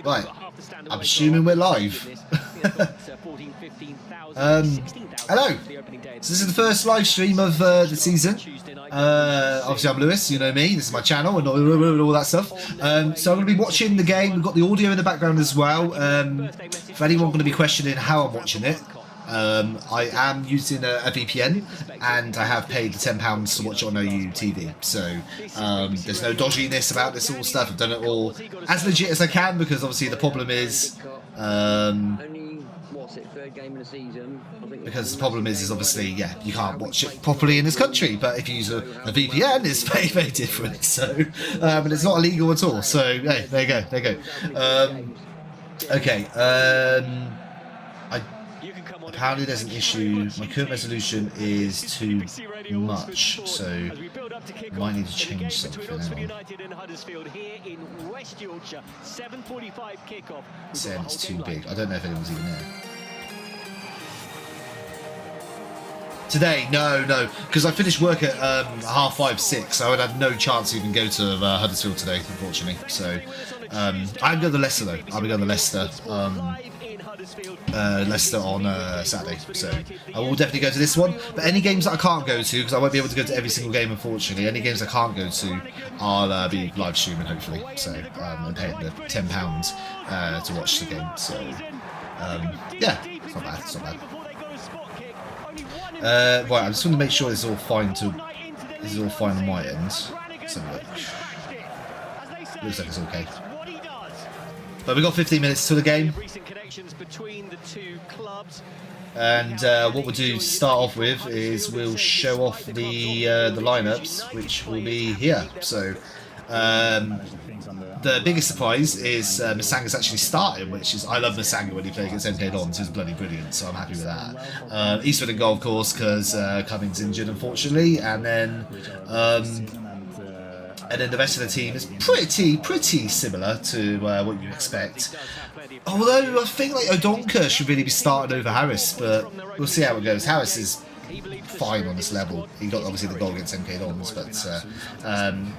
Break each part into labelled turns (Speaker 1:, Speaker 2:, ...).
Speaker 1: Right, I'm assuming we're live. Hello. So this is the first live stream of the season. Obviously I'm Lewis, you know me, this is my channel and all that stuff. So I'm going to be watching the game. We've got the audio in the background as well. For anyone going to be questioning how I'm watching it, I am using a VPN and I have paid the £10 to watch it on OU TV. So there's no dodginess about this all stuff. I've done it all as legit as I can because obviously the problem is obviously, yeah, you can't watch it properly in this country, but if you use a VPN, it's very, very different. So, and it's not illegal at all. So, hey, there you go. Okay. Apparently there's an issue. My current resolution is too much, so I might need to change something. Said it's too big. I don't know if anyone's even there. Today, no, because I finished work at 5:30, 6, so I would have no chance to even go to Huddersfield today, unfortunately. So I'm going to Leicester though. I'll be going to Leicester. Leicester on Saturday, so I will definitely go to this one. But any games that I can't go to, because I won't be able to go to every single game, unfortunately. Any games I can't go to, I'll be live streaming hopefully. So I'm paying the £10 to watch the game. So yeah, it's not bad. It's not bad. Right, I just want to make sure this is all fine. This is all fine on my end. Let's have a look. Looks like it's okay. But we've got 15 minutes to the game. And what we'll do to start off with is we'll show off the lineups, which will be here. So the biggest surprise is Masanga's actually starting, which is, I love Masanga when he played against MK Dons. He was bloody brilliant, so I'm happy with that. Eastwood in goal, of course, because Cummings injured, unfortunately, and then the rest of the team is pretty similar to what you expect. Although I think like Odonka should really be starting over Harris, but we'll see how it goes. Harris is fine on this level. He got obviously the goal against MK Dons, but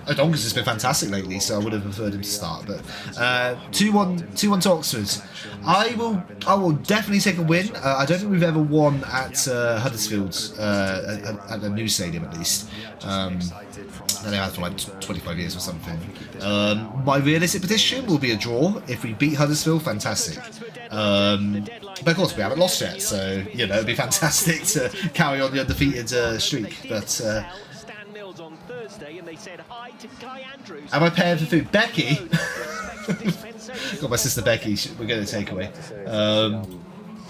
Speaker 1: Odonka's just been fantastic lately, so I would have preferred him to start. But 2-1 to Oxford. I will definitely take a win. I don't think we've ever won at Huddersfield at the new stadium at least. They had for like 25 years or something. My realistic prediction will be a draw. If we beat Huddersfield, fantastic. But of course we haven't lost yet, so you know it'd be fantastic to carry on the undefeated streak. But am I paying for food? Becky, got my sister Becky. We're going to take away.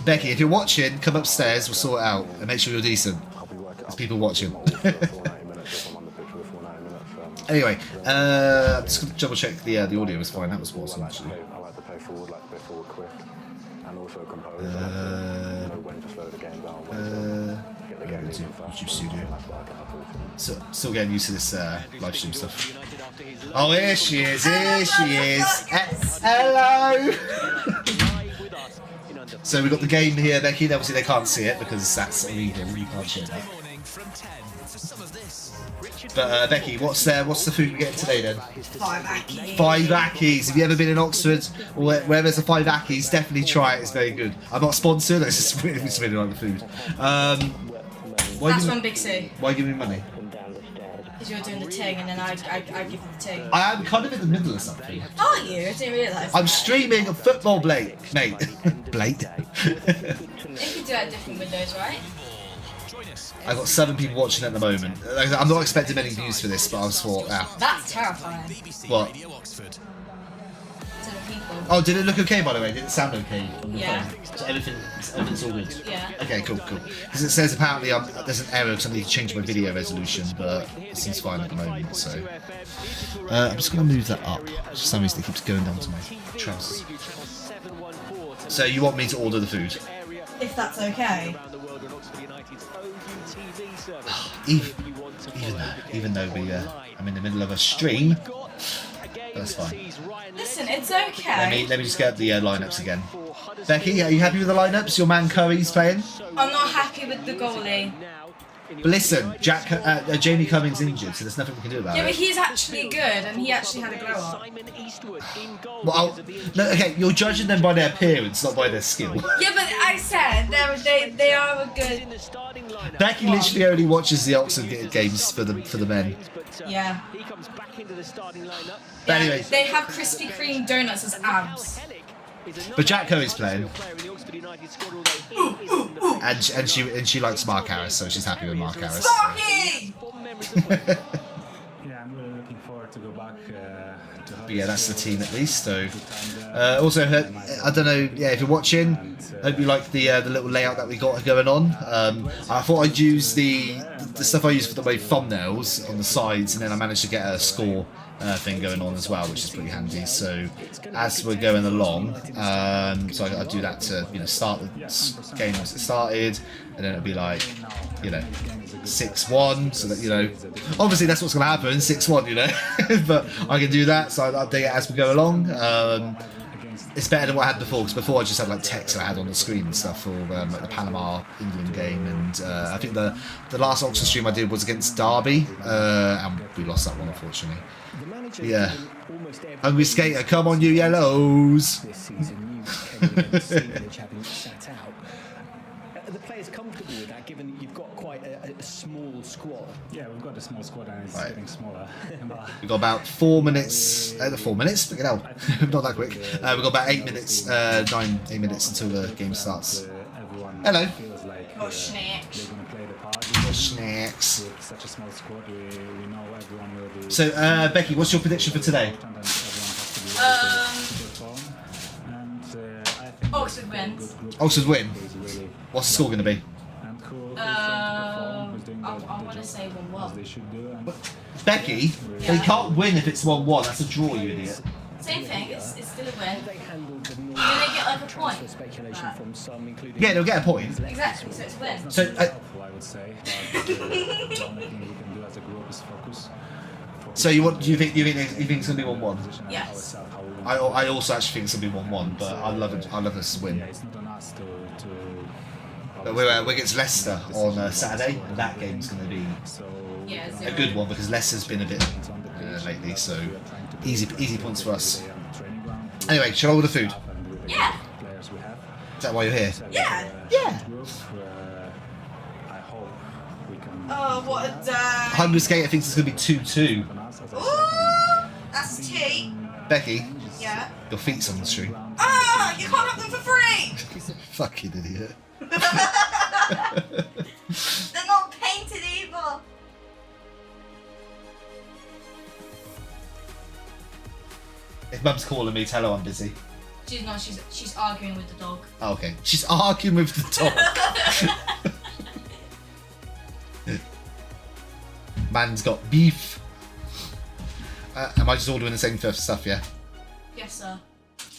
Speaker 1: Becky, if you're watching, come upstairs. We'll sort it out and make sure you're decent. There's people watching. Anyway, I'm just going to double check the audio was fine. That was awesome actually. YouTube Studio. So, still getting used to this live stream stuff. Oh, here she is! Here she is! Hello! So we've got the game here, Becky. Obviously they can't see it because that's illegal. You can't show that. But Becky, what's the food we're getting today then?
Speaker 2: 5 Accu.
Speaker 1: 5 Accus. Have you ever been in Oxford or where there's a 5 Accus? Definitely try it. It's very good. I'm not sponsored. I just really like the food.
Speaker 2: That's from Big C.
Speaker 1: Why give me money?
Speaker 2: Because you're doing the ting and then I give you the ting.
Speaker 1: I am kind of in the middle of something.
Speaker 2: Are you? I didn't realise.
Speaker 1: I'm streaming a football, Blake, mate. Blake.
Speaker 2: You can do it at different windows, right?
Speaker 1: I've got 7 people watching at the moment. I'm not expecting many views for this, but I just thought,
Speaker 2: That's terrifying.
Speaker 1: What?
Speaker 2: 7 people.
Speaker 1: Oh, did it look okay, by the way? Did it sound okay?
Speaker 2: Yeah.
Speaker 1: So everything's all good?
Speaker 2: Yeah.
Speaker 1: Okay, cool. Because it says apparently there's an error because I need to change my video resolution, but it seems fine at the moment, so... I'm just going to move that up. For some reason it keeps going down to my trousers. So you want me to order the food?
Speaker 2: If that's okay.
Speaker 1: Even though I'm in the middle of a stream, that's fine.
Speaker 2: Listen, it's okay.
Speaker 1: Let me just get the lineups again. Becky, are you happy with the lineups? Your man Curry's playing?
Speaker 2: I'm not happy with the goalie.
Speaker 1: But listen, Jamie Cummings injured, so there's nothing we can do about
Speaker 2: Yeah, but
Speaker 1: it.
Speaker 2: he's actually good, and he actually had a glow up.
Speaker 1: Well, no, okay, you're judging them by their appearance, not by their skill.
Speaker 2: Yeah, but I said they are a good.
Speaker 1: Becky literally only watches the Oxford games for the men.
Speaker 2: Yeah.
Speaker 1: But anyway,
Speaker 2: They have Krispy Kreme donuts as abs.
Speaker 1: but Jack Coe's playing, and she likes Mark Harris, so she's happy with Mark Harris.
Speaker 2: Sparky!
Speaker 3: Yeah, I'm really looking forward to go back to
Speaker 1: But yeah, that's the team at least. So, also, I don't know. Yeah, if you're watching, hope you like the little layout that we got going on. I thought I'd use the stuff I use for my thumbnails on the sides, and then I managed to get a score thing going on as well, which is pretty handy. So, as we're going along, so I do that to start the game once it started, and then it'll be like 6-1, so that obviously that's what's going to happen, 6-1, but I can do that, so I'll update it as we go along. It's better than what I had before, because before I just had like text that I had on the screen and stuff for like the Panama England game, and I think the last Oxford stream I did was against Derby, and we lost that one unfortunately. Yeah, Hungry Skater, come on you yellows.
Speaker 4: This season, having sat out. Are the players comfortable with that, given that you've got quite a small squad?
Speaker 3: Yeah, we've got a small squad and it's getting smaller.
Speaker 1: We've got about 4 minutes. 4 minutes? Look at hell. Not that quick. We've got about 8 minutes, 8 minutes until the game starts. Hello.
Speaker 3: Feels like
Speaker 2: Oh, snacks.
Speaker 3: they're going to play the part.
Speaker 1: Snacks.
Speaker 3: With such a small squad, we know everyone will be.
Speaker 1: So, Becky, what's your prediction for today?
Speaker 2: Oxford wins.
Speaker 1: Oxford win. What's the score going to be?
Speaker 2: I want to say 1-1.
Speaker 1: Becky, they can't win if it's 1-1. That's a draw, you idiot.
Speaker 2: Same thing. It's still a win. Do they get like a point?
Speaker 1: Yeah, they'll get a point.
Speaker 2: Exactly. So it's a win.
Speaker 1: So,
Speaker 3: I would say. The only thing we can do as a group is focus.
Speaker 1: so you think it's going to be 1-1?
Speaker 2: Yes.
Speaker 1: I also actually think it's going to be 1-1, but I'd love us to win.
Speaker 3: Yeah, it's not on us to
Speaker 1: But we're against Leicester on Saturday, and that game's going to be
Speaker 2: Yeah,
Speaker 1: a
Speaker 2: 0.
Speaker 1: good one because Leicester's been a bit lately, so easy points for us. Anyway, shall I order food?
Speaker 2: Yeah.
Speaker 1: Is that why you're here?
Speaker 2: Yeah.
Speaker 1: Yeah.
Speaker 3: I hope we can.
Speaker 2: Oh, what a day.
Speaker 1: Hungry Skater thinks it's going to be 2-2.
Speaker 2: Ooh, that's tea.
Speaker 1: Becky,
Speaker 2: Yeah.
Speaker 1: your feet's on the stream.
Speaker 2: Ah, you can't have them for free.
Speaker 1: Fucking idiot.
Speaker 2: They're not painted either.
Speaker 1: If Mum's calling me, tell her I'm busy.
Speaker 2: She's not. She's arguing with the dog.
Speaker 1: Oh, okay. She's arguing with the dog. Man's got beef. Am I just ordering the same stuff, yeah?
Speaker 2: Yes, sir.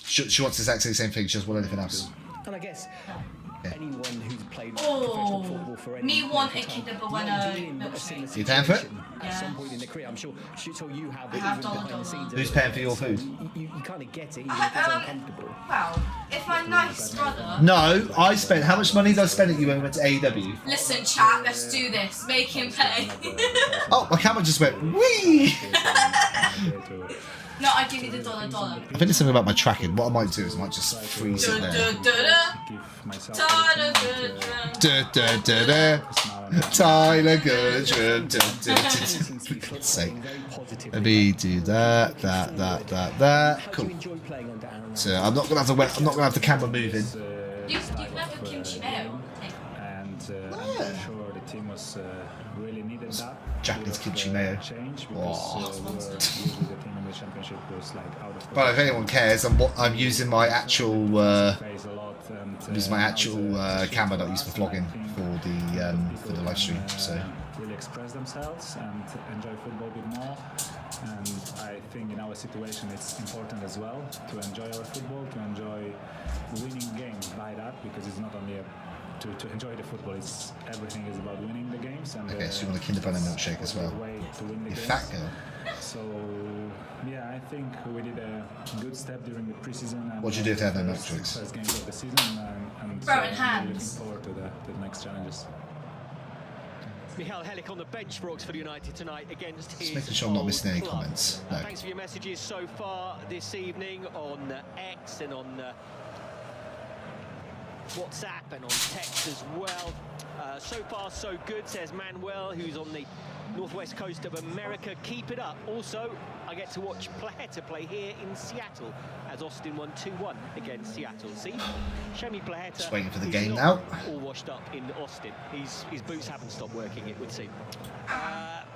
Speaker 1: She wants exactly the same thing, she doesn't want anything else.
Speaker 4: And I guess anyone who's played
Speaker 2: Oh,
Speaker 4: professional football for any
Speaker 2: me want a Kinder Bueno
Speaker 4: milkshake.
Speaker 1: You paying for it?
Speaker 4: At some
Speaker 2: Yeah.
Speaker 4: point in the career, I'm sure you have.
Speaker 2: I have
Speaker 4: even behind the
Speaker 2: $1.
Speaker 4: scenes.
Speaker 1: Who's paying for your food?
Speaker 4: You kind of get it, even if it's uncomfortable.
Speaker 2: Well, if my nice brother.
Speaker 1: No, I spent. How much money did I spend at you when we went to AEW?
Speaker 2: Listen, chat. Let's do this. Make him pay.
Speaker 1: Oh, my camera just went wee.
Speaker 2: No, I give you the $1.
Speaker 1: I think there's something about my tracking. What I might do is I might just freeze it there. Tyler Goodrum. For God's sake. Let me do that. Cool. So I'm not gonna have the camera moving.
Speaker 2: You can have a kimchi mayo.
Speaker 3: And I'm sure the team was really needed that.
Speaker 1: Japanese kimchi mayo.
Speaker 3: Change
Speaker 1: Oh.
Speaker 3: because usually the team in the championship was like out of.
Speaker 1: But if anyone cares, I'm using my actual
Speaker 3: Plays a lot and,
Speaker 1: using my actual camera that I use for vlogging for the live stream. So
Speaker 3: really express themselves and enjoy football a bit more. And I think in our situation it's important as well to enjoy our football, to enjoy winning games by that, because it's not only to enjoy the football, it's everything is about winning the games. And
Speaker 1: okay, so you want a Kinder Bueno milkshake as well?
Speaker 3: way to win the
Speaker 1: You
Speaker 3: games.
Speaker 1: fat girl.
Speaker 3: So yeah, I think we did a good step during the preseason. And
Speaker 1: What'd you do if they had no milkshakes?
Speaker 3: First games of the season, and
Speaker 2: Throw in
Speaker 3: I'm
Speaker 2: hands.
Speaker 3: looking forward to the next challenges.
Speaker 5: Michael Helik on the bench for Oxford United tonight against his
Speaker 1: Just making sure I'm not missing any
Speaker 5: old club.
Speaker 1: comments. No.
Speaker 5: Thanks for your messages so far this evening on X and on WhatsApp and on text as well. So far so good, says Manuel, who's on the northwest coast of America. Keep it up. Also, I get to watch Plaheta play here in Seattle as Austin won 2-1 against Seattle. See, Shemi Plaheta.
Speaker 1: Just waiting for the
Speaker 5: who's
Speaker 1: game
Speaker 5: not
Speaker 1: now.
Speaker 5: all washed up in Austin. His boots haven't stopped working, it would seem.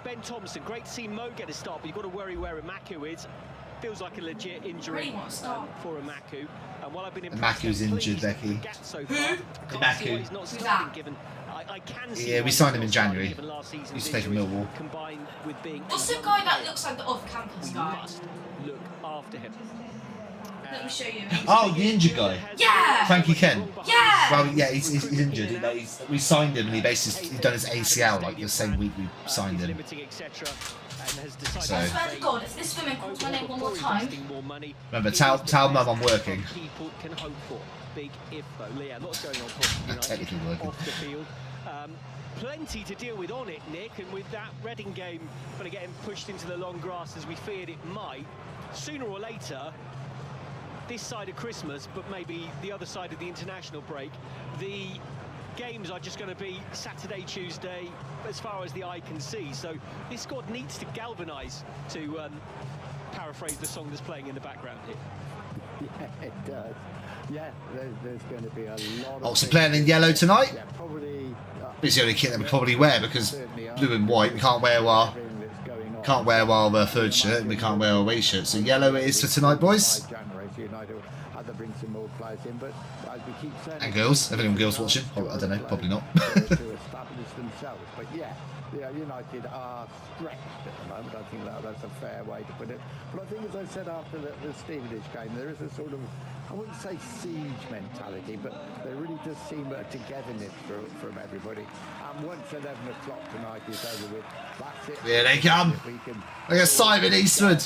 Speaker 5: Ben Thompson, great to see Mo get a start, but you've got to worry where Accu is. Feels like a legit injury for Accu. And while I've been
Speaker 1: Accu's injured, Becky.
Speaker 5: So
Speaker 2: Who?
Speaker 1: Accu.
Speaker 5: He's not
Speaker 2: Who's
Speaker 5: starting,
Speaker 2: that?
Speaker 5: given I can see
Speaker 1: Yeah, we signed him in January. He's taking Millwall.
Speaker 5: Combined with being
Speaker 2: What's the guy that looks like the off-campus
Speaker 5: we
Speaker 2: guy?
Speaker 5: must look after him.
Speaker 2: Let me show you.
Speaker 1: Oh, the injured guy.
Speaker 2: Yeah!
Speaker 1: Frankie Ken.
Speaker 2: Yeah!
Speaker 1: Well, yeah, he's injured. We signed him and he's done his ACL like the same week we signed him. So,
Speaker 2: I swear to God, if this woman calls my name one more time.
Speaker 1: remember, tell Mum I'm working.
Speaker 5: People can hope for. Big if though. Leah, lots going on for United
Speaker 1: Technically working.
Speaker 5: off the field. Plenty to deal with on it, Nick, and with that Reading game going to get him pushed into the long grass as we feared it might, sooner or later, this side of Christmas, but maybe the other side of the international break, the games are just going to be Saturday, Tuesday, as far as the eye can see. So this squad needs to galvanise, to paraphrase the song that's playing in the background here.
Speaker 6: Yeah, it does. Yeah, there's going to be a lot of...
Speaker 1: Oxford playing in yellow tonight.
Speaker 6: Yeah, probably...
Speaker 1: It's the only kit that we probably wear because blue and white we can't wear our third shirt and we can't wear our away shirt. So yellow it is for tonight, boys.
Speaker 6: January, so United will have to bring some more players in, but as we keep saying...
Speaker 1: And girls. If anyone girls watching, I don't know, probably not.
Speaker 6: to establish themselves. But yeah, United are stretched at the moment. I think that's a fair way to put it. But I think, as I said after the Stevenage game, there is a sort of, I wouldn't say siege mentality, but there really does seem a togetherness from everybody. And once 11 o'clock tonight is over with, that's it.
Speaker 1: Here they come.
Speaker 6: We can
Speaker 1: Look at Simon Eastwood.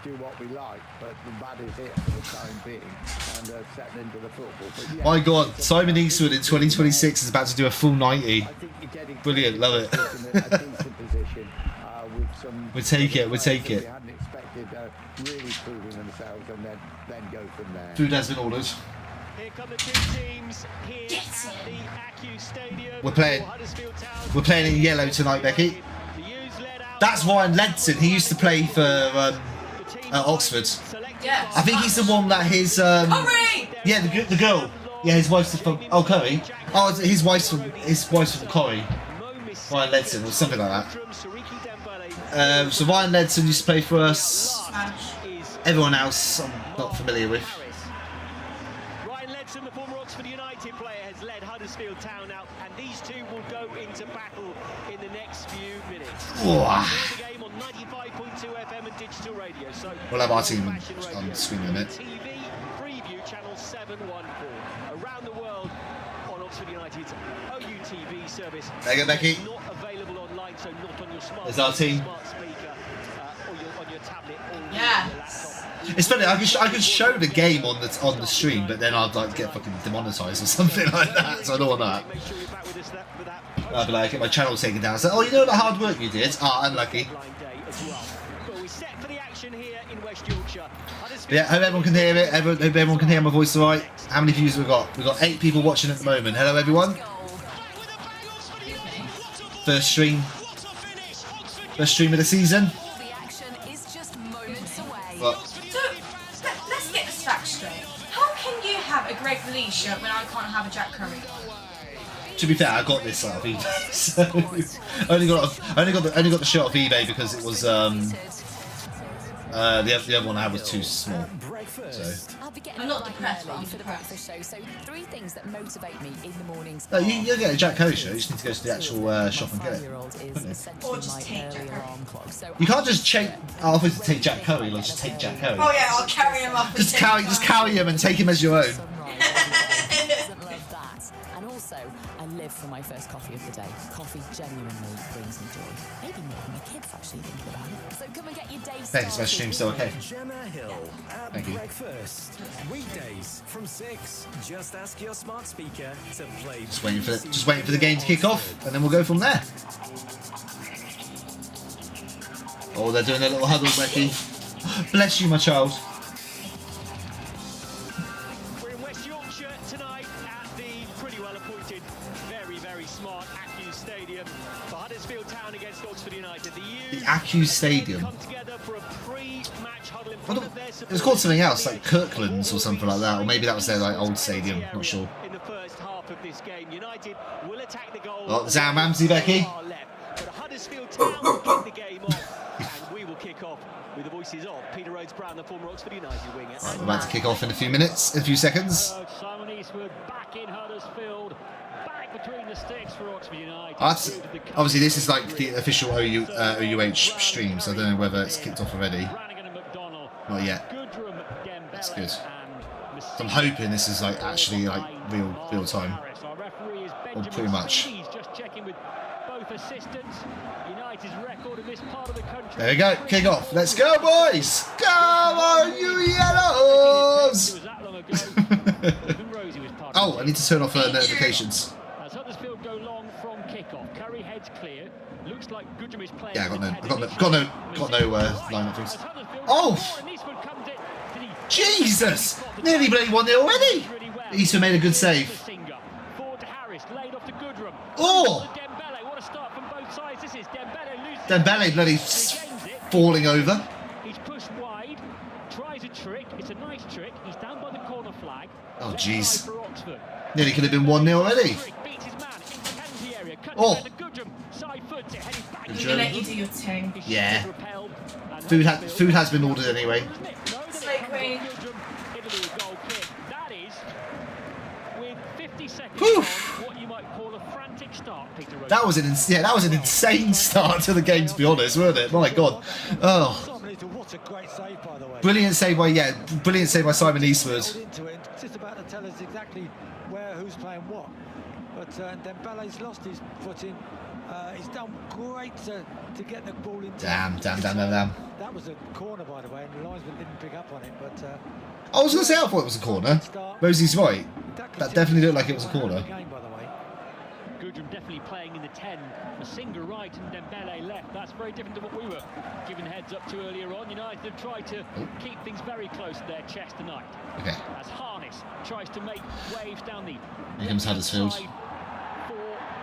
Speaker 6: do what we like, but the bad is here for the time being, and settling into the football. But yeah,
Speaker 1: My God, Simon Eastwood in 2026 is about to do a full 90.
Speaker 6: I think you're getting
Speaker 1: Brilliant, love it.
Speaker 6: in a decent position with some.
Speaker 1: We'll take it, we'll take
Speaker 6: We
Speaker 1: it.
Speaker 6: hadn't expected really proving themselves, and then go from there.
Speaker 1: Food has been ordered.
Speaker 5: Here come the two teams here at the Accu Stadium.
Speaker 1: We're playing.
Speaker 5: Huddersfield Town.
Speaker 1: We're playing in yellow tonight, Becky.
Speaker 5: The U's led out.
Speaker 1: That's Ryan Ledson. He used to play for Oxford.
Speaker 2: Yeah.
Speaker 1: I think he's the one that his
Speaker 2: Hurry!
Speaker 1: yeah, the girl. Yeah, his wife's from Curry. Oh, his wife's from Curry. Ryan Ledson or something like that. So Ryan Ledson used to play for us.
Speaker 2: Smash.
Speaker 1: Everyone else I'm not familiar with.
Speaker 5: Ryan Ledson, the former Oxford United player, has led Huddersfield Town out, and these two will go into battle in the next few minutes.
Speaker 1: Whoa.
Speaker 5: The game on 95.2 FM and digital radio. So
Speaker 1: We'll have our team on the screen in a minute.
Speaker 5: TV preview channel 714 around the world on Oxford United's OUTV service.
Speaker 1: There you go, Becky.
Speaker 5: Not available online, so not on your
Speaker 1: There's our team.
Speaker 5: smart speaker or on your tablet or
Speaker 2: Yeah.
Speaker 5: your laptop.
Speaker 1: It's funny. I could show the game on the stream, but then I'd like get fucking demonetised or something like that. So I don't want that.
Speaker 5: Make sure you're back with us for that
Speaker 1: I'd be like, get my channel taken down. So, oh, you know the hard work you did? Ah, unlucky.
Speaker 5: line day as well. But we're set for the action here in West Yorkshire.
Speaker 1: But yeah, hope everyone can hear it. Hope everyone can hear my voice all right. How many views have we got? We've got 8 people watching at the moment. Hello, everyone. First stream of the season.
Speaker 7: The action is just moments away.
Speaker 1: But
Speaker 2: So, let's get this fact straight. How can you have a Greg Lee shirt when I can't have a Jack Curry?
Speaker 1: to be fair, I got this out of eBay. So I only got the shirt off eBay because it was the other one I had was too small. So.
Speaker 2: I'm not depressed, but I'm
Speaker 7: for the
Speaker 2: depressed.
Speaker 7: breakfast show. So 3 things that motivate me in the mornings.
Speaker 1: No, you'll get a Jack Curry shirt. You just need to go to the actual shop and get it.
Speaker 2: Or just take Jack Curry.
Speaker 1: You can't just obviously take Jack Curry. Like just take Jack Curry.
Speaker 2: Oh yeah, I'll carry him up.
Speaker 1: Just carry him and take him as your own.
Speaker 7: Also, I live for my first coffee of the day. Coffee genuinely brings me joy. Maybe more than my kids, actually, thinking about it. So come and get your day started.
Speaker 1: Thanks, my stream's still okay.
Speaker 8: Gemma Hill at
Speaker 1: Thank you.
Speaker 8: breakfast. Weekdays from 6. Just ask your smart speaker to play.
Speaker 1: Just waiting for the game to kick off, and then we'll go from there. Oh, they're doing a little huddle, Becky. Bless you, my child.
Speaker 5: We're in West Yorkshire tonight at the pretty well appointed, very, very smart Accu Stadium for Huddersfield Town against Oxford United.
Speaker 1: The Accu Stadium.
Speaker 5: Come together for a pre-match huddle in
Speaker 1: I
Speaker 5: front
Speaker 1: don't-
Speaker 5: of their
Speaker 1: It was called something else, like Kirkland's or something like that, or maybe that was their like old stadium. Not sure.
Speaker 5: In the first half of this game, United will attack the goal.
Speaker 1: Oh, Zam Ramsey, Becky.
Speaker 5: Far left, but Huddersfield Town will kick the game off, and we will kick off with the voices of Peter Rhodes-Brown, the former Oxford United winger.
Speaker 1: Right, we're about to kick off in a few minutes, in a few seconds.
Speaker 9: Simon Eastwood back in Huddersfield, back between the sticks for Oxford United.
Speaker 1: Obviously, this is like the official OUH stream, so I don't know whether it's kicked off already. Not yet. That's good. So I'm hoping this is like actually like real time. Or pretty much. There we go. Kick off. Let's go, boys. Come on, you yellows. Oh, I need to turn off notifications.
Speaker 9: As Huddersfield go long from kickoff, Curry heads clear. Looks like Goodrum is playing.
Speaker 1: Yeah, got no lineup things. Oh, Jesus! Nearly bloody 1-0 already. Eastwood made a good save. Oh! Dembele bloody falling over.
Speaker 9: He's pushed wide, tries a trick. It's a nice trick. He's down by the corner flag.
Speaker 1: Oh, jeez. Nearly could have been 1-0 already. Oh.
Speaker 2: I'm gonna let you do your thing.
Speaker 1: Yeah. Food has been ordered anyway.
Speaker 2: Slay Queen.
Speaker 1: Whew. That was an insane start to the game, to be honest, wasn't it? My God. Oh. Brilliant save by Simon Eastwood.
Speaker 10: It's just about to tell us exactly where, who's playing what. But Dembele's lost his footing. He's done great to get the ball in.
Speaker 1: Damn.
Speaker 10: That was a corner, by the way, and the linesman didn't pick up on it. But
Speaker 1: I was going to say I thought it was a corner. Rosie's right. That definitely looked like it was a corner.
Speaker 9: Goodrum definitely playing in the 10. Masinga right and Dembele left. That's very different to what we were given heads up to earlier on. United have tried to keep things very close to their chest tonight.
Speaker 1: Okay.
Speaker 9: As Harness tries to make waves down the.
Speaker 1: Here comes Huddersfield.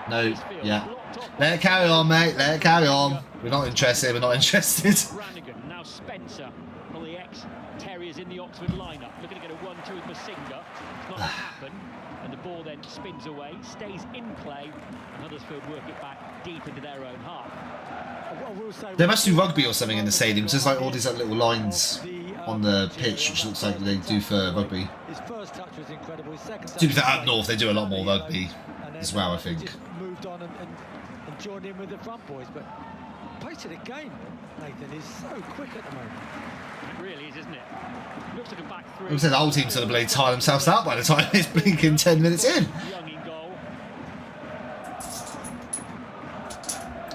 Speaker 1: No, yeah. Let it carry on, mate. Let it carry on. We're not interested.
Speaker 9: Brannigan, now Spencer, one of the ex-Terriers in the Oxford lineup, looking to get a 1-2 with Masinga. It's not happen, and the ball then spins away, stays in play, and Huddersfield work it back deep into their own half.
Speaker 1: They must do rugby or something in the stadium. Just like all these like, little lines on the pitch, which looks like they do for rugby.
Speaker 10: His first touch was incredible. His second
Speaker 1: To be fair, up north they do a lot more rugby as well, I think.
Speaker 10: Just moved on and joined in with the front boys, but pace of the game, Nathan, is so quick at the moment.
Speaker 9: It really is, isn't it? Looks like a back three.
Speaker 1: I would say the whole team's going to bloody tire themselves out by the time it's blinking 10 minutes in.
Speaker 9: Young in goal.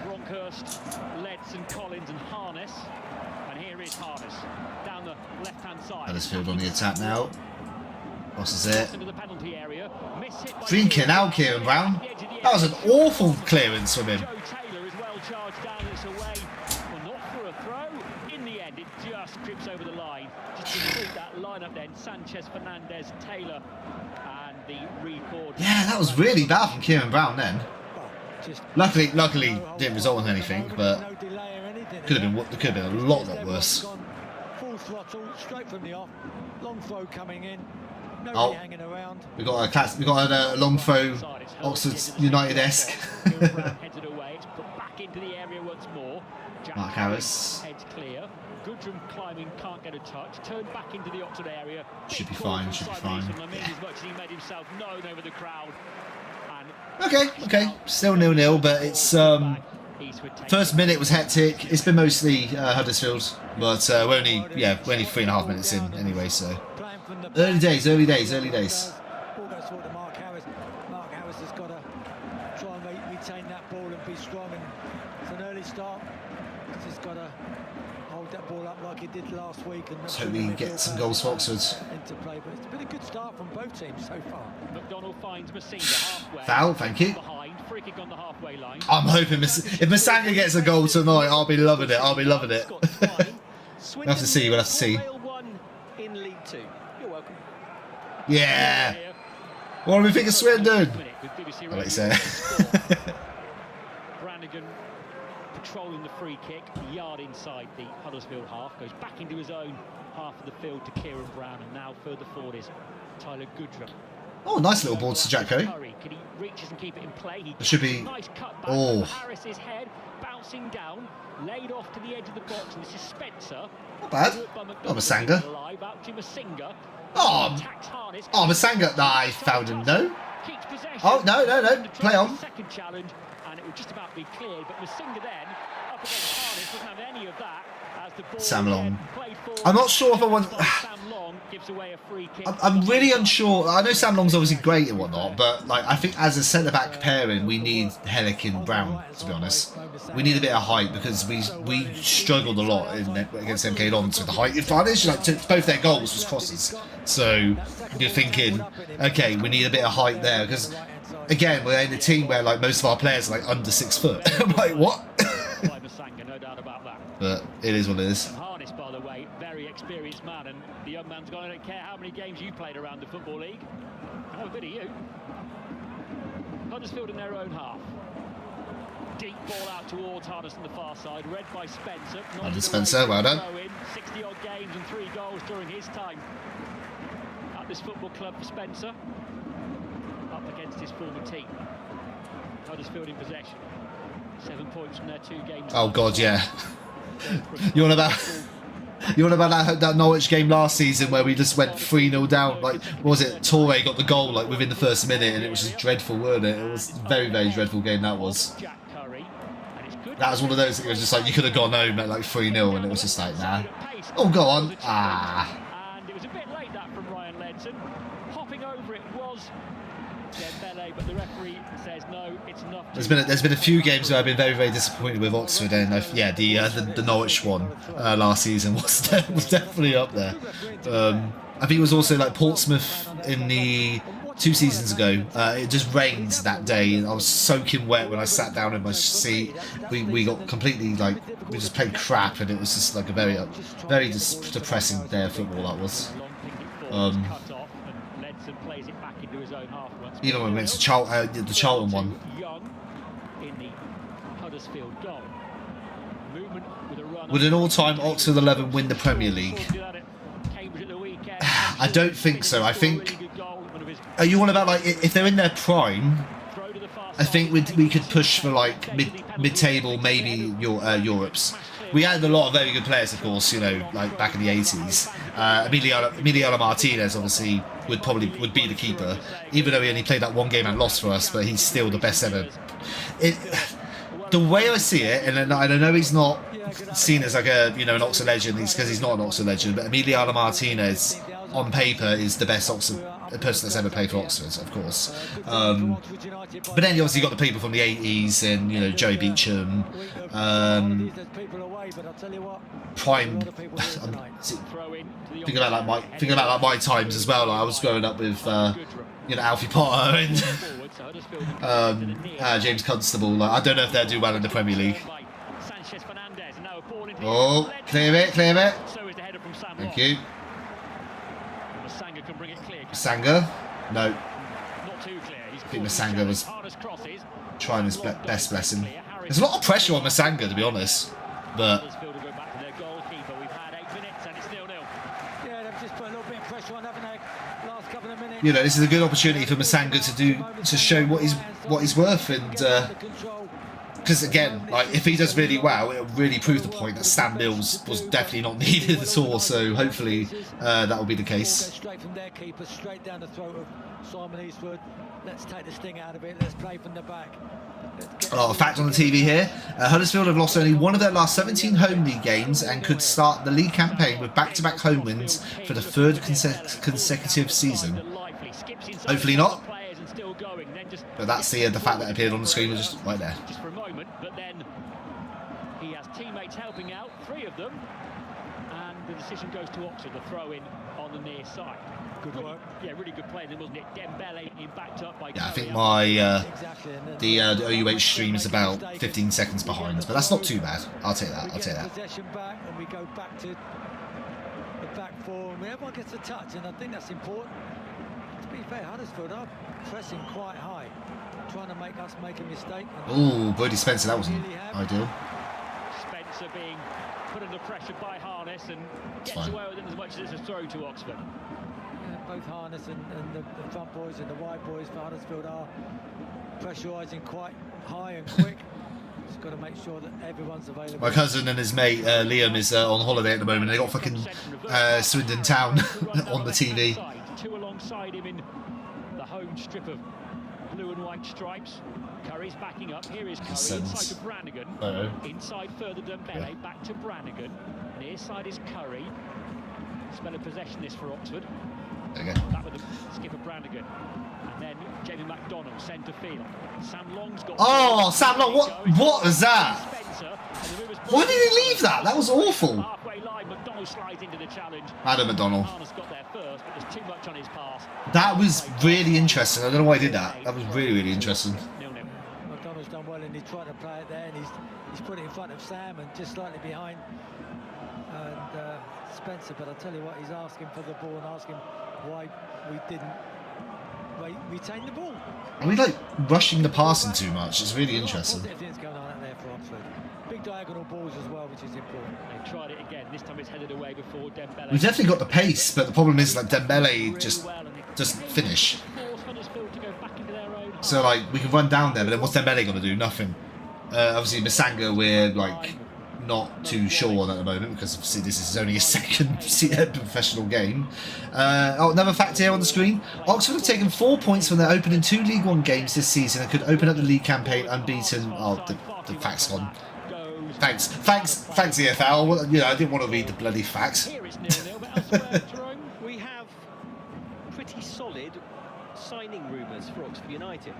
Speaker 9: Bronkhurst, Ledson, Collins and Harness. And here is Harness down the left-hand side.
Speaker 1: Huddersfield on the attack now. Crosses it.
Speaker 9: Into the penalty area.
Speaker 1: Drinking out, Kieran Brown. That was an awful clearance from him.
Speaker 9: Joe Taylor is well charged down. It's away. Well, not for a throw. In the end, it just trips over the line. Just to complete that lineup then. Sanchez, Fernandez, Taylor, and the record.
Speaker 1: Yeah, that was really bad from Kieran Brown then. Luckily, didn't result in anything, but could have been a lot worse.
Speaker 10: Full throttle, straight from the off. Long throw coming in.
Speaker 1: Oh, we got a long throw, Oxford United-esque. Mark Harris.
Speaker 9: Goodrum climbing, can't get a touch. Turn back into the Oxford area.
Speaker 1: Should be fine.
Speaker 9: As much as he made himself known over the crowd.
Speaker 1: Okay. Still 0-0, but it's first minute was hectic. It's been mostly Huddersfield, but we're only 3.5 minutes in anyway, so early days.
Speaker 10: Ball goes forward to Mark Harris. Mark Harris has got did last week. And
Speaker 1: Let's hope we get some goals for Oxford.
Speaker 10: Into play, but it's been a good start from both teams so far.
Speaker 9: McDonald finds Masinga halfway.
Speaker 1: Foul, thank you.
Speaker 9: Behind, free kick on the halfway line.
Speaker 1: I'm hoping if Masanga gets a goal tonight, I'll be loving it. I'll be loving it. We'll have to see. We'll have to see.
Speaker 5: In League Two. You're welcome.
Speaker 1: Yeah. What do we think of Swindon? I'll let you say.
Speaker 9: Brannigan patrolling the free kick, a yard inside the Huddersfield half, goes back into his own half of the field to Kieran Brown, and now further forward is Tyler Goodrum.
Speaker 1: Oh, nice little ball to Jacko.
Speaker 9: Can he reaches and keep it in play?
Speaker 1: It should be.
Speaker 9: Nice cut back.
Speaker 1: Oh.
Speaker 9: Harris's head bouncing down, laid off to the edge of the box, and this is Spencer.
Speaker 1: Not bad. Oh, Masanga. Oh, Masanga. Nah, I found him. No. Oh, no. Play on.
Speaker 9: Second challenge, and it would just about be cleared, but Masanga then up against Harness doesn't have any of that.
Speaker 1: Sam Long. I'm not sure if I want. I'm really unsure. I know Sam Long's obviously great and whatnot, but like I think as a centre back pairing, we need Hellick and Brown. To be honest, we need a bit of height because we struggled a lot against MK Dons with the height advantage. Like both their goals was crosses, so you're thinking, okay, we need a bit of height there because again we're in a team where like most of our players are like under 6 foot. I'm like, what? But it is what it is.
Speaker 9: Harness, by the way, very experienced man, and the young man's gone. I don't care how many games you played around the Football League. I know a bit of you. Huddersfield in their own half. Deep ball out towards Harness on the far side, read by Spencer.
Speaker 1: And Spencer, well done.
Speaker 9: 60-odd games and 3 goals during his time at this football club for Spencer. Up against his former team. Huddersfield in possession. 7 points from their 2 games.
Speaker 1: Oh God, yeah. You want about that Norwich game last season where we just went 3-0 down? Like, what was it? Torre got the goal like within the first minute, and it was just dreadful, weren't it? It was a very, very dreadful game that was. That was one of those. It was just like you could have gone home at like 3-0, and it was just like nah. Oh, go on. Ah.
Speaker 9: And it was a bit late that from Ryan Ledson. Hopping over it was Dembele, but the referee says no, it's enough.
Speaker 1: There's been a few games where I've been very, very disappointed with Oxford, and yeah, the Norwich one last season was definitely up there. I think it was also like Portsmouth in the 2 seasons ago. It just rained that day, and I was soaking wet when I sat down in my seat. We got completely like we just played crap, and it was just like a very, very depressing day of football that was. Even when we went to the Charlton one. Would an all-time Oxford 11 win the Premier League? I don't think so. I think. Are you on about like if they're in their prime? I think we could push for like mid-table, maybe Europe's. We had a lot of very good players, of course, you know, like back in the 80s. Emiliano Martinez, obviously, would be the keeper, even though he only played that 1 game and lost for us, but he's still the best ever. The way I see it, and I know he's not seen as like an Oxford legend, because he's not an Oxford legend, but Emiliano Martinez, on paper, is the best person that's ever played for Oxford, of course. But then you obviously got the people from the 80s, and Joey Beecham, prime. Think about like my times as well. Like, I was growing up with Alfie Potter and James Constable. Like, I don't know if they'll do well in the Premier League. Oh, clear it. Thank you. Masanga? No. I think Masanga was trying his best blessing. There's a lot of pressure on Masanga, to be honest. But this is a good opportunity for Masanga to show what he's worth, and because again, like if he does really well, it'll really prove the point that Stan Mills was definitely not needed at all. So hopefully that will be the case.
Speaker 10: Straight from their keeper, straight down the throat of Simon Eastwood. Let's take the sting out of it. Let's play from the back.
Speaker 1: A fact on the TV here. Huddersfield have lost only 1 of their last 17 home league games and could start the league campaign with back-to-back home wins for the 3rd consecutive season. Hopefully not. But that's the fact that appeared on the screen was just right there.
Speaker 9: Just for a moment, but then he has teammates helping out, 3 of them, and the decision goes to Oxford, the throw in on the near side.
Speaker 10: Good work.
Speaker 9: Yeah, really good play then, wasn't it? Dembele being backed up by
Speaker 1: Yeah, I think
Speaker 9: Curry.
Speaker 1: my
Speaker 10: Exactly. And then
Speaker 1: the OUH stream is about 15 seconds behind, but that's not too bad. I'll take that.
Speaker 10: we
Speaker 1: I'll
Speaker 10: get
Speaker 1: take that.
Speaker 10: possession back and we go back to the back four and everyone gets a touch, and I think that's important. To be fair, Huddersfield are pressing quite high, trying to make us make a mistake.
Speaker 1: Oh, Brody Spencer, that wasn't ideal.
Speaker 9: Spencer being put under pressure by Harness and gets
Speaker 1: fine.
Speaker 9: away with it as much as it's a throw to Oxford.
Speaker 10: Yeah, both Harness and the front boys and the wide boys for Huddersfield are pressurising quite high and quick. Just got to make sure that everyone's available.
Speaker 1: My cousin and his mate Liam is on holiday at the moment. They got fucking Swindon Town on the TV.
Speaker 9: Two alongside him in the home strip of blue and white stripes. Curry's backing up. Here is Curry inside to Brannigan. Inside further Dembele, back to Brannigan. Near side is Curry. Spell of possession this for Oxford.
Speaker 1: There you go.
Speaker 9: Back with the skipper Brannigan. And then Jamie McDonald, centre field. Sam Long's got...
Speaker 1: Oh, Sam Long, what was that? Why did he leave that? That was awful.
Speaker 9: Halfway line, McDonald slides into the challenge.
Speaker 1: Adam McDonald.
Speaker 9: Harness got there first, but there's too much on his pass.
Speaker 1: That was really interesting. I don't know why he did that. That was really, really interesting.
Speaker 10: McDonald's done well and he's trying to play it there, and he's put it in front of Sam and just slightly behind and Spencer, but I tell you what, he's asking for the ball and asking why we didn't retain the ball.
Speaker 1: Are we like rushing the passing too much? It's really interesting.
Speaker 10: Positive things going on out there for Oxford. Big diagonal balls as well, which is important.
Speaker 9: They tried it again. This time it's headed away before Dembele.
Speaker 1: We've definitely got the pace, but the problem is like Dembele just doesn't finish. So like we can run down there, but then what's Dembele going to do? Nothing. Obviously Masanga we're like not too sure on at the moment because obviously this is only a second professional game. Another fact here on the screen: Oxford have taken 4 points from their opening 2 League One games this season and could open up the league campaign unbeaten. Oh, the fact's gone. Thanks, EFL. Well, you know, I didn't want to read the bloody facts.
Speaker 5: Here it's 0-0, but elsewhere, Jerome, we have pretty solid signing rumours for Oxford United.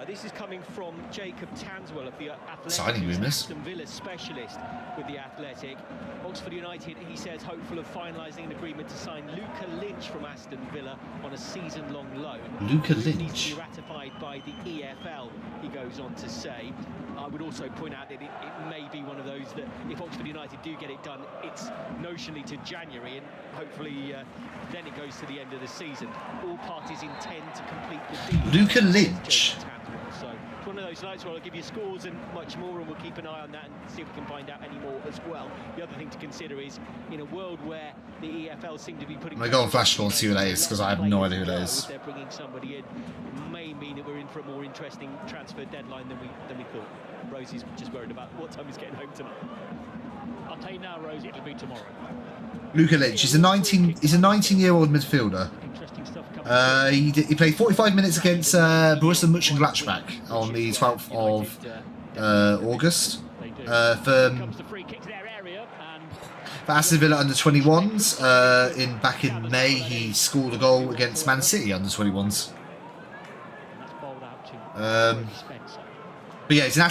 Speaker 5: This is coming from Jacob Tanswell of the Athletic.
Speaker 1: Signing rumours?
Speaker 5: Aston Villa specialist with the Athletic. Oxford United, he says, hopeful of finalising an agreement to sign Luca Lynch from Aston Villa on a season-long loan.
Speaker 1: Luca
Speaker 5: It needs
Speaker 1: Lynch.
Speaker 5: to be ratified by the EFL, he goes on to say. I would also point out that it may be one of those that if Oxford United do get it done, it's notionally to January, and hopefully then it goes to the end of the season. All parties intend to complete the deal.
Speaker 1: Luca Lynch.
Speaker 5: So it's one of those nights where I'll give you scores and much more, and we'll keep an eye on that and see if we can find out any more as well. The other thing to consider is, in a world where the EFL seem to be putting...
Speaker 1: I'm going to go on Flash Score and see who that is, because I have no idea who that is.
Speaker 5: They're bringing somebody in, may mean that we're in for a more interesting transfer deadline than we thought. Rosie's just worried about what time he's getting home tonight.
Speaker 9: I'll tell you now, Rosie, it'll be tomorrow.
Speaker 1: Luca Lynch. He's a 19-year-old midfielder.
Speaker 9: Interesting stuff coming.
Speaker 1: He played 45 minutes against Borussia Mönchengladbach on the 12th of August. For Aston Villa under 21s. Back in May, he scored a goal against Man City under 21s. But yeah, he's an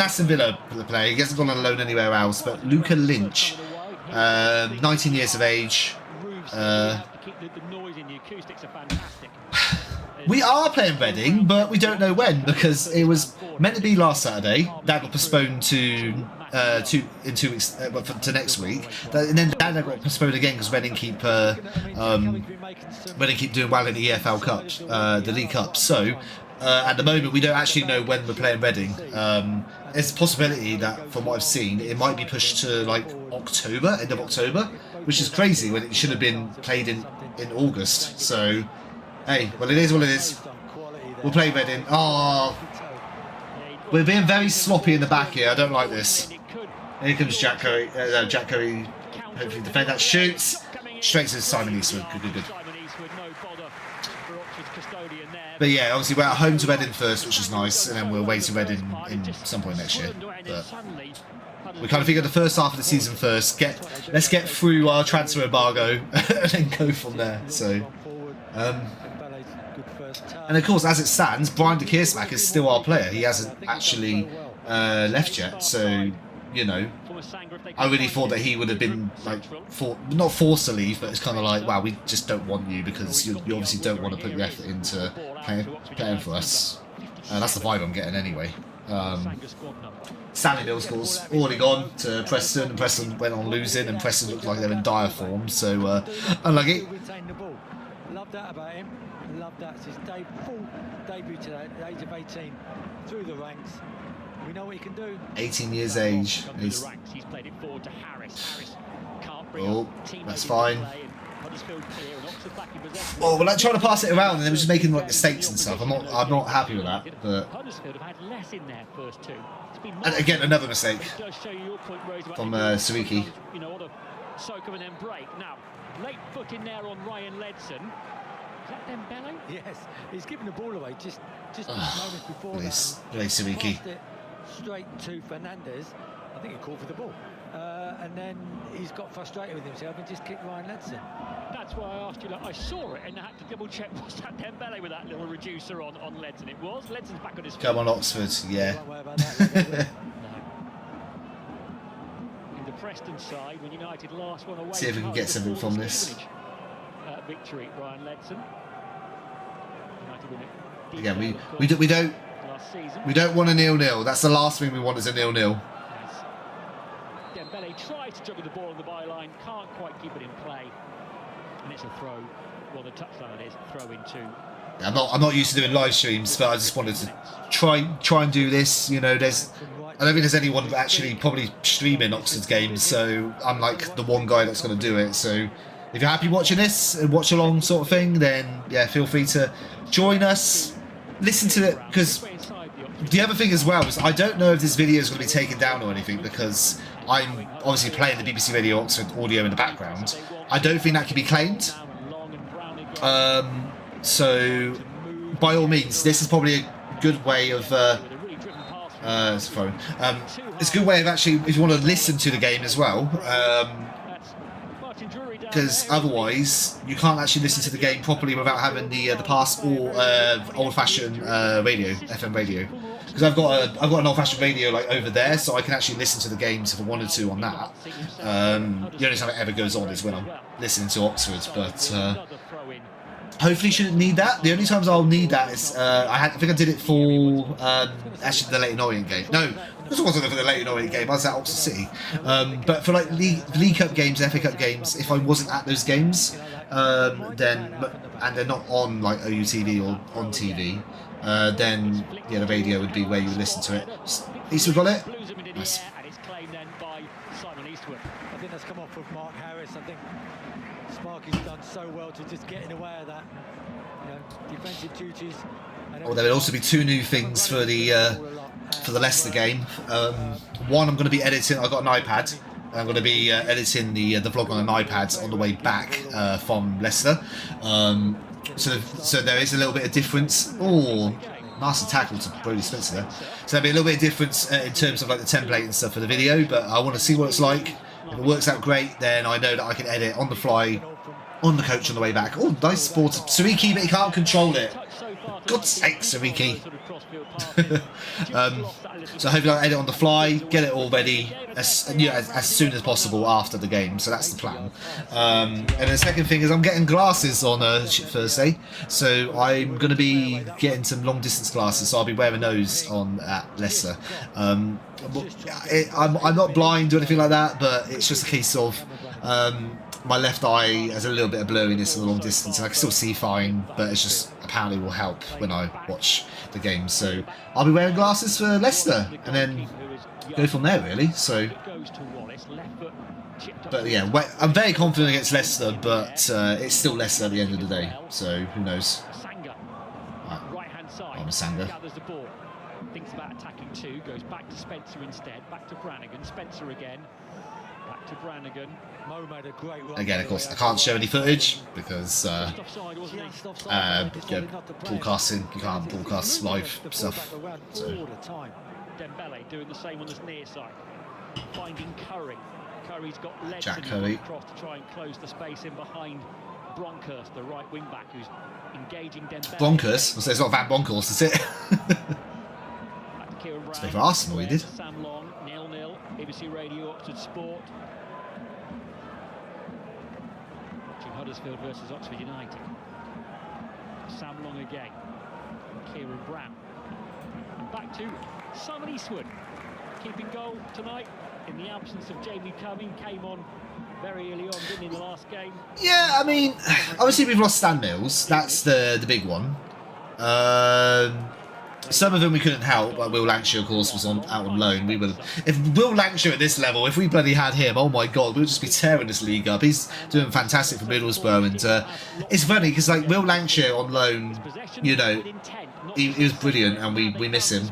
Speaker 1: Aston Villa player. He hasn't gone on loan anywhere else. But Luca Lynch, 19 years of age. We are playing Reading, but we don't know when, because it was meant to be last Saturday. That got postponed to 2 weeks to next week. And then that got postponed again because Reading keep doing well in the EFL Cup, the League Cup. So at the moment, we don't actually know when we're playing Reading. There's a possibility that, from what I've seen, it might be pushed to like October, end of October, which is crazy when it should have been played in August. So, hey, well, it is what it is. We'll play Reading. Oh, we're being very sloppy in the back here. I don't like this. Here comes Jack Curry. Jack Curry, hopefully defend that. Shoots straight to Simon Eastwood. Good. But yeah, obviously we're at home to Reading first, which is nice, and then we're away to Reading in some point next year. But we kind of figured the first half of the season first. Let's get through our transfer embargo and then go from there. So, and of course, as it stands, Brian de Keersmack is still our player. He hasn't actually left yet, so you know I really thought that he would have been like not forced to leave, but it's kind of like, wow, we just don't want you because you obviously don't want to put your effort into playing for us. That's the vibe I'm getting anyway. Stanley Mills scores already gone to Preston, and Preston went on losing, and Preston looked like they're in dire form, so unlucky.
Speaker 10: Love that about him. Love that. It's his full debut today at the age of 18 through the ranks. We know what he can do.
Speaker 1: 18 years age.
Speaker 9: He's played it forward to Harris. Harris can't bring
Speaker 1: Oh, that's fine.
Speaker 9: Huddersfield clear and Oxford back in possession.
Speaker 1: Oh, we're like trying to pass it around, and they were just making like mistakes and stuff. I'm not happy with that. But
Speaker 9: Huddersfield have had less in their first two.
Speaker 1: and again, another mistake from Suiki.
Speaker 9: You know, what a soak up and then break. Now, late foot in there on Ryan Ledson. Is that Dembele?
Speaker 10: Yes, he's given the ball away just moments before that.
Speaker 1: Really Suiki.
Speaker 10: Passed it straight to Fernandez. I think he called for the ball. And then he's got frustrated with himself and just kicked Ryan Ledson.
Speaker 9: That's why I asked you. Like, I saw it and I had to double check. Was that Dembele with that little reducer on Ledson? It was. Ledson's back on his feet.
Speaker 1: Come on, Oxford, yeah.
Speaker 10: Don't worry about that.
Speaker 9: No. In the Preston side, when United last one away.
Speaker 1: See if we can get something from this.
Speaker 9: Victory, Ryan Ledson.
Speaker 1: Again, we don't want a 0-0. That's the last thing we want is a 0-0.
Speaker 9: Dembele tries to juggle the ball on the byline, can't quite keep it in play, and it's a throw. Well, the touchline is throw into.
Speaker 1: I'm not used to doing live streams, but I just wanted to try and do this. You know, I don't think there's anyone actually probably streaming Oxford's games, so I'm like the one guy that's going to do it. So if you're happy watching this, a watch along sort of thing, then yeah, feel free to join us, listen to it, because the other thing as well is I don't know if this video is going to be taken down or anything, because I'm obviously playing the BBC Radio Oxford audio in the background. I don't think that can be claimed. So by all means, this is probably a good way of it's a good way of actually, if you want to listen to the game as well, because otherwise you can't actually listen to the game properly without having the past or old-fashioned radio, FM radio. Because I've got an old-fashioned radio like over there, so I can actually listen to the games if I wanted to on that. The only time it ever goes on is when I'm listening to Oxford, but hopefully shouldn't need that. The only times I'll need that is I think I did it for actually the Leyton Orient game. No, this wasn't for the Leyton Orient game. I was at Oxford City. But for like League Cup games, FA Cup games, if I wasn't at those games, then and they're not on like OUTV or on TV, then yeah, the radio would be where you listen to it. Eastwood got it. Nice.
Speaker 10: I think that's come off with Mark Harris. I think Sparky's done so well to just get in the way of that, you know, defensive duties.
Speaker 1: Oh, there will also be two new things for the Leicester game. One, I'm going to be editing. I've got an iPad. I'm going to be editing the vlog on an iPad on the way back from Leicester. So there is a little bit of difference. Oh, nice tackle to Brody Spencer there. So there'll be a little bit of difference in terms of like the template and stuff for the video. But I want to see what it's like. If it works out great, then I know that I can edit on the fly, on the coach on the way back. Oh, nice ball to Suiki, but he can't control it. God's sake, Suiki. So hopefully I'll edit on the fly, get it all ready as soon as possible after the game. So that's the plan. And the second thing is I'm getting glasses on Thursday. So I'm going to be getting some long distance glasses. So I'll be wearing those on at Leicester. I'm not blind or anything like that, but it's just a case of my left eye has a little bit of blurriness in the long distance, and I can still see fine, but it's just apparently will help when I watch the game. So I'll be wearing glasses for Leicester, and then go from there really. So, but yeah, I'm very confident against Leicester, but it's still Leicester at the end of the day. So who knows? I'm a Sanga.
Speaker 9: Thinks about attacking two, goes back to Spencer instead, back to Brannigan, Spencer again, back to Brannigan. Mo made a great run.
Speaker 1: Again, of course, I can't show any footage because broadcasting, you can't broadcast live stuff. So.
Speaker 9: Dembele doing the same on this near side, finding Curry. Curry's got
Speaker 1: Jack Curry
Speaker 9: across to try and close the space in behind Bronkhurst, the right wing back, who's engaging Dembele.
Speaker 1: Bonkers? Well, so it's not Van Bonkers, is it?
Speaker 9: Kieran Brown.
Speaker 1: Speak for Arsenal, he did.
Speaker 9: Sam Long, 0-0. BBC Radio Oxford Sport. Watching Huddersfield versus Oxford United. Sam Long again. Kieran Brown. And back to Simon Eastwood. Keeping goal tonight in the absence of Jamie Cumming. Came on very early on, didn't he, in the last game?
Speaker 1: Yeah, I mean, obviously we've lost Stan Mills. That's the big one. Some of them we couldn't help. Like Will Lancashire, of course, was out on loan. We would, if Will Lancashire at this level, if we bloody had him, oh my god, we'd just be tearing this league up. He's doing fantastic for Middlesbrough, and it's funny because like Will Lancashire on loan, you know, he was brilliant, and we miss him.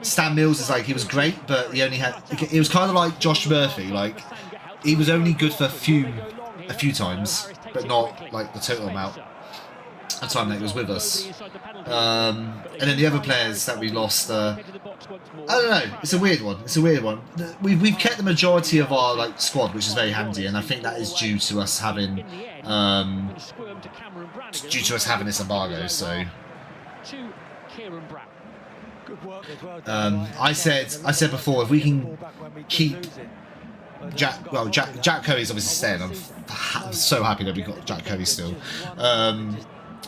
Speaker 1: Stan Mills is like, he was great, but he only had. It was kind of like Josh Murphy, like he was only good for a few times, but not like the total amount of time that he was with us. And then the other players that we lost, I don't know. It's a weird one. We've kept the majority of our like squad, which is very handy, and I think that is due to us having this embargo. So I said before, if we can keep Jack Curry's obviously staying. I'm so happy that we got Jack Curry still.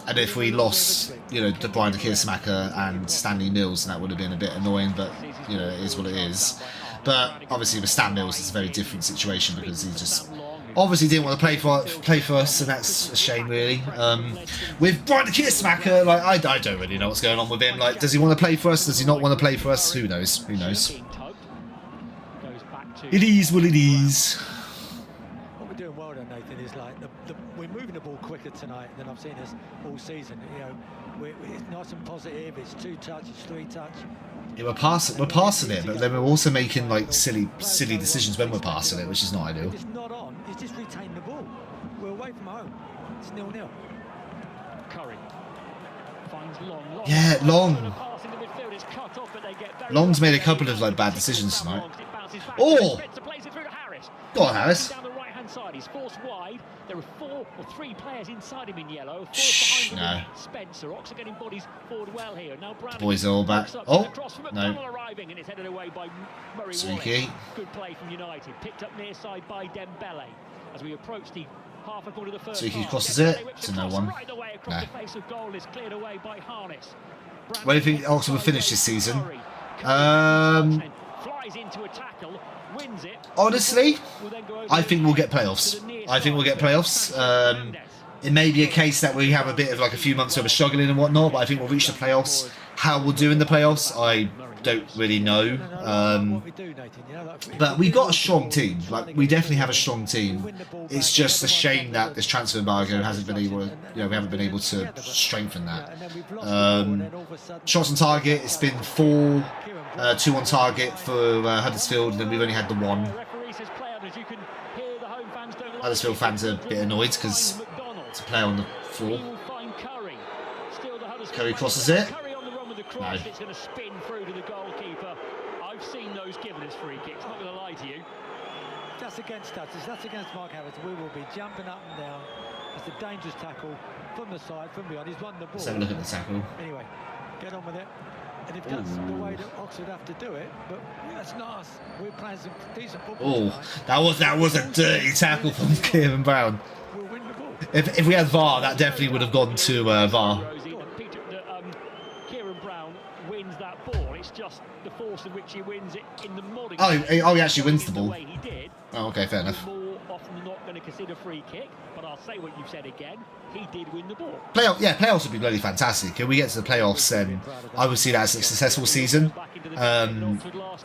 Speaker 1: And if we lost, you know, Brian Kiersmacher and Stanley Mills, that would have been a bit annoying, but, you know, it is what it is. But obviously with Stan Mills, it's a very different situation because he just obviously didn't want to play for us, and that's a shame, really. With Brian Kiersmacher, like, I don't really know what's going on with him. Like, does he want to play for us? Does he not want to play for us? Who knows? Who knows? It is what it is.
Speaker 10: What we're doing well then, Nathan, is like we're moving the ball quicker tonight than I've seen us all season. You know, it's nice and positive. It's 2 touches, 3 touch.
Speaker 1: Yeah, we're passing it, but then we're also making like silly decisions when we're passing it, which is not ideal.
Speaker 10: It's not on. It's just retain the ball. We're away from home. It's 0-0.
Speaker 9: Curry finds Long.
Speaker 1: Yeah, Long. Long's made a couple of like bad decisions tonight. Oh! Go on, Harris.
Speaker 9: Down the right-hand side, he's forced wide. There are 4 or 3 players inside him in yellow.
Speaker 1: Shh, no.
Speaker 9: Spencer. Oxford getting bodies forward well here. Now Brandon.
Speaker 1: Boys are all back. Oh, no.
Speaker 9: Arriving, and it's headed away by Murray
Speaker 1: Suki.
Speaker 9: Wallace. Good play from United. Picked up near side by Dembele as we approach the half a quarter of the first
Speaker 1: Suki
Speaker 9: half.
Speaker 1: crosses it to no one.
Speaker 9: Right away across the face of goal is cleared away by Harness.
Speaker 1: Where do you think Oxford will finish this season?
Speaker 9: Flies into a tackle, wins it.
Speaker 1: Honestly, I think we'll get playoffs. It may be a case that we have a bit of like a few months where we're struggling and whatnot, but I think we'll reach the playoffs. How we'll do in the playoffs, I don't really know. But we've got a strong team. Like, we definitely have a strong team. It's just a shame that this transfer embargo hasn't been able to, you know, we haven't been able to strengthen that. Shots on target, it's been 4, 2 on target for Huddersfield, and then we've only had the 1. Huddersfield fans are a bit annoyed because it's a player on the floor. Curry crosses it. No.
Speaker 9: It's going to spin through to the goalkeeper. I've seen those given as free kicks, not going to lie to you.
Speaker 10: That's against us. That's against Mark Harris. We will be jumping up and down. It's a dangerous tackle from the side, from behind. He's won the ball.
Speaker 1: Let's have a look at the tackle.
Speaker 10: Anyway, get on with it. And if that's the way that Oxford have to do it, but that's not us. We're playing some decent football tonight.
Speaker 1: That was a dirty tackle from Kieran Brown.
Speaker 10: We'll win the ball.
Speaker 1: If we had VAR, that definitely would have gone to VAR.
Speaker 9: Kieran Brown wins that ball. It's just the force in which he wins it in the modern.
Speaker 1: Oh, he actually wins the ball.
Speaker 9: He did.
Speaker 1: Oh, okay, fair enough.
Speaker 9: More often than not going to consider free kick, but I'll say what you've said again. He did win the ball.
Speaker 1: Playoffs would be bloody fantastic. If we get to the playoffs, then I would see that as a successful season.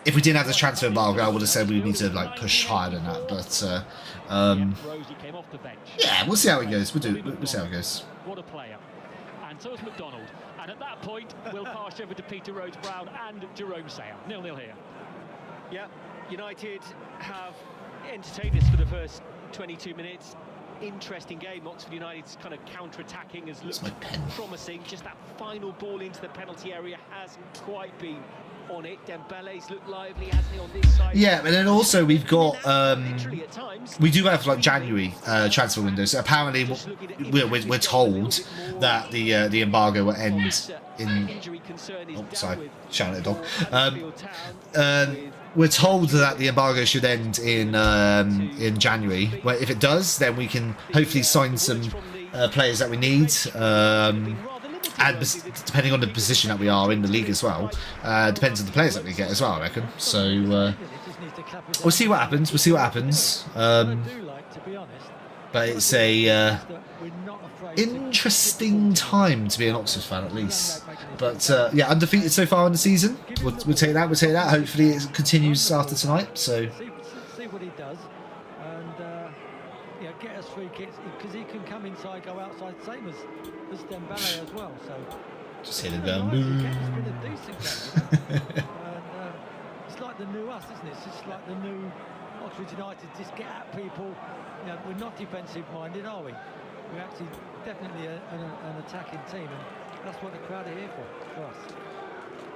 Speaker 1: If we didn't have the transfer embargo, I would have said we need to like push higher than that. But yeah, we'll see how it goes. We'll see how it goes.
Speaker 9: What a player! And so is McDonald. And at that point, we'll pass over to Peter Rhodes-Brown and Jerome Sayer. 0-0 here.
Speaker 5: Yeah, United have entertained us for the first 22 minutes. Interesting game. Oxford United's kind of counter-attacking has looked promising. Just that final ball into the penalty area hasn't quite been on it. Dembele's looked lively, hasn't he, on this side?
Speaker 1: Yeah, but then also we've got we do have like January transfer window. So apparently we're told that the embargo will end in. Oh, sorry, shouting at a dog. We're told that the embargo should end in January. Well, if it does, then we can hopefully sign some players that we need. And depending on the position that we are in the league as well, depends on the players that we get as well, I reckon. So we'll see what happens. We'll see what happens. But it's a interesting time to be an Oxford fan, at least. But yeah, undefeated so far in the season. We'll take that. We'll take that. Hopefully, it continues after tonight. So.
Speaker 10: See what he does, and yeah, get us free kicks because he can come inside, go outside, same as Dembele as well. So
Speaker 1: just hit it down.
Speaker 10: It's been a decent game, and it's like the new us, isn't it? It's just like the new Oxford United. Just get at people. You know, we're not defensive minded, are we? We're actually definitely an attacking team, and that's what the crowd are here for us.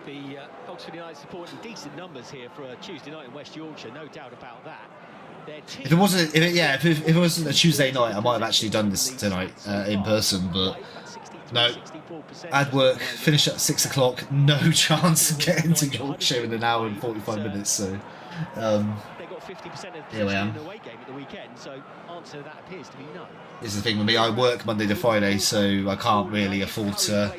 Speaker 5: The Oxford United supporting decent numbers here for a Tuesday night in West Yorkshire, no doubt about that.
Speaker 1: If it wasn't, if it wasn't a Tuesday night, I might have actually done this tonight in person, but no. I had work, finished at 6 o'clock, no chance of getting to Yorkshire in an hour and 45 minutes. So here I am. This is the thing with me. I work Monday to Friday, so I can't really afford to.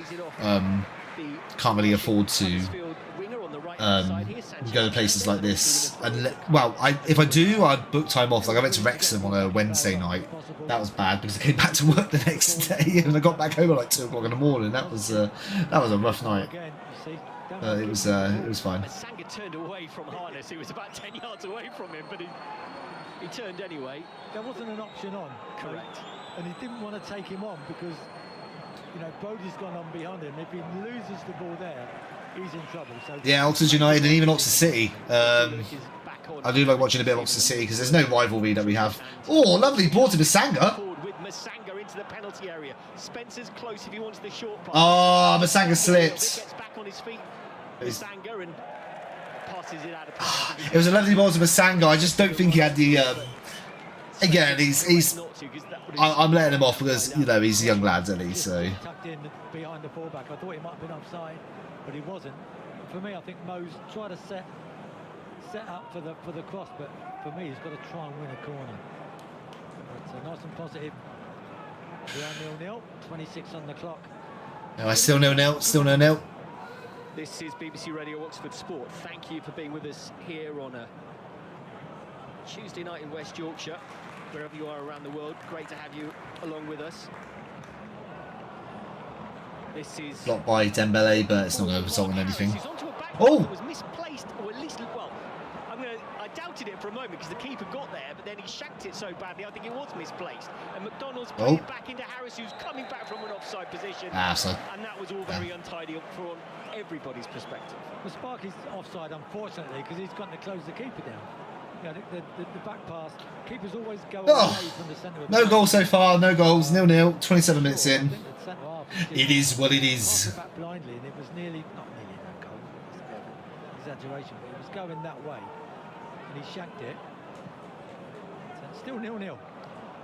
Speaker 1: Go to places like this. And well, if I do, I'd book time off. Like I went to Wrexham on a Wednesday night. That was bad because I came back to work the next day, and I got back home at like 2 o'clock in the morning. That was a rough night. It was fine.
Speaker 5: Sanga turned away from Harness. He was about 10 yards away from him, but he turned anyway.
Speaker 10: There wasn't an option on.
Speaker 5: Correct.
Speaker 10: And he didn't want to take him on because, you know, Bodie's gone on behind him. If he loses the ball there, he's in trouble. So
Speaker 1: yeah, Oxford United and even Oxford City. I do like watching a bit of Oxford City because there's no rivalry that we have. Oh, lovely ball to Masanga.
Speaker 5: Into the penalty area. Spencer's close if he wants the short pass.
Speaker 1: Oh, Masanga slipped.
Speaker 5: Gets back on his feet. Masanga and passes it out of
Speaker 1: It was a lovely ball to Masanga. I just don't think he had the. Again, he's. I'm letting him off because you know he's a young lad, isn't he? So.
Speaker 10: Tucked in behind the fullback. I thought he might have been offside, but he wasn't. For me, I think Mo's tried to set up for the cross, but for me, he's got to try and win a corner. But nice and positive. We are 0-0. 26 on the clock.
Speaker 1: No, still 0-0. Still 0-0.
Speaker 5: This is BBC Radio Oxford Sport. Thank you for being with us here on a Tuesday night in West Yorkshire. Wherever you are around the world, great to have you along with us. This is
Speaker 1: blocked by Dembele, but it's not going to result in anything. Oh!
Speaker 5: Was misplaced, or at least, well, I doubted it for a moment because the keeper got there, but then he shanked it so badly, I think it was misplaced. And McDonald's played it back into Harris, who's coming back from an offside position. And that was all very untidy from everybody's perspective.
Speaker 10: Well, Sparky's offside, unfortunately, because he's got to close the keeper down. Yeah, the back pass, keepers always go away from the centre.
Speaker 1: No goals so far, no goals, 0-0, 27 minutes in. It is what it is.
Speaker 10: Back blindly, and it was not nearly that goal. It's a bit of an exaggeration, but it was going that way, and he shanked it. So still 0-0.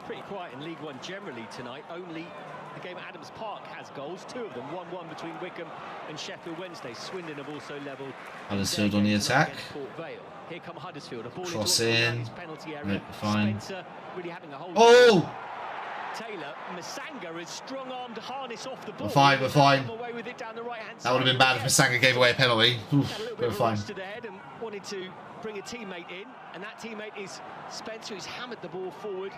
Speaker 5: Pretty quiet in League One generally tonight. Only the game at Adams Park has goals, 2 of them, 1-1 between Wickham and Sheffield Wednesday. Swindon have also levelled.
Speaker 1: Huddersfield on the attack.
Speaker 5: Here come Huddersfield. A ball
Speaker 1: cross in.
Speaker 5: Penalty area.
Speaker 1: Fine.
Speaker 5: Spencer really having a hold.
Speaker 1: Oh!
Speaker 5: Taylor, Masanga has strong-armed Harness off the ball.
Speaker 1: We're fine. That would have been bad if Masanga gave away a penalty. We're fine.
Speaker 5: To the head and wanted to bring a teammate in, and that teammate is Spencer, who's hammered the ball forward,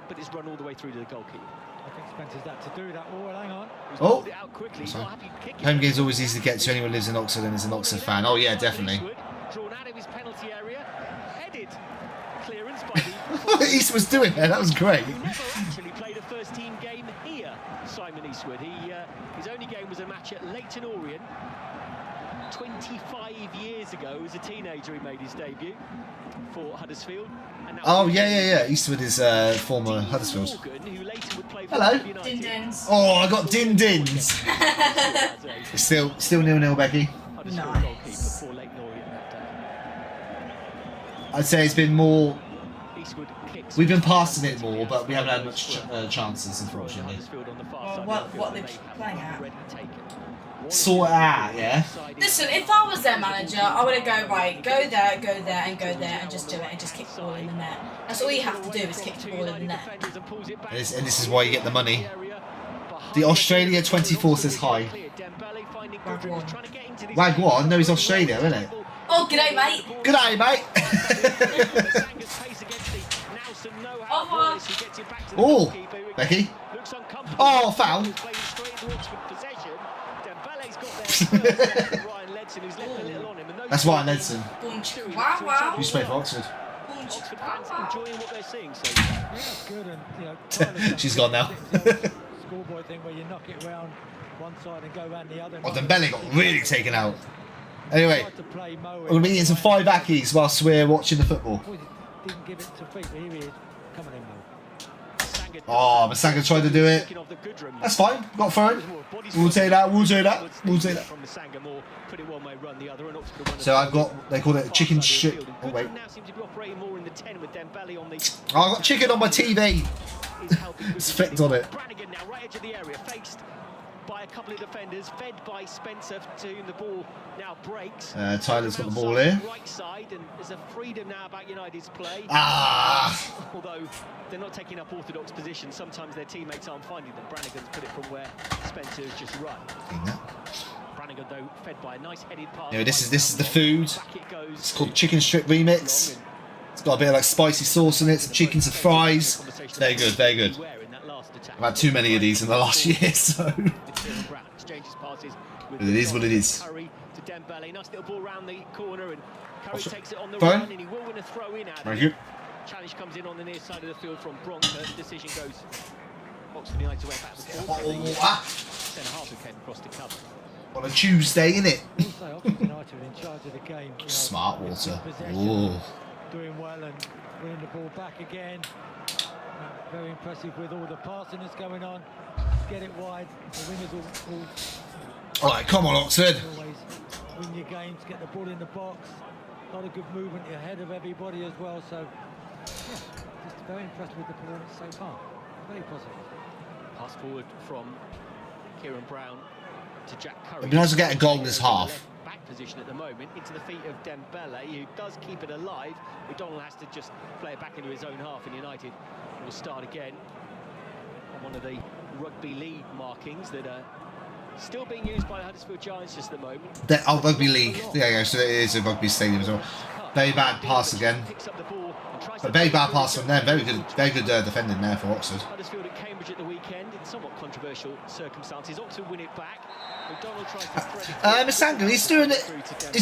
Speaker 5: but it's run all the way through to the goalkeeper.
Speaker 10: I think Spencer's that to do that. Oh, hang on.
Speaker 1: Oh!
Speaker 5: It out quickly.
Speaker 1: Home game's always easy to get to. Anyone who lives in Oxford and is an Oxford fan. Oh yeah, definitely.
Speaker 5: Drawn out of his penalty area, headed clearance by the.
Speaker 1: Eastwood's doing there. That was great.
Speaker 5: He never actually played a first-team game here, Simon Eastwood. His only game was a match at Leyton Orient 25 years ago. As a teenager, he made his debut for Huddersfield.
Speaker 1: Oh yeah. Eastwood is former Huddersfield. Hello.
Speaker 2: Din-dins.
Speaker 1: Oh, I got din-dins. Still 0-0, Becky.
Speaker 5: Huddersfield
Speaker 2: Nice.
Speaker 5: goalkeeper, poor Lake Norrie that day.
Speaker 1: I'd say it's been more.
Speaker 5: Eastwood kicks.
Speaker 1: We've been passing it more, but we haven't had much chances, unfortunately.
Speaker 5: Huddersfield on the far
Speaker 2: Well,
Speaker 5: side
Speaker 2: what
Speaker 5: of the field,
Speaker 2: they
Speaker 5: and
Speaker 2: playing
Speaker 5: have
Speaker 2: at?
Speaker 5: already taken.
Speaker 1: Sort out, yeah.
Speaker 2: Listen, if I was their manager, I would go right, go there, and go there, and just do it, and just kick the ball in the net. That's all you have to do is kick the ball in the net.
Speaker 1: And this is why you get the money. The Australia 24 says hi. Wagwan? No, he's Australia, isn't it?
Speaker 2: Oh, g'day, mate.
Speaker 1: Good day, mate. Oh, Becky. Oh, foul. That's Ryan Ledson.
Speaker 2: Wow, wow.
Speaker 1: You play for Oxford.
Speaker 5: Oxford fans enjoying what they're seeing. So
Speaker 10: Good, and
Speaker 1: She's gone now.
Speaker 10: schoolboy thing where you knock it round one side and go round the other.
Speaker 1: Oh, Dembele got really taken out. Anyway,
Speaker 10: Tried to play Mo
Speaker 1: we're going to be eating some 5 Accies whilst we're watching the football.
Speaker 10: Didn't give it to feet, but here he is. Coming in, Mo.
Speaker 1: Oh, Masanga tried to do it. That's fine. Got thrown. We'll take that. We'll do that. We'll take that. So I've got, they call it a chicken strip. Oh, wait. Oh, I've got chicken on my TV. It's flicked on it.
Speaker 5: By a couple of defenders, fed by Spencer, to whom the ball now breaks.
Speaker 1: Tyler's got the ball here.
Speaker 5: Right side, and there's a freedom now about United's play.
Speaker 1: Ah!
Speaker 5: Although they're not taking up orthodox positions, sometimes their teammates aren't finding them. Brannigan's put it from where Spencer has just run. Brannigan, though, fed by a nice headed pass.
Speaker 1: Yeah, this is the food. It's called Chicken Strip Remix. It's got a bit of like spicy sauce in it, some chicken, some fries. It's very good, very good. I've had too many of these in the last year, so it is what it is.
Speaker 5: Phone?
Speaker 1: Thank you.
Speaker 5: Challenge comes in on the near side of the field from Bronca. Decision goes Oxford United way back before. Centre half who came across to cover.
Speaker 1: On a Tuesday, innit?
Speaker 10: Game,
Speaker 1: Smart water. Ooh.
Speaker 10: Doing well and winning the ball back again. Very impressive with all the passing that's going on. Get it wide. The wingers will
Speaker 1: Alright, come on, Oxford.
Speaker 10: always win your games, get the ball in the box. A lot of good movement ahead of everybody as well. So, yeah, just very impressed with the performance so far. Very positive.
Speaker 5: Pass forward from Kieran Brown to Jack Curry.
Speaker 1: It'd be nice to get a goal this half.
Speaker 5: Back position at the moment into the feet of Dembele, who does keep it alive. McDonald has to just play it back into his own half, and United will start again on one of the rugby league markings that are still being used by the Huddersfield Giants just at the moment.
Speaker 1: Rugby league. Yeah, so it is a rugby stadium as well. Very bad pass again. But very bad pass from them. Very good defending there for Oxford.
Speaker 5: Huddersfield at Cambridge at the weekend in somewhat controversial circumstances. Oxford win it back. McDonald tries to thread it.
Speaker 1: Masanga, he's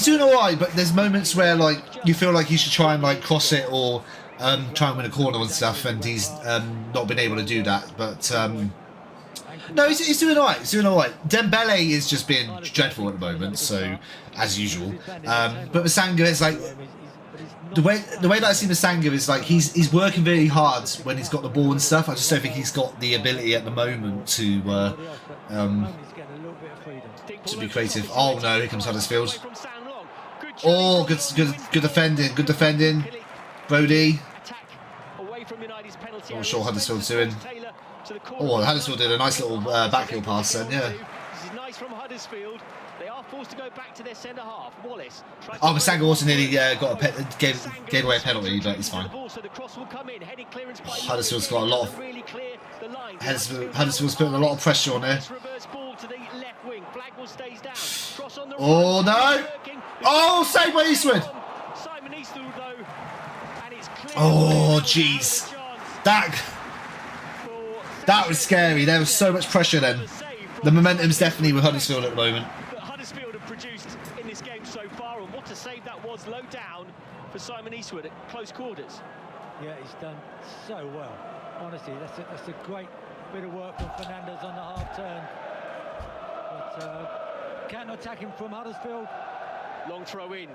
Speaker 1: doing alright, but there's moments where like you feel like he should try and like cross it or try and win a corner and stuff, and he's not been able to do that. But no, he's doing alright. He's doing alright. Dembele is just being dreadful at the moment, so as usual. But Masanga is like the way that I see Masanga is like he's working very hard when he's got the ball and stuff. I just don't think he's got the ability at the moment to be creative. Oh no, here comes Huddersfield. Oh, good defending. Brody. Not sure Huddersfield's doing. Oh, Huddersfield did a nice little backheel pass then, yeah.
Speaker 5: This is nice from Huddersfield. They are forced to go back to their centre half. Wallace.
Speaker 1: Oh, Masanga also nearly gave away a penalty, but he's fine. Huddersfield's got a lot of. Huddersfield's putting a lot of pressure on there. Oh no! Oh, save by Eastwood! Oh jeez, that was scary. There was so much pressure then. The momentum's definitely with Huddersfield at the moment.
Speaker 5: Huddersfield have produced in this game so far, and what a save that was low down for Simon Eastwood at close quarters.
Speaker 10: Yeah, he's done so well. Honestly, that's a great bit of work from Fernandez on the half turn. But counter-attacking from Huddersfield.
Speaker 5: Long throw in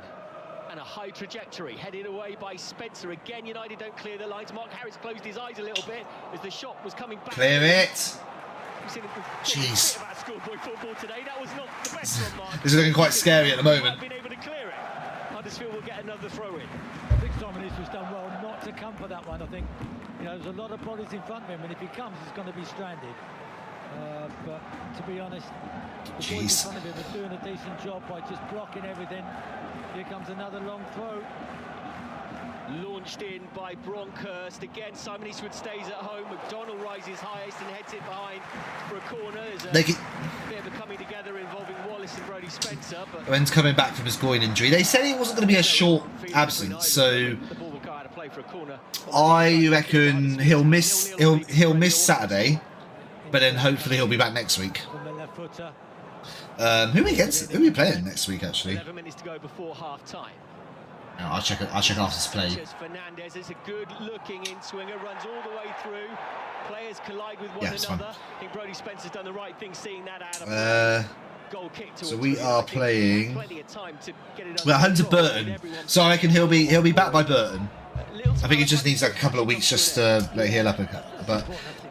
Speaker 5: and a high trajectory headed away by Spencer. Again, United don't clear the lines. Mark Harris closed his eyes a little bit as the shot was coming back.
Speaker 1: Clear it. Jeez.
Speaker 5: About schoolboy football today. That was not the best from Mark.
Speaker 1: This is looking quite scary at the moment.
Speaker 5: Been able to clear it. Huddersfield will get another throw in.
Speaker 10: I think Simon Eastwood's done well not to come for that one. I think, you know, there's a lot of bodies in front of him, and if he comes, he's going to be stranded. But to be honest, the boys in front of him are doing a decent job by just blocking everything. Here comes another long throw.
Speaker 5: Launched in by Bronkhurst. Again, Simon Eastwood stays at home. McDonnell rises highest and heads it behind for a corner. There's a bit of a coming together involving Wallace and Brody Spencer. But
Speaker 1: When's coming back from his groin injury. They said it wasn't going to be a short absence, so I reckon he'll miss Saturday, but then hopefully he'll be back next week. Who are we against? Who are we playing next week? Actually,
Speaker 5: 11 minutes to go before half time.
Speaker 1: No, I'll check after this play.
Speaker 5: Fernandez is a good-looking in-swinger, runs all the way through. Players collide with one
Speaker 1: it's
Speaker 5: another.
Speaker 1: fine.
Speaker 5: I think Brody Spencer's done the right thing, seeing that out of goal kick.
Speaker 1: So we are playing.
Speaker 5: Plenty of time to get it
Speaker 1: We're home to Burton, so I reckon he'll be back by Burton. I think he just needs like a couple of weeks just to heal up. But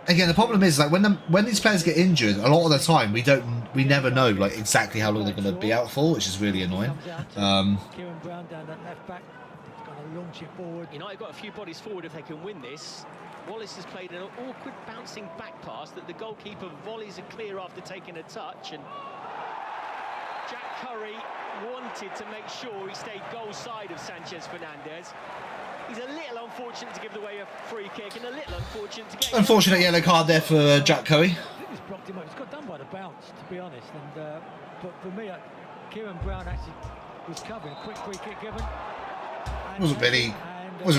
Speaker 1: again, the problem is like when these players get injured, a lot of the time we never know like exactly how long they're going to be out for, which is really annoying.
Speaker 10: Kieran Brown down that left back. He's going to launch it forward.
Speaker 5: United got a few bodies forward if they can win this. Wallace has played an awkward bouncing back pass that the goalkeeper volleys it clear after taking a touch, and Jack Curry wanted to make sure he stayed goal side of Sanchez Fernandez. He's a little unfortunate to give away a free kick and a little unfortunate to get...
Speaker 1: Unfortunate yellow card there for Jack Curry.
Speaker 10: I think he's blocked him up. He's got done by the bounce, to be honest. And but for me, Kieran Brown actually was covering. Quick free kick given.
Speaker 1: Wasn't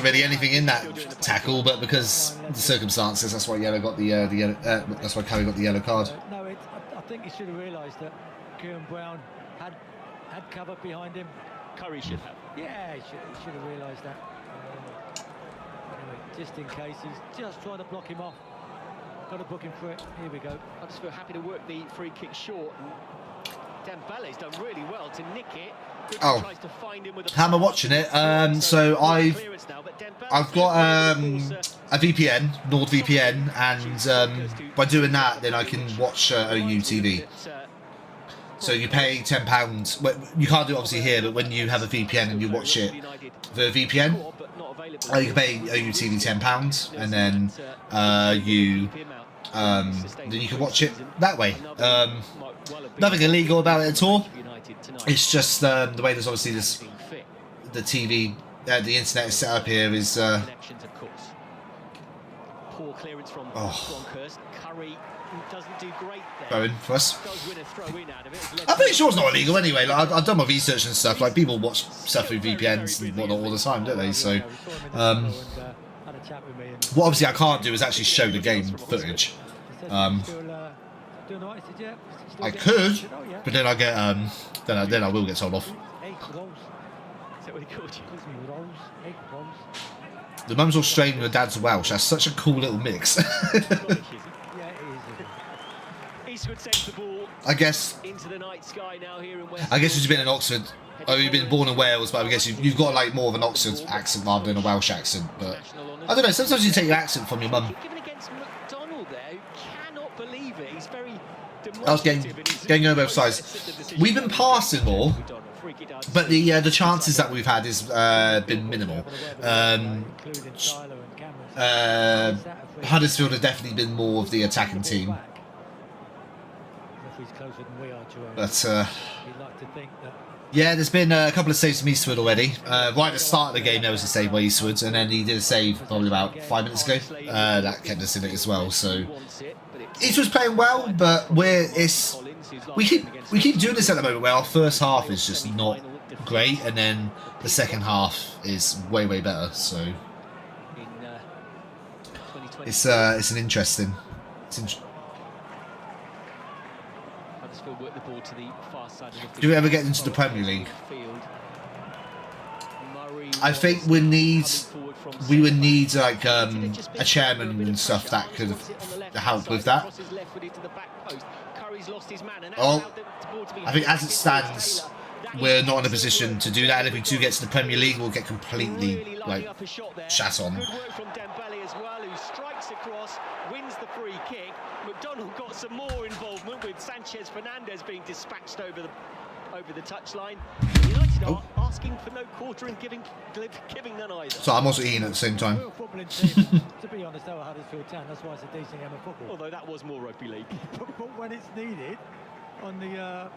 Speaker 1: really anything in that tackle, but because of the circumstances, that's why yellow got the yellow. That's why Curry got the yellow card.
Speaker 10: No, I think he should have realised that Kieran Brown had cover behind him.
Speaker 5: Curry should have.
Speaker 10: Yeah, he should have realised that. Anyway, just in case, he's just trying to block him off. Got to book him for it. Here we go.
Speaker 5: I just feel happy to work the free kick short. Dembele's done really well to nick it.
Speaker 1: Oh, how am I watching it? So I've got a VPN, NordVPN, and by doing that, then I can watch OU TV. So you pay £10. Well, you can't do it obviously here, but when you have a VPN and you watch it via VPN, you can pay OU TV £10, and then you can watch it that way. Nothing illegal about it at all. It's just the way there's obviously the TV, the internet is set up here is.
Speaker 5: Poor clearance from Bronkhurst. Curry doesn't do great there.
Speaker 1: Bowen for us. I'm pretty sure it's not illegal anyway. Like, I've done my research and stuff. Like people watch stuff through VPNs and whatnot all the time, don't they? So, what obviously I can't do is actually show the game footage. I could, but then I get then I will get told off. The mum's Australian and the dad's Welsh. That's such a cool little mix. I guess you've been in Oxford. Oh, you've been born in Wales, but I guess you've got like more of an Oxford accent rather than a Welsh accent. But I don't know. Sometimes you take your accent from your mum. I was getting over both sides. We've been passing more, but the chances that we've had has been minimal. Huddersfield has definitely been more of the attacking team. But yeah, there's been a couple of saves from Eastwood already. Right at the start of the game, there was a save by Eastwood, and then he did a save probably about 5 minutes ago. That kept us in it as well. So Eastwood's playing well, but we keep doing this at the moment where our first half is just not great, and then the second half is way better. So it's an interesting. Do we ever get into the Premier League? I think we would need like a chairman and stuff that could help with that. Oh, I think as it stands, we're not in a position to do that. And if we do get to the Premier League, we'll get completely like shat on.
Speaker 5: Good work from Dembele as well, who strikes across, wins the free kick. McDonald got some more involvement with Sanchez Fernandez being dispatched over the touchline. United are asking for no quarter and giving none either.
Speaker 1: So I'm also eating at the same time.
Speaker 10: To be honest, though, Huddersfield Town, that's why it's a decent game of football.
Speaker 5: Although that was more rugby league.
Speaker 10: But when it's needed, on the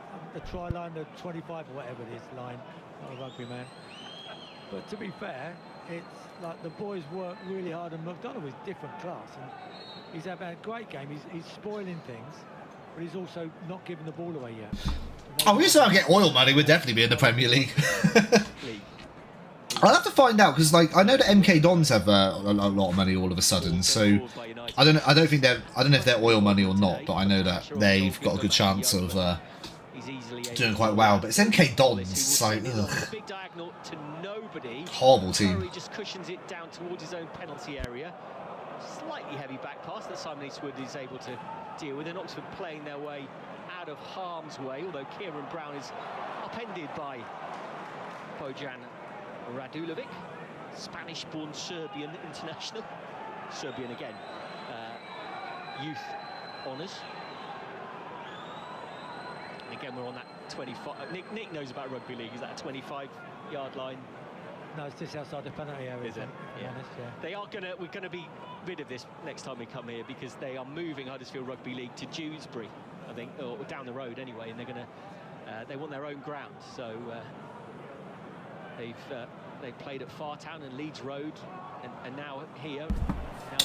Speaker 10: try line, the 25 or whatever it is line, not a rugby man. But to be fair, it's like the boys work really hard, and McDonald is different class, and he's having a great game. He's spoiling things, but he's also not giving the ball away yet.
Speaker 1: Oh, we used to get oil money. We'd definitely be in the Premier League. I'll have to find out because, like, I know that MK Dons have a lot of money all of a sudden. So I don't know if they're oil money or not, but I know that they've got a good chance of doing quite well. But it's MK Dons. It's like, ugh. Horrible team.
Speaker 5: He just cushions it down towards his own penalty area. Slightly heavy back pass that Simon Eastwood is able to deal with, and Oxford playing their way out of harm's way, although Kieran Brown is upended by Bojan Radulovic, Spanish-born Serbian international. Serbian again. Youth honours. And again, we're on that 25. Nick knows about rugby league. Is that a 25-yard line?
Speaker 10: No, it's just outside the penalty area.
Speaker 5: Is it? Yeah.
Speaker 10: Honest, yeah.
Speaker 5: They are we're gonna be rid of this next time we come here, because they are moving Huddersfield Rugby League to Dewsbury, I think, or down the road anyway, and they're gonna they want their own ground. So they've played at Fartown and Leeds Road, and now here.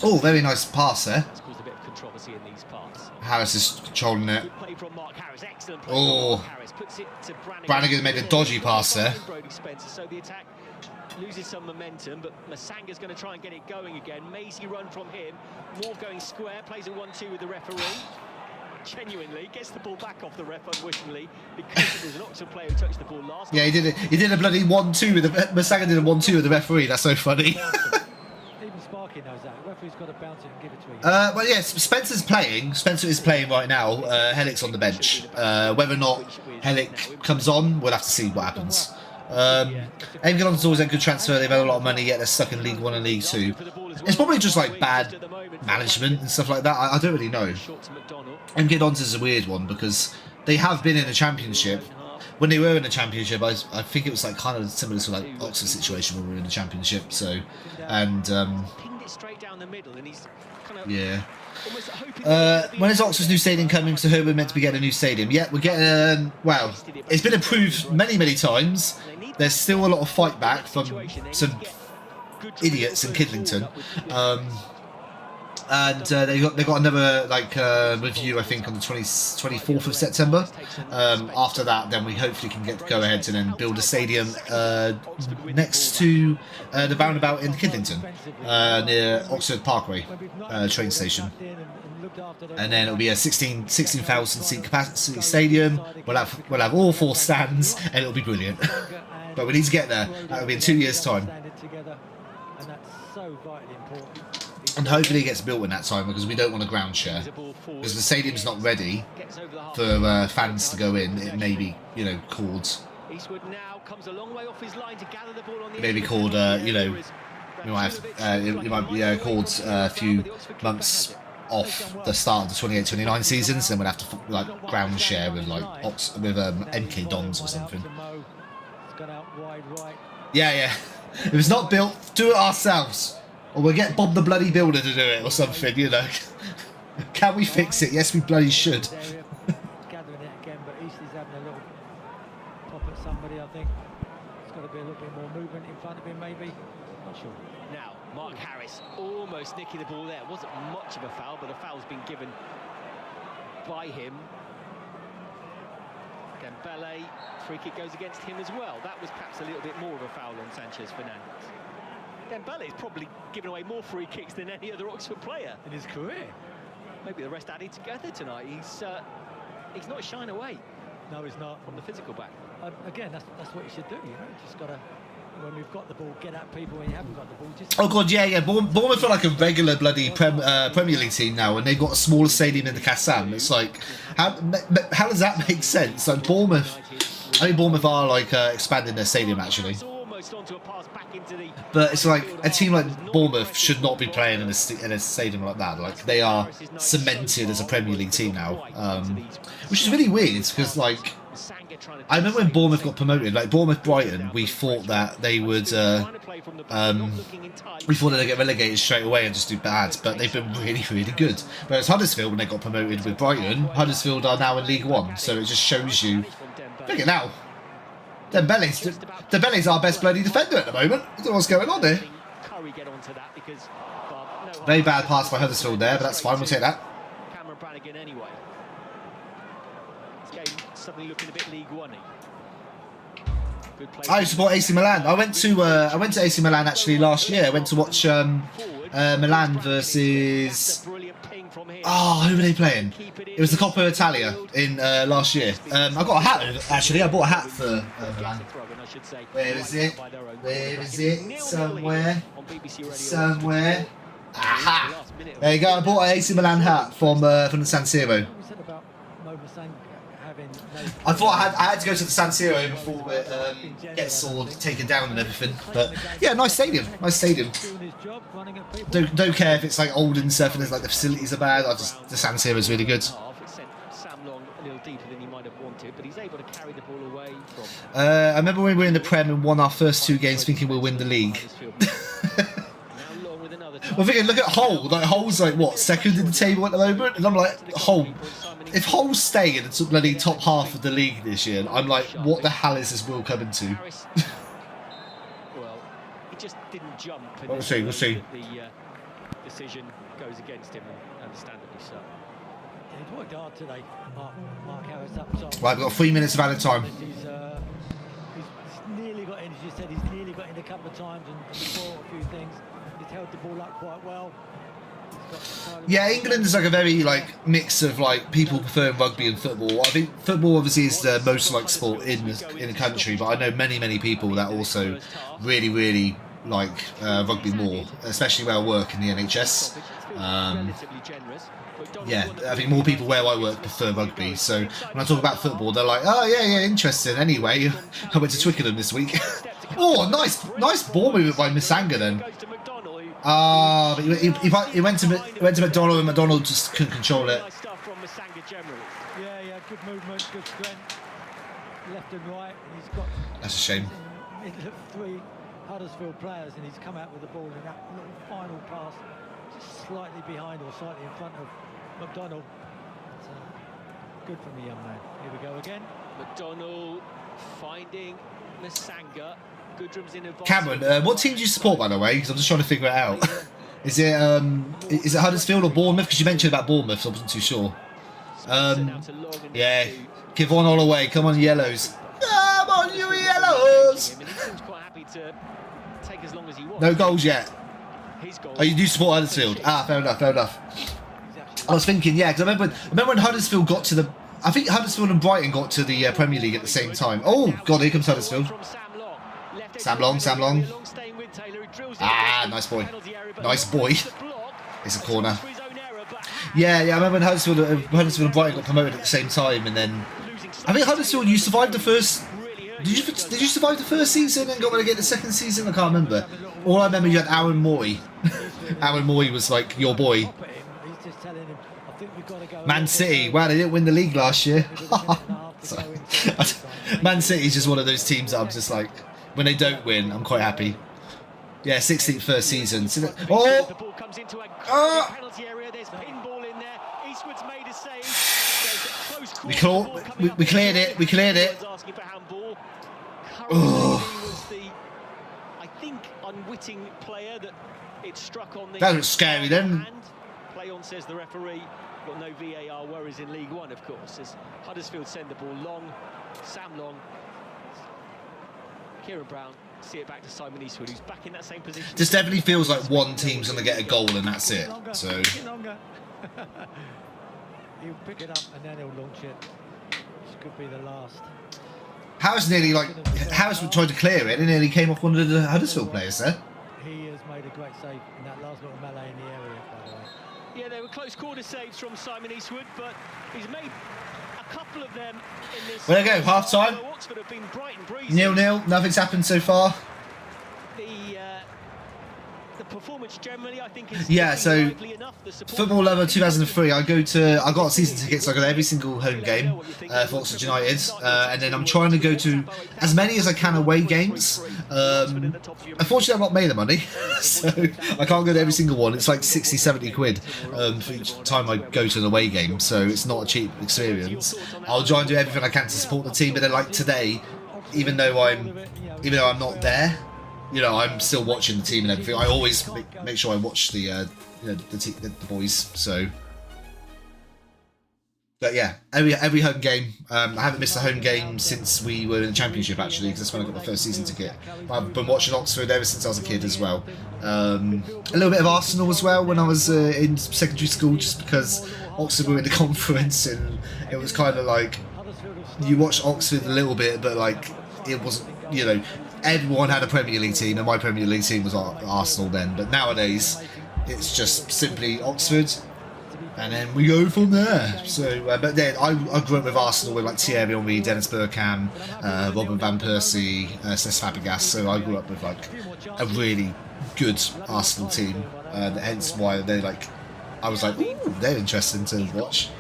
Speaker 1: Oh, very nice pass there.
Speaker 5: That's caused a bit of controversy in these parts.
Speaker 1: Harris is controlling it.
Speaker 5: Good play from Mark Harris. Excellent play
Speaker 1: Oh,
Speaker 5: from Mark Harris. Puts it to Brannigan.
Speaker 1: Brannigan made a dodgy pass there.
Speaker 5: Brody Spencer. So the attack loses some momentum, but Masanga's going to try and get it going again. Maisie run from him. Moore going square. Plays a 1-2 with the referee. Genuinely gets the ball back off the ref unwittingly, because it was an Oxford player who touched the ball last.
Speaker 1: Yeah, he did it. He did a bloody 1-2 with the Masanga did a 1-2 with the referee. That's so funny.
Speaker 10: Even Sparky knows that. The referee's got to bounce it and give it to him.
Speaker 1: Well, yes, Spencer's playing. Spencer is playing right now. Hellick's on the bench. Whether or not Hellick comes on, we'll have to see what happens. England's always a good transfer. They've had a lot of money, yet they're stuck in League One and League Two. It's probably just like bad management and stuff like that. I don't really know. MK Dons is a weird one because they have been in the Championship. When they were in the Championship, I think it was like kind of similar to like Oxford situation when we were in the Championship. So, and yeah. When is Oxford's new stadium coming? So we're meant to be getting a new stadium. Yeah, we're getting. Well, it's been approved many times. There's still a lot of fight back from some idiots in Kidlington, and they got another review, I think, on the 24th of September. After that, then we hopefully can go ahead and then build a stadium next to the roundabout in Kidlington, near Oxford Parkway train station. And then it'll be a 16,000 seat capacity stadium. We'll have all 4 stands, and it'll be brilliant. But we need to get there. That'll be in 2 years' time. And hopefully it gets built in that time, because we don't want a ground share. Because the stadium's not ready for fans to go in. It may be, called. Maybe called, it might be called a few months off the start of the 28-29 seasons. Then we'll have to ground share with MK Dons or something. Yeah. If it's not built, do it ourselves. Or we'll get Bob the Bloody Builder to do it or something, Can we fix it? Yes, we bloody should.
Speaker 10: Gathering it again, but Eastley's having a little pop at somebody, I think. It's got to be a little bit more movement in front of him, maybe. Not sure.
Speaker 5: Now, Mark Harris almost nicking the ball there. It wasn't much of a foul, but a foul's been given by him. Dembele, free kick goes against him as well. That was perhaps a little bit more of a foul on Sanchez Fernandez. Dembele's probably given away more free kicks than any other Oxford player
Speaker 10: in his career.
Speaker 5: Maybe the rest added together tonight. He's not shying away.
Speaker 10: No, he's not.
Speaker 5: From the physical back.
Speaker 10: Again, that's what you should do. Just got to, when we've got the ball, get at people. When you haven't got the ball, just.
Speaker 1: Oh god, yeah. Bournemouth are like a regular bloody Premier League team now, and they've got a smaller stadium in the Kassam. It's like, how does that make sense? Like Bournemouth I think Bournemouth are like expanding their stadium actually. But it's like a team like Bournemouth should not be playing in a stadium like that. Like they are cemented as a Premier League team now, which is really weird because like I remember when Bournemouth got promoted, like Bournemouth Brighton, we thought that they would we thought they'd get relegated straight away and just do bad, but they've been really, really good. Whereas Huddersfield, when they got promoted with Brighton, Huddersfield are now in League One, so it just shows you. Look at now. Dembele's our best bloody defender at the moment. I don't know what's going on there. Very bad pass by Huddersfield there, but that's fine. We'll take that. I support AC Milan. I went to AC Milan actually last year. I went to watch Milan versus. Oh, who were they playing? It was the Coppa Italia in last year. I got a hat actually. I bought a hat for Milan. Where is it? Where is it? Somewhere. Somewhere. Aha! There you go. I bought an AC Milan hat from the San Siro. I thought I had to go to the San Siro before it gets all taken down and everything. But yeah, nice stadium. Nice stadium. Don't care if it's like old and stuff and there's like the facilities are bad. The San Siro is really good. I remember when we were in the Prem and won our first 2 games thinking we'll win the league. Well, thinking, look at Hull. Like Hull's like what, second in the table at the moment, and I'm like, Hull. If Hull stay in the bloody top half of the league this year, I'm like, what the hell is this world coming to?
Speaker 5: Well, he just didn't jump.
Speaker 1: We'll see. We'll see.
Speaker 5: The decision goes against him, understandably so.
Speaker 10: He's worked hard today. Mark Harris up top.
Speaker 1: Right, we've got 3 minutes of added time.
Speaker 10: He's nearly got in, as you said, he's nearly got in a couple of times and fought a few things. He's held the ball up quite well.
Speaker 1: Yeah, England is like a very like mix of like people preferring rugby and football. I think football obviously is the most liked sport in the country, but I know many people that also really like rugby more, especially where I work in the NHS. Yeah, I think more people where I work prefer rugby. So when I talk about football, they're like, oh yeah, interesting. Anyway, I went to Twickenham this week. Oh, nice ball movement by Misanga then. But he went to McDonald and McDonald just couldn't control it.
Speaker 10: Yeah, good movement, good strength, left and right. And he's got.
Speaker 1: That's a shame.
Speaker 10: Middle of 3 Huddersfield players, and he's come out with the ball in that little final pass, just slightly behind or slightly in front of McDonald. So, good from the young man. Here we go again.
Speaker 5: McDonald finding Misanga.
Speaker 1: Cameron, what team do you support, by the way? Because I'm just trying to figure it out. Is it Huddersfield or Bournemouth? Because you mentioned about Bournemouth, so I wasn't too sure. Yeah, give one all away. Come on, Yellows. Come on, you Yellows. No goals yet. Oh, you do support Huddersfield? Ah, fair enough. I was thinking, yeah, because I remember when Huddersfield got to the. I think Huddersfield and Brighton got to the Premier League at the same time. Oh God, here comes Huddersfield. Sam Long. Ah, nice boy. It's a corner. Yeah, I remember when Huddersfield and Brighton got promoted at the same time, and then I think Huddersfield, you survived the first. Did you survive the first season and got relegated the second season? I can't remember. All I remember, you had Aaron Moy. Aaron Moy was like your boy. Man City. Wow, they didn't win the league last year. Man City's just one of those teams that I'm just like. When they don't win, I'm quite happy. Yeah, 16th first season. Oh! We cleared it. Oh.
Speaker 5: I think unwitting player that it struck on the.
Speaker 1: That was scary then.
Speaker 5: Play on, says the referee. Got no VAR worries in League One, of course. As Huddersfield send the ball long, Sam Long. Kieran Brown, see it back to Simon Eastwood, who's back in that same position.
Speaker 1: This definitely feels like one team's going to get a goal and that's it. So
Speaker 10: he'll pick it up and then he'll launch it. This could be the last.
Speaker 1: Harris tried to clear it and nearly came off one of the Huddersfield players there.
Speaker 10: He has made a great save in that last little melee in the area, by the way.
Speaker 5: Yeah, they were close quarter saves from Simon Eastwood, but he's made a couple of them in this.
Speaker 1: There we go, half time.
Speaker 5: Oxford have been bright and breezy.
Speaker 1: 0-0. Nothing's happened so far.
Speaker 5: The performance generally, I think, is
Speaker 1: Yeah, so
Speaker 5: enough.
Speaker 1: Football Lover 2003. I got season tickets. So I got every single home game for Oxford United, and then I'm trying to go to as many as I can away games. Unfortunately, I'm not made of money, so I can't go to every single one. It's like 60-70 quid for each time I go to an away game, so it's not a cheap experience. I'll try and do everything I can to support the team, but then like today, even though I'm not there, you know, I'm still watching the team and everything. I always make sure I watch the boys. So, but yeah, every home game. I haven't missed a home game since we were in the Championship, actually, because that's when I got my first season ticket. But I've been watching Oxford ever since I was a kid as well. A little bit of Arsenal as well when I was in secondary school, just because Oxford were in the conference, and it was kind of like you watched Oxford a little bit, but like it wasn't, you know. Everyone had a Premier League team, and my Premier League team was Arsenal then. But nowadays, it's just simply Oxford, and then we go from there. So, but then I grew up with Arsenal with like Thierry Henry, Dennis Bergkamp, Robin van Persie, Cesc Fabregas. So I grew up with like a really good Arsenal team, and hence why I was like, ooh, they're interesting to watch.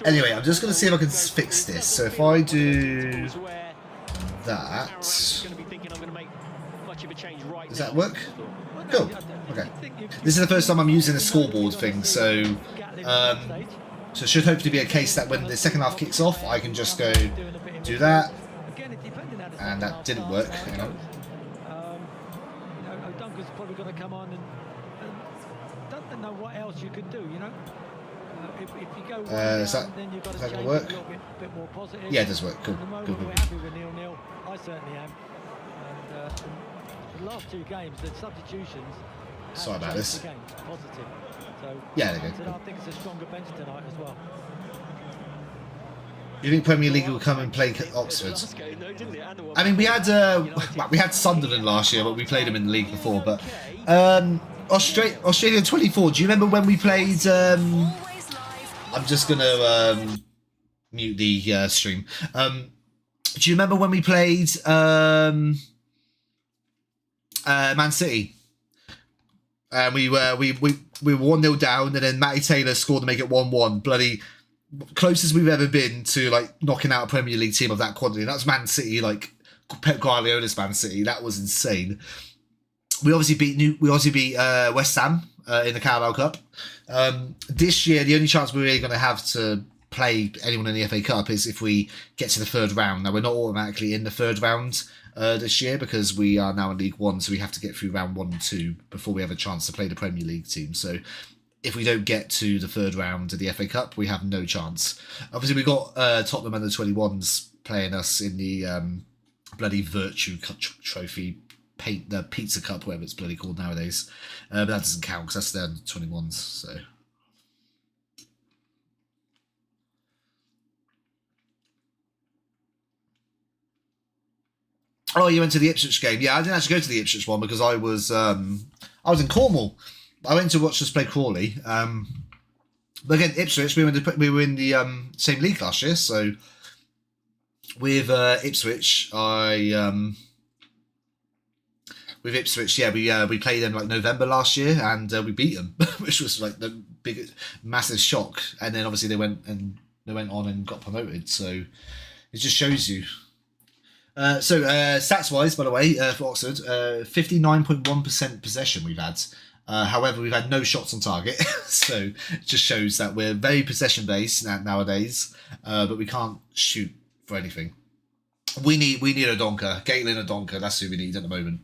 Speaker 1: Anyway, I'm just going to see if I can fix this. So if I do that, does that work? Cool. Okay. This is the first time I'm using a scoreboard thing, so it should hopefully be a case that when the second half kicks off, I can just go do that, and that didn't work. Hang on.
Speaker 10: Duncan's probably going to come on and don't know what else you could do, you know. If you go
Speaker 1: is that going to work?
Speaker 10: Bit more positive.
Speaker 1: Yeah, it does work. Cool. Cool.
Speaker 10: We're happy with 0-0. I certainly am. And the last two games, the substitutions.
Speaker 1: Sorry about this.
Speaker 10: The game, positive. So,
Speaker 1: yeah, there you go.
Speaker 10: I think it's a stronger bench tonight as well.
Speaker 1: You think Premier League will come and play Oxford? I mean, we had Sunderland last year, but we played them in the league before. But Australia 24. Do you remember when we played? I'm just gonna mute the stream. Do you remember when we played Man City? We were 1-0 down, and then Matty Taylor scored to make it 1-1. Bloody closest we've ever been to like knocking out a Premier League team of that quantity. And that was Man City, like Pep Guardiola's Man City. That was insane. We obviously beat West Ham in the Carabao Cup. This year, the only chance we're really going to have to play anyone in the FA Cup is if we get to the third round. Now, we're not automatically in the third round this year because we are now in League One, so we have to get through round 1 and 2 before we have a chance to play the Premier League team. So if we don't get to the third round of the FA Cup, we have no chance. Obviously, we got Tottenham under 21s playing us in the bloody Virtue Trophy, the Pizza Cup, whatever it's bloody called nowadays. But that doesn't count because that's their 21s. So. Oh, you went to the Ipswich game? Yeah, I didn't actually go to the Ipswich one because I was in Cornwall. I went to watch us play Crawley. But again, Ipswich, we were in the same league last year. So with Ipswich, with Ipswich, yeah, we played them like November last year, and we beat them, which was like the biggest, massive shock. And then obviously they went on and got promoted. So it just shows you. So stats wise, by the way, for Oxford, 59.1% possession we've had. However, we've had no shots on target, so it just shows that we're very possession based nowadays, but we can't shoot for anything. We need a donker, Caitlin a donker. That's who we need at the moment.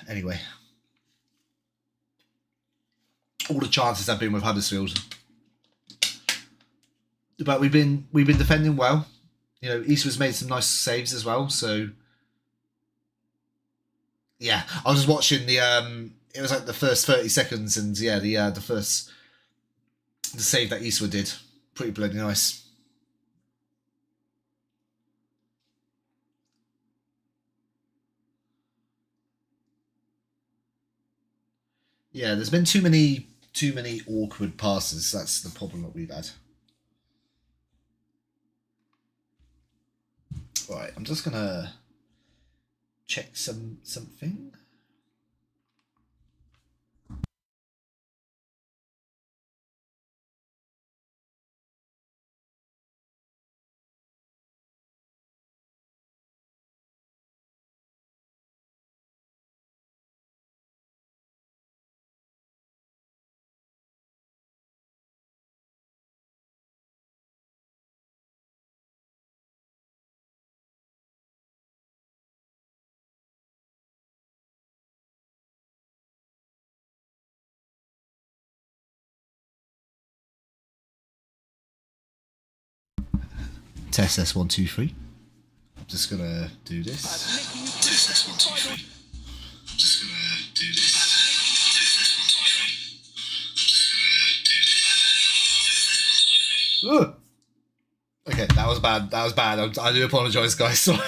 Speaker 1: Anyway, all the chances have been with Huddersfield, but we've been defending well. You know, Eastwood's made some nice saves as well. So yeah, I was just watching the it was like the first 30 seconds, and yeah, the save that Eastwood did, pretty bloody nice. Yeah, there's been too many Too many awkward passes. That's the problem that we've had. Right, I'm just gonna check something. Test S 1 2 3. I'm just gonna do this. Test S 1 2 3. I'm just gonna do this. Ugh. Okay, that was bad. That was bad. I do apologise, guys. Sorry.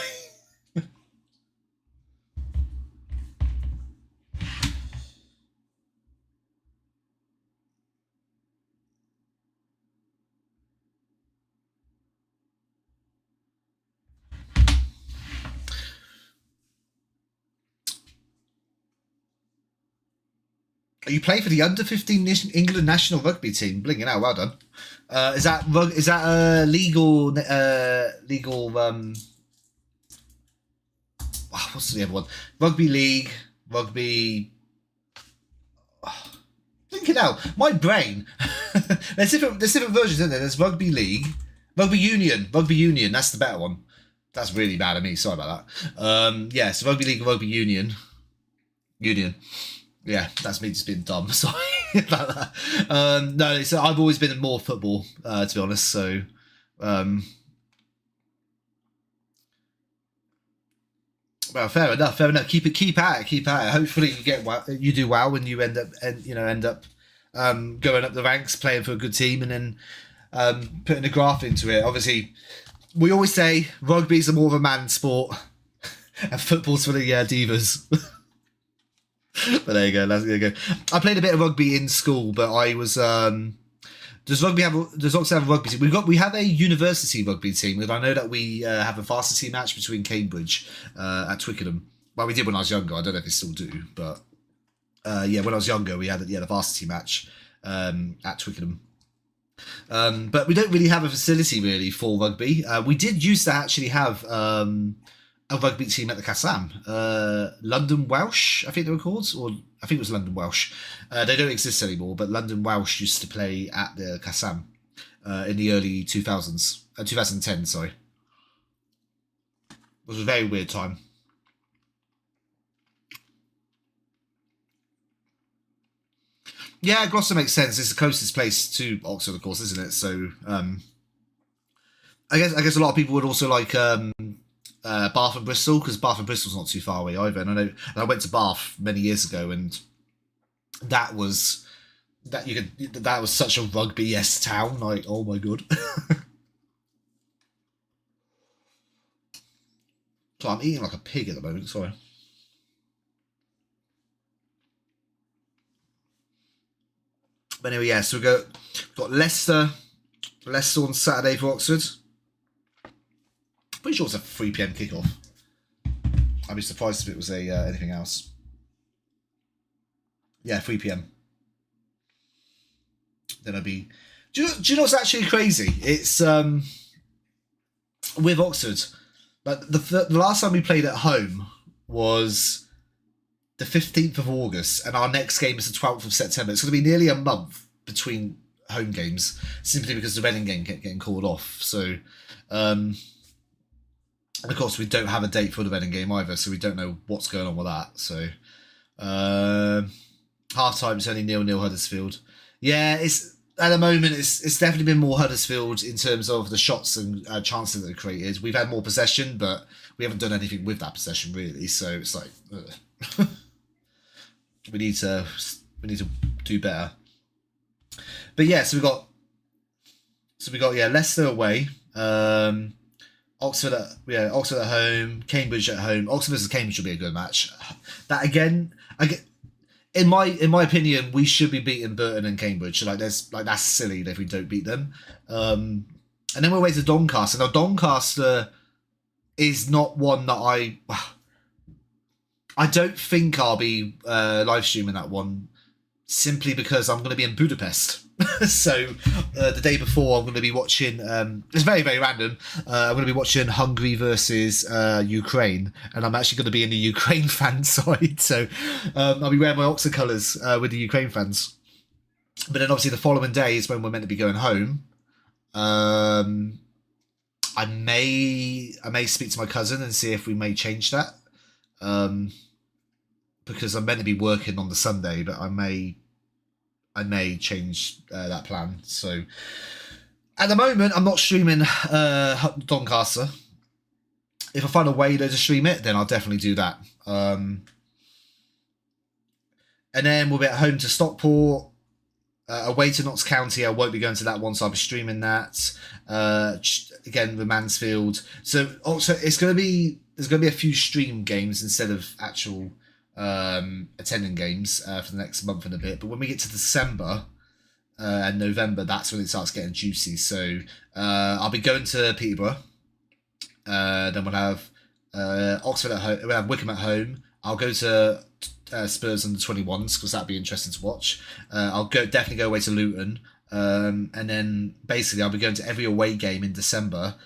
Speaker 1: You play for the under-15 England national rugby team. Blinging out, well done. Is that legal? What's the other one? Rugby league, rugby. Blinking out, my brain. There's different versions, isn't there? There's rugby league, rugby union. That's the better one. That's really bad of me. Sorry about that. Yeah, so rugby league, rugby union. Yeah, that's me just being dumb. Sorry about that. No, so I've always been more football, to be honest. So, well, fair enough. Keep at it. Hopefully, you do well when you end up going up the ranks, playing for a good team, and then putting a graft into it. Obviously, we always say rugby's more of a man's sport, and football's for the divas. But there you go. I played a bit of rugby in school, but I was. Does Oxford have a rugby team? We have a university rugby team, and I know that we have a varsity match between Cambridge at Twickenham. Well, we did when I was younger. I don't know if they still do, but yeah, when I was younger, we had the varsity match at Twickenham. But we don't really have a facility really for rugby. We did used to actually have a rugby team at the Kassam. London Welsh, I think they were called, or I think it was London Welsh. They don't exist anymore, but London Welsh used to play at the Kassam in the early 2000s, 2010, sorry. It was a very weird time. Yeah, Gloucester makes sense. It's the closest place to Oxford, of course, isn't it? So, I guess a lot of people would also like Bath and Bristol, because Bath and Bristol's not too far away either. And I went to Bath many years ago, and that was such a rugby-esque town. Like, oh my god. So I'm eating like a pig at the moment. Sorry. But anyway, yeah. So we've got Leicester on Saturday for Oxford. Pretty sure it's a 3 PM kickoff. I'd be surprised if it was anything else. Yeah, 3 PM. Then I'd be. Do you know what's actually crazy? It's with Oxford. But the last time we played at home was the 15th of August, and our next game is the 12th of September. It's going to be nearly a month between home games, simply because the Reading game kept getting called off. So, and of course, we don't have a date for the Reading game either, so we don't know what's going on with that. So, half time it's only 0-0 Huddersfield. Yeah, at the moment it's definitely been more Huddersfield in terms of the shots and chances that are created. We've had more possession, but we haven't done anything with that possession really. So it's like we need to do better. But yeah, so we got Leicester away, Oxford at home, Cambridge at home. Oxford versus Cambridge will be a good match. That again, in my opinion, we should be beating Burton and Cambridge. Like that's silly if we don't beat them. And then we're away to Doncaster. Now Doncaster is not one that I don't think I'll be live streaming that one, simply because I'm going to be in Budapest. So the day before, I'm going to be watching. It's very, very random. I'm going to be watching Hungary versus Ukraine, and I'm actually going to be in the Ukraine fan side. So I'll be wearing my Oxford colours with the Ukraine fans. But then obviously the following day is when we're meant to be going home. I may speak to my cousin and see if we may change that. Because I'm meant to be working on the Sunday, but I may change that plan. So at the moment, I'm not streaming Doncaster. If I find a way to stream it, then I'll definitely do that. And then we'll be at home to Stockport. Away to Notts County, I won't be going to that one, so I'll be streaming that. Again with Mansfield. So also, there's going to be a few stream games instead of actual attending games for the next month and a bit. But when we get to December and November, that's when it starts getting juicy. So I'll be going to Peterborough. Then we'll have Oxford at home. We'll have Wickham at home. I'll go to Spurs under 21s because that'd be interesting to watch. I'll definitely go away to Luton, and then basically I'll be going to every away game in December.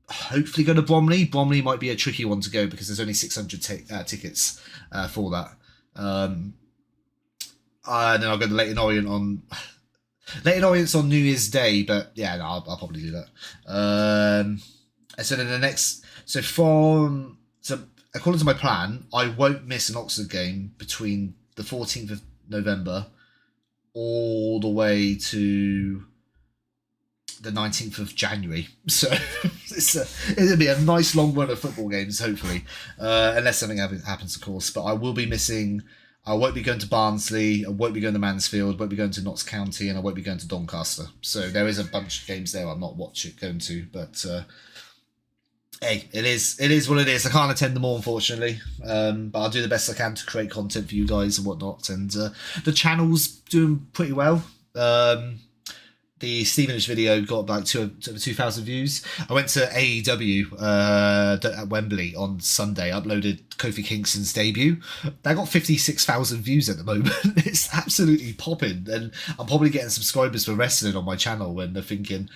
Speaker 1: Hopefully go to Bromley. Bromley might be a tricky one to go because there's only 600 tickets for that. And then I'll go to Leyton Orient on New Year's Day, but yeah, no, I'll probably do that. And so then according to my plan, I won't miss an Oxford game between the 14th of November all the way to the 19th of January. So it'll be a nice long run of football games, hopefully. Unless something happens, of course. But I will be missing... I won't be going to Barnsley, I won't be going to Mansfield, I won't be going to Notts County, and I won't be going to Doncaster. So there is a bunch of games there I'm not going to, but... hey, it is what it is. I can't attend them all, unfortunately, but I'll do the best I can to create content for you guys and whatnot. And the channel's doing pretty well. The Stevenage video got about 2,000 views. I went to AEW at Wembley on Sunday, uploaded Kofi Kingston's debut. That got 56,000 views at the moment. It's absolutely popping, and I'm probably getting subscribers for wrestling on my channel when they're thinking...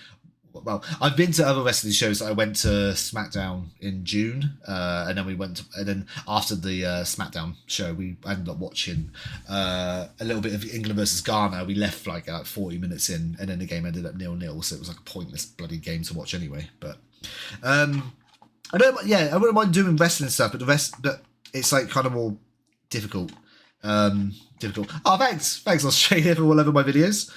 Speaker 1: Well, I've been to other wrestling shows. I went to SmackDown in June, and then after the SmackDown show, we ended up watching a little bit of England versus Ghana. We left like 40 minutes in, and then the game ended up 0-0. So it was like a pointless bloody game to watch anyway. But I wouldn't mind doing wrestling stuff, but it's like kind of more difficult. Oh, thanks, Australia, for all over my videos.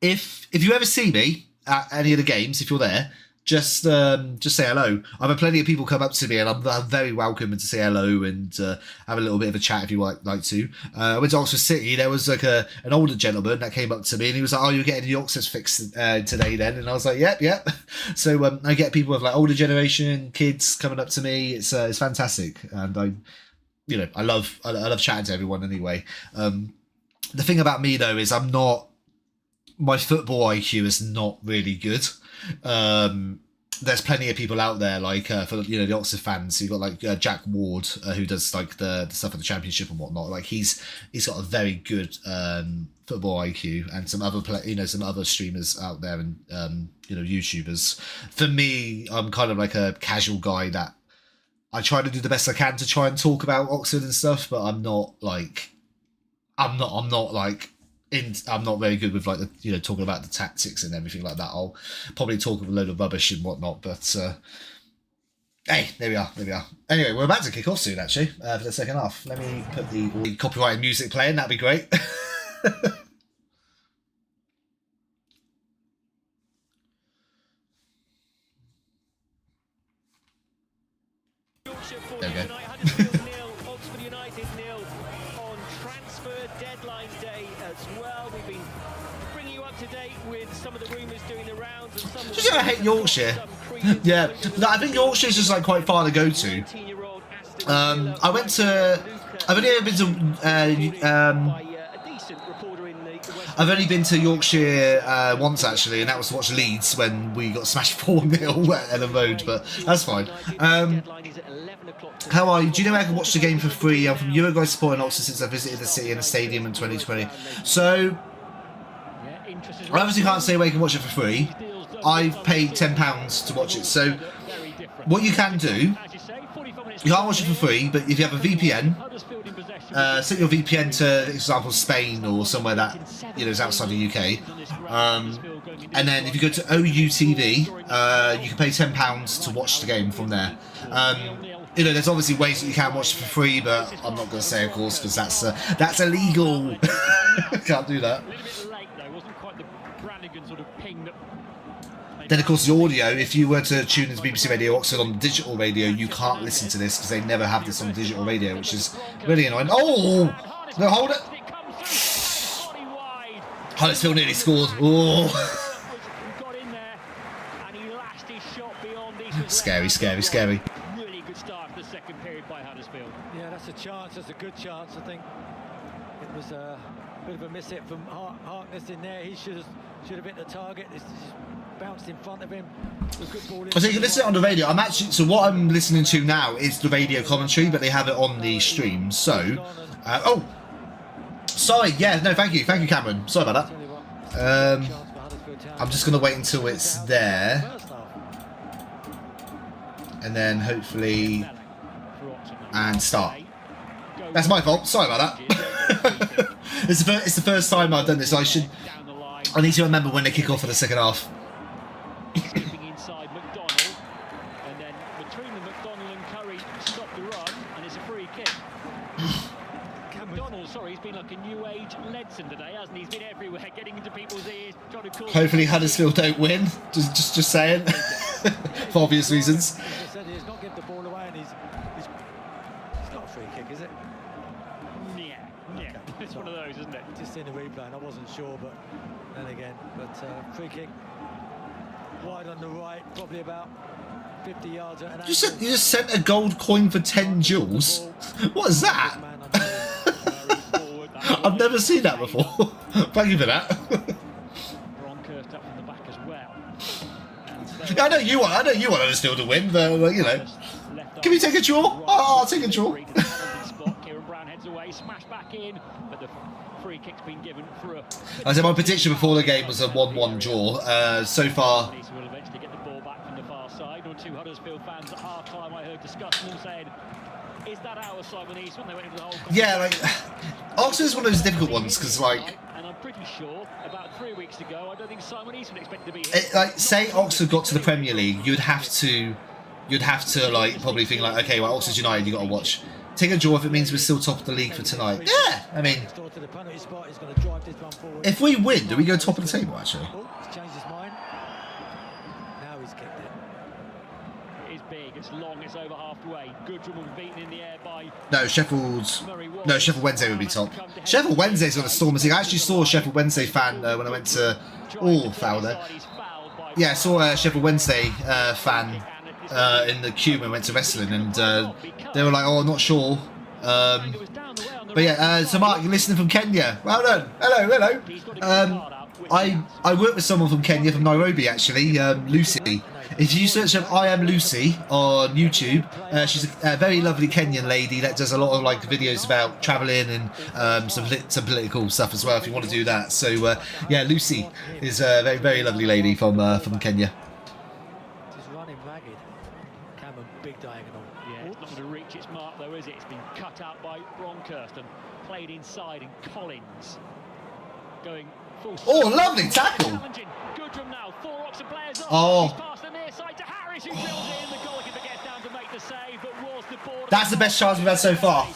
Speaker 1: If you ever see me at any of the games, if you're there, just say hello. I've had plenty of people come up to me, and I'm very welcome to say hello and have a little bit of a chat if you like to. I went to Oxford City. There was like an older gentleman that came up to me, and he was like, "Oh, you're getting the Oxford fix today, then?" And I was like, "Yep." So I get people of like older generation kids coming up to me. It's fantastic, and I love chatting to everyone anyway. The thing about me though is my football IQ is not really good. There's plenty of people out there like for the Oxford fans. You've got like Jack Ward who does like the stuff for the Championship and whatnot. Like he's got a very good football IQ, and some other streamers out there and YouTubers. For me, I'm kind of like a casual guy that I try to do the best I can to try and talk about Oxford and stuff, but I'm not very good with like the talking about the tactics and everything like that. I'll probably talk a load of rubbish and whatnot, but hey, there we are. Anyway, we're about to kick off soon, actually, for the second half. Let me put the copyrighted music playing. That'd be great. There we go.
Speaker 5: Oxford United 0 on transfer deadline day as well. We've been bringing you up to date with some of the rumours doing the rounds and some.
Speaker 1: Just I hate Yorkshire. Yeah, no, I think Yorkshire's just like quite far to go to. I went to I've only ever been to I've only been to Yorkshire once actually, and that was to watch Leeds when we got smashed 4-0 at Ellen Road, but that's fine. How are you? Do you know I can watch the game for free? I'm from Uruguay supporting Oxford since I visited the city and the stadium in 2020. So I obviously can't say where you can watch it for free. I've paid £10 to watch it. So what you can do, you can't watch it for free, but if you have a VPN, set your VPN to, for example, Spain or somewhere that is outside the UK, and then if you go to OUTV, you can pay £10 to watch the game from there. There's obviously ways that you can watch it for free, but I'm not going to say, of course, because that's illegal. Can't do that. Then, of course, the audio, if you were to tune into BBC Radio Oxford on digital radio, you can't listen to this because they never have this on digital radio, which is really annoying. Oh! No, hold it! Huddersfield nearly scored. Oh! Scary, scary, scary.
Speaker 9: Really good start for the second period by Huddersfield.
Speaker 10: Yeah, that's a chance. That's a good chance. I think it was a bit of a miss hit from Harkness in there. He should have hit the target. It's just bounced in front of him. Good ball in.
Speaker 1: So you can listen to it on the radio. So what I'm listening to now is the radio commentary, but they have it on the stream. So, oh, sorry. Yeah, no, thank you, Cameron. Sorry about that. I'm just gonna wait until it's there, and then hopefully and start. That's my fault. Sorry about that. It's the first time I've done this. I need to remember when they kick off for the second half.
Speaker 9: Skipping inside McDonald, and then between the McDonald and Curry stop the run, and it's a free kick. McDonald, sorry, he's been like a new age Ledson today, hasn't he? He's been everywhere, getting into people's ears, trying to call.
Speaker 1: Hopefully Huddersfield don't win. Just saying, for obvious reasons.
Speaker 10: He's not giving the ball away, and it's not a free kick, is it?
Speaker 9: Yeah. It's one of those, isn't it?
Speaker 10: Just in the replay, and I wasn't sure, but then again, free kick. Wide on the right, probably about 50 yards at an angle.
Speaker 1: You just sent a gold coin for 10 jewels? What is that? I've never seen that before. Thank you for that.
Speaker 9: Bronkhurst up from the back as well.
Speaker 1: I know you want Huddersfield to win, but can we take a draw? Oh, I'll take a draw.
Speaker 9: Kieran Brown heads away, smash back in, but the free kick's been given for a.
Speaker 1: I said my prediction before the game was a 1-1 draw. So far.
Speaker 9: Will eventually get the ball back from the far side. Or two Huddersfield fans at half time I heard discussing them saying, "Is that our Simon Eastman?" They went into the whole.
Speaker 1: Yeah, Oxford's one of those difficult ones because
Speaker 9: And I'm pretty sure about 3 weeks ago, I don't think Simon Eastman expected to be here.
Speaker 1: Say Oxford got to the Premier League, you'd have to probably think okay, well, Oxford United, you got to watch. Take a draw if it means we're still top of the league for tonight. Yeah, I mean, if we win, do we go top of the table actually?
Speaker 10: He's changed his mind. Now he's kicked it.
Speaker 9: It is big, it's long, it's over halfway. Goodrum will be beaten in the air by.
Speaker 1: No, Sheffield Wednesday would be top. Sheffield Wednesday's got a storm. I actually saw a Sheffield Wednesday fan when I went to. Oh, foul there. Yeah, I saw a Sheffield Wednesday fan in the queue when I went to wrestling, and they were like, "Oh, I'm not sure." But yeah, so Mark, you're listening from Kenya. Well done. Hello. I work with someone from Kenya, from Nairobi actually, Lucy. If you search up I Am Lucy on YouTube, she's a very lovely Kenyan lady that does a lot of videos about travelling and some political stuff as well. If you want to do that, so yeah, Lucy is a very, very lovely lady from Kenya.
Speaker 10: Just running ragged. Cameron, big diagonal.
Speaker 9: Yeah, it's not going to reach its mark though, is it? It's been cut out by Bronkhurst and played inside, and Collins going full.
Speaker 1: Oh, lovely tackle!
Speaker 9: Goodrum now, 4 Oxford players on.
Speaker 1: Oh.
Speaker 9: He's passed the near side to Harris, who drills in. The goalkeeper gets down to make the save, but was the ball.
Speaker 1: That's the best chance we've had so far.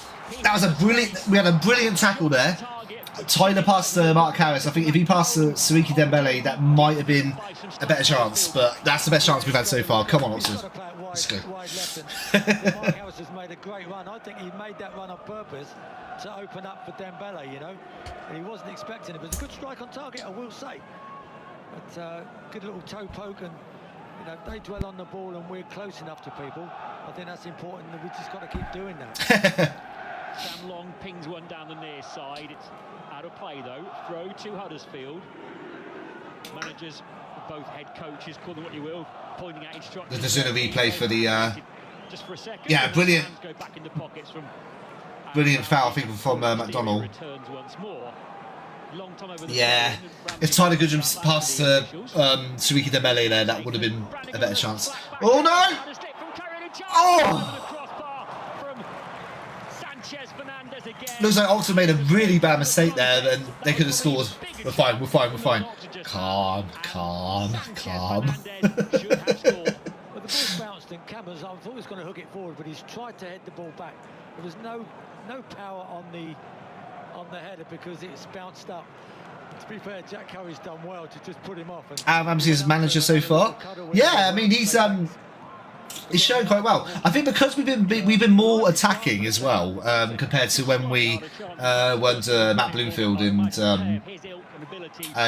Speaker 1: That was we had a brilliant tackle there. Tyler passed to Mark Harris. I think if he passed to Siriki Dembele, that might have been a better chance, but that's the best chance we've had so far. Come on, Oxford. Let's go.
Speaker 10: Mark Harris has made a great run. I think he made that run on purpose to open up for Dembele, He wasn't expecting it, but it's a good strike on target, I will say. But good little toe poke, and they dwell on the ball and we're close enough to people. I think that's important, that we just got to keep doing that.
Speaker 9: Sam Long pings one down the near side. It's out of play though. Throw to Huddersfield. Managers, both head coaches, call them what you will, pointing out instructions.
Speaker 1: There's a replay for the.
Speaker 9: Just for a second.
Speaker 1: Yeah, brilliant.
Speaker 9: Go back in the pockets from.
Speaker 1: Brilliant foul, I think, from McDonald. Yeah, if Tyler Goodrum's passed to Siriki Dembele there, that would have been a better chance. Oh no! Oh! Looks like Oxford made a really bad mistake there, and they could have scored. We're fine, we're fine, we're fine. Calm, calm, calm.
Speaker 10: Well, the ball bounced and Cameron's, I thought he was going to hook it forward, but he's tried to head the ball back. There was no power on the header because it's bounced up. To be fair, Jack Curry's done well to just put him off.
Speaker 1: Ramsey's manager so far. Yeah, I mean he's showing quite well. I think because we've been more attacking as well compared to when we went to Matt Bloomfield and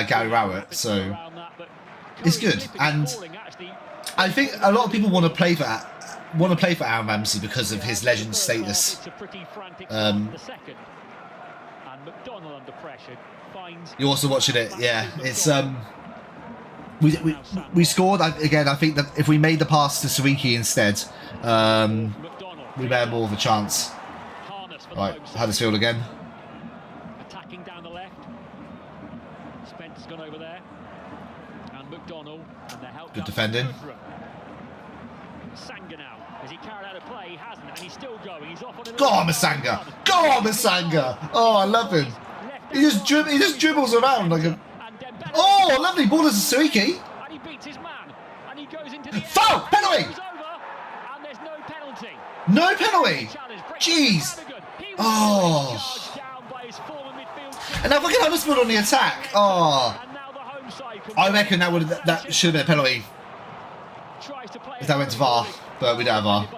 Speaker 1: Gary Rowett. So it's good, and I think a lot of people want to play for Aaron Ramsey because of his legend status. You're also watching it, yeah. It's we scored again. I think that if we made the pass to Siriki instead, we may have more of a chance. Right, Huddersfield again.
Speaker 9: Attacking down the left. Spence's gone over there, and McDonald and the help.
Speaker 1: Good defending.
Speaker 9: Masanga now. Has he carried out a play? He hasn't, and he's still going. He's off on a.
Speaker 1: Go on, Masanga! Go on, Masanga! Oh, I love him. He just dribbles around like a. Oh, lovely ball to Siriki.
Speaker 9: And he beats his man, and he goes into the
Speaker 1: foul! Penalty!
Speaker 9: And there's no penalty.
Speaker 1: No penalty. Jeez. Oh. And now fucking Huddersfield on the attack. Oh. I reckon that should have been a penalty if that went to VAR, but we don't have VAR.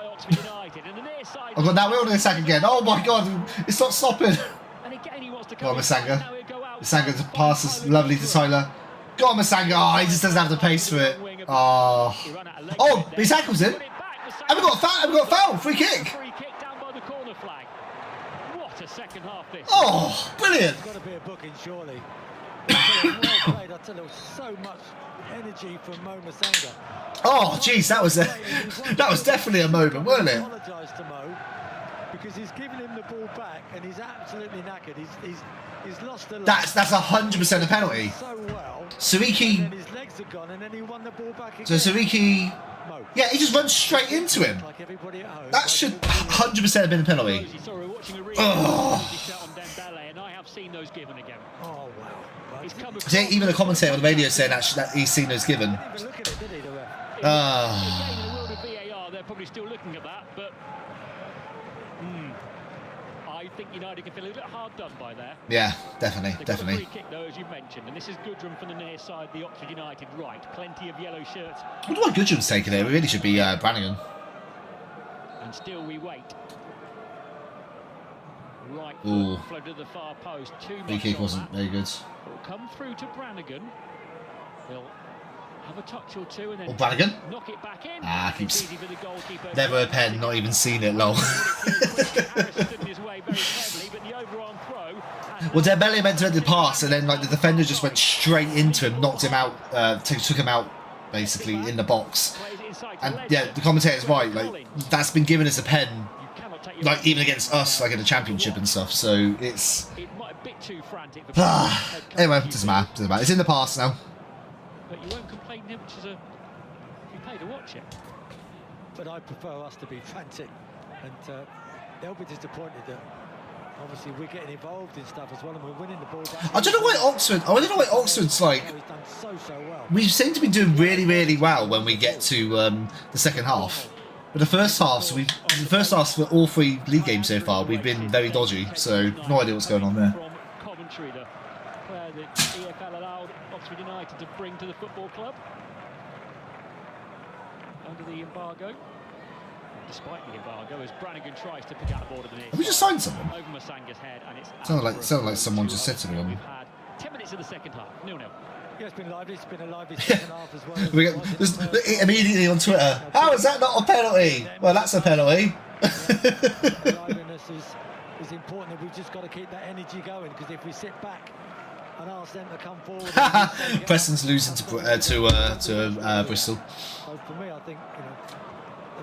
Speaker 1: Oh god, now we're on the attack again. Oh my god, it's not stopping. Go on, Masanga. Masanga's pass is lovely to Tyler. Go on, Masanga. Oh, he just doesn't have the pace for it. Oh. Oh, he tackles him. And we got a foul. We got a foul. Free kick. Oh, brilliant.
Speaker 10: It's got to be a booking, surely. Well played. I tell you, so much energy from Mo Masanga.
Speaker 1: Oh, jeez, that was definitely a moment, wasn't it?
Speaker 10: I apologise to Mo because he's given him the ball back and he's absolutely knackered. He's lost the.
Speaker 1: That's 100% a penalty.
Speaker 10: So well.
Speaker 1: Siriki.
Speaker 10: And his legs are gone, and then he won the ball back again.
Speaker 1: So Siriki. Yeah, he just runs straight into him.
Speaker 10: Like everybody at home.
Speaker 1: That should 100% have been a penalty.
Speaker 9: Oh. And I have seen those given again.
Speaker 10: Oh wow.
Speaker 1: See, even the commentator on the radio saying that he's seen those given.
Speaker 9: They're probably still looking at that, but I think United can feel a little bit hard done by there.
Speaker 1: Yeah, definitely.
Speaker 9: Free kick though, as you mentioned, and this is Goodrum from the near side, the Oxford United right. Plenty of yellow shirts.
Speaker 1: I wonder why Goodrum's taking it. We really should be Brannigan.
Speaker 9: And still we wait. Right
Speaker 1: Ooh.
Speaker 9: flow to the far post.
Speaker 1: Free kick wasn't very good.
Speaker 9: It'll come through to Brannigan. He'll have a touch or two and then
Speaker 1: Brannigan.
Speaker 9: knock it back in.
Speaker 1: Keeps never a pen, not even seen it, lol. Well, Dembele meant to end the pass, and then like the defender just went straight into him, knocked him out, took him out basically in the box. And yeah, the commentator's right. Like that's been given as a pen, like even against us, like in the championship and stuff. So it's. Anyway, doesn't matter. It's in the past now.
Speaker 9: But you won't complain, which is you pay to watch it.
Speaker 10: But I prefer us to be frantic, and they'll be disappointed that obviously we're getting involved in stuff as well, and we're winning the ball back.
Speaker 1: I don't know why Oxford's like.
Speaker 10: He's done so well.
Speaker 1: We seem to be doing really, really well when we get to the second half. But the first half for all three league games so far, we've been very dodgy. So no idea what's going on there.
Speaker 9: From Coventry, the player that EFL allowed Oxford United to bring to the football club under the embargo. Despite the embargo, as Brannigan tries to pick out the ball at the near
Speaker 1: Have we just signed someone?
Speaker 9: over Masanga's head, and it's
Speaker 1: Sounded like someone just said to me.
Speaker 9: We've had 10 minutes of the second half, 0-0.
Speaker 10: Yeah, it's been lively. It's been a lively second half as well.
Speaker 1: We get just immediately on Twitter. How is that not a penalty? Well, that's a penalty.
Speaker 10: The liveliness is important. We've just got to keep that energy going, because if we sit back and ask them to come forward,
Speaker 1: Preston's losing to Bristol.
Speaker 10: so for me, I think, you know,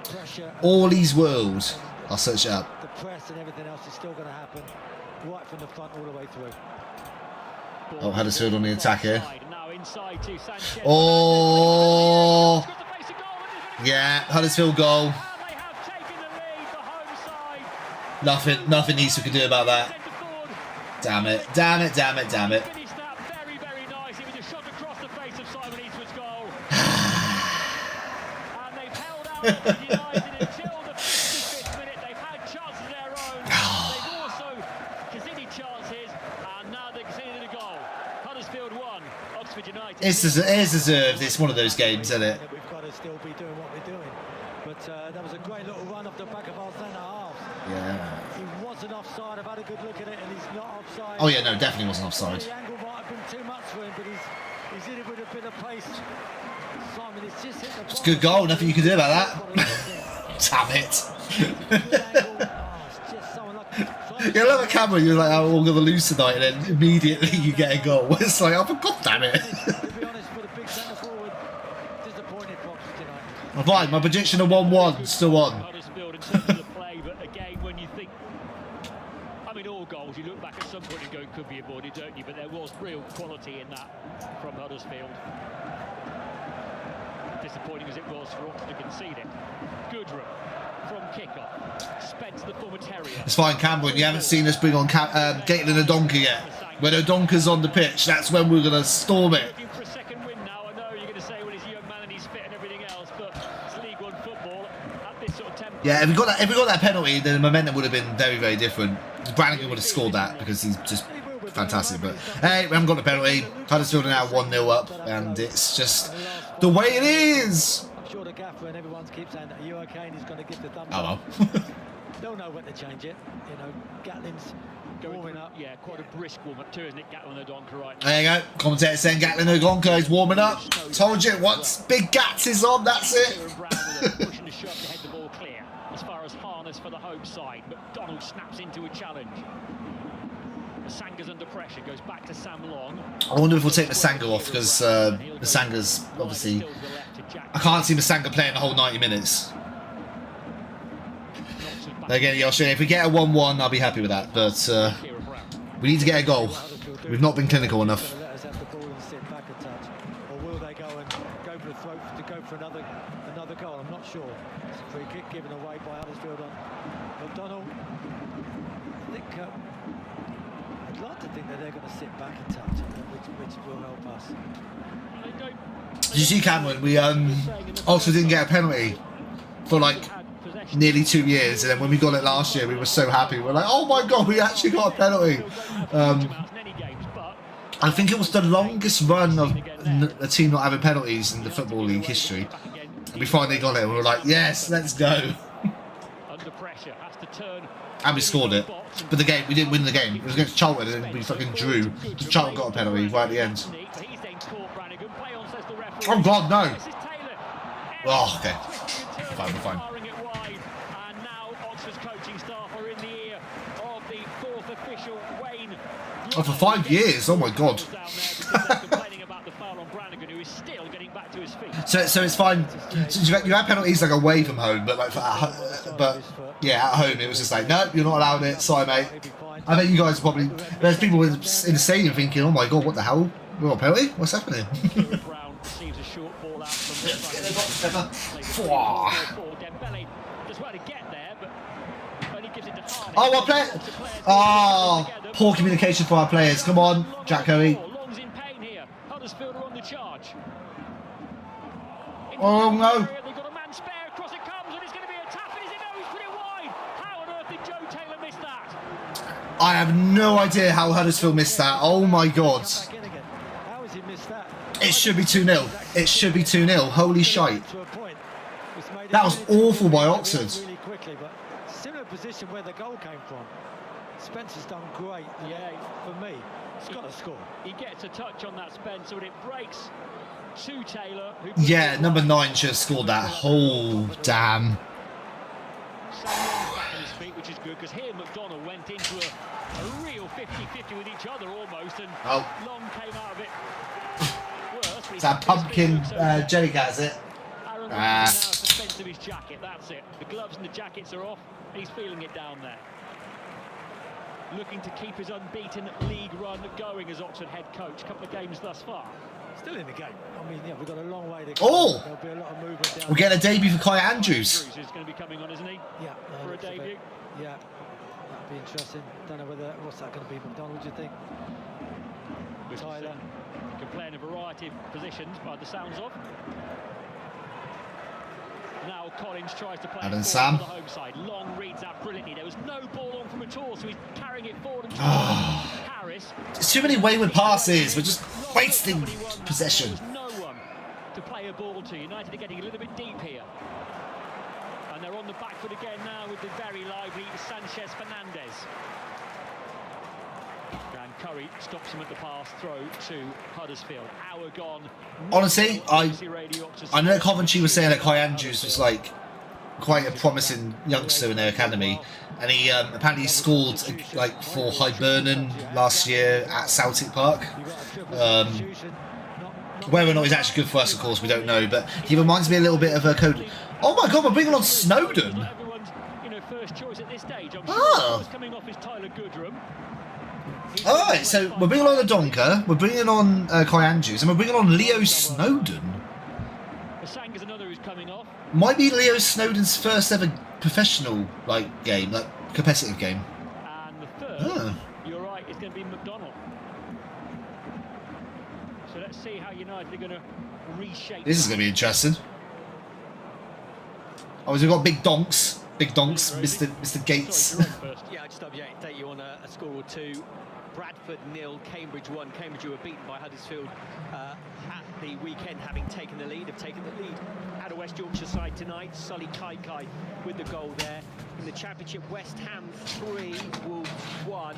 Speaker 10: the pressure,
Speaker 1: Orley's World. I'll search it up.
Speaker 10: the press, and everything else is still going to happen right from the front all the way through.
Speaker 1: Oh, Huddersfield on the attack here.
Speaker 9: Now inside to Sanchez.
Speaker 1: Oh, yeah, Huddersfield goal.
Speaker 9: They have taken the lead, the home side.
Speaker 1: Nothing East can do about that. Damn it, damn it, damn it, damn it.
Speaker 9: Finished that very, very nicely with a shot across the face of Simon Eastwood's goal. And they've held out on United until the 55th minute. They've had chances of their own. They've also conceded chances, and now they've conceded a goal. Huddersfield 1, Oxford United.
Speaker 1: It's deserved. It's one of those games, isn't it?
Speaker 10: We've got to still be doing what we're doing. But that was a great little run off the back of our centre half.
Speaker 1: Yeah.
Speaker 10: He wasn't offside. I've had a good look at it, and he's not offside.
Speaker 1: Oh yeah, no, definitely wasn't offside.
Speaker 10: The angle might have been too much for him, but he's hit it with a bit of pace. Simon, it's just hit the
Speaker 1: It's a good goal. Nothing you can do about that. Damn it. You look at camera, you're like, oh, we're going to lose tonight, and then immediately you get a goal. It's like, oh, God damn it.
Speaker 10: To be honest, for the big centre forward, disappointed for Oxford tonight.
Speaker 1: I'm fine, my prediction of 1-1, still on.
Speaker 9: Huddersfield in terms of the play, but again, when you think, I mean, all goals, you look back at some point and go, it could be avoided, don't you? But there was real quality in that from Huddersfield. Disappointing as it was for Oxford to concede it. Goodrum from kick-off. Spence, the former Terrier.
Speaker 1: It's fine, Cameron, you haven't seen us bring on Gatlin O'Donkor yet. When O'Donkor's on the pitch, that's when we're going to storm it.
Speaker 9: Looking for a second win now. I know you're going to say, well, he's a young man and he's fit and everything else, but it's League One football at this sort of tempo.
Speaker 1: Yeah, if we got that penalty, then the momentum would have been very, very different. Brannigan would have scored that because he's just fantastic. But hey, we haven't got the penalty. Huddersfield are now 1-0 up, and it's just the way it is.
Speaker 10: I'm sure the gaffer and everyone keeps saying, are you okay? And he's going to give the thumbs
Speaker 1: Oh
Speaker 10: up.
Speaker 1: well.
Speaker 10: They'll know when to change it. You know, Gatlin's warming up.
Speaker 9: Yeah, quite a brisk warm-up too, isn't it? Gatlin O'Donkor right now.
Speaker 1: There you go. Commentator saying Gatlin O'Donkor is warming up. Told you, once Big Gats is on, that's it.
Speaker 9: Pushing the shot to head the ball clear. As far as harness for the home side, McDonald snaps into a challenge. Masanga's under pressure, goes back to Sam Long.
Speaker 1: I wonder if we'll take Masanga off because Masanga's obviously. I can't see Masanga playing the whole 90 minutes. Again, Australia, if we get a 1-1, I'll be happy with that. But we need to get a goal. We've not been clinical enough.
Speaker 10: Let us have the ball and sit back a touch, or will they go and go for the throat to go for another goal? I'm not sure. It's a free kick given away by Huddersfield on O'Donnell. I think I'd like to think that they're going to sit back a touch, which will help us.
Speaker 1: Did you see, Cameron? We also didn't get a penalty for like nearly 2 years, and then when we got it last year, we were so happy. We're like, oh my god, we actually got a penalty. I think it was the longest run of a team not having penalties in the Football League history. And we finally got it, and we were like, yes, let's go. And we scored it. But the game, we didn't win the game. It was against Charlton, and we fucking drew. So Charlton got a penalty right at the end. Oh god, no. Oh, okay. Fine, we're fine. Oh, for 5 years? Oh my god. so it's fine. So you had penalties like away from home, but like yeah, at home it was just like, no, you're not allowed it. Sorry, mate. I bet you guys probably there's people in the stadium thinking, oh my god, what the hell? We got a penalty? What's happening? Oh, what play? Oh, poor communication for our players. Come on, Jack Curry. Oh no. I have no idea how Huddersfield missed that. Oh my god. It should be 2-0. It should be 2-0. Holy shite. That was awful by Oxford.
Speaker 10: Similar position where the goal came from. Spencer's done great. Yeah, for me, he's got to score.
Speaker 9: He gets a touch on that, Spencer, but it breaks to Taylor.
Speaker 1: Yeah, number 9 should have scored that. Oh, damn.
Speaker 9: Which which is good, because here McDonald went into a real 50-50 with each other almost, and Long came out of it worse.
Speaker 1: It's that pumpkin jelly cat, is it?
Speaker 9: Aaron now suspense of his jacket, that's it. The gloves and the jackets are off, and he's feeling it down there. Looking to keep his unbeaten league run going as Oxford head coach. Couple of games thus far.
Speaker 10: Still in the game. I mean, yeah, we've got a long way to go.
Speaker 1: Oh!
Speaker 10: There'll be a lot of movement down.
Speaker 1: We're getting a debut for Kai Andrews.
Speaker 9: Andrews is going to be coming on, isn't he?
Speaker 10: Yeah.
Speaker 9: For a debut.
Speaker 10: Yeah, that'd be interesting. Don't know what's that going to be, McDonald, do you think? Tyler.
Speaker 9: Can play in a variety of positions by the sounds of. Now Collins tries to play
Speaker 1: and
Speaker 9: Sam.
Speaker 1: Sam.
Speaker 9: The home side. Long reads out brilliantly. There was no ball on from at all, so he's carrying it forward and Harris.
Speaker 1: There's too many wayward passes. We're just wasting possession.
Speaker 9: There was no one to play a ball to. United are getting a little bit deep here. And they're on the back foot again now with the very lively Sanchez Fernandez. And Curry stops him at the pass throw to Huddersfield. Hour gone.
Speaker 1: Honestly, I know Coventry was saying that Kai Andrews was like quite a promising youngster in their academy, and he apparently scored like for Hibernian last year at Celtic Park. Whether or not he's actually good for us, of course, we don't know, but he reminds me a little bit of a code. Oh my God, we're bringing on Snowden.
Speaker 9: First choice at this stage. Coming off is Tyler Goodrum.
Speaker 1: Alright, so we're bringing on Odonka, we're bringing on Kai Andrews, and we're bringing on Leo Snowden.
Speaker 9: Masanga's another who's coming off.
Speaker 1: Might be Leo Snowden's first ever professional game, like competitive game.
Speaker 9: And the third, you're right, it's going to be McDonald. So let's see how United are going to reshape.
Speaker 1: This is going to be interesting. Oh, we've got big donks, Mr. Gates.
Speaker 5: Yeah, I just update you on a score or two. Bradford 0, Cambridge 1. Cambridge who were beaten by Huddersfield at the weekend, having taken the lead, Out of West Yorkshire side tonight, Sully Kaikai with the goal there. In the Championship, West Ham 3, Wolves 1.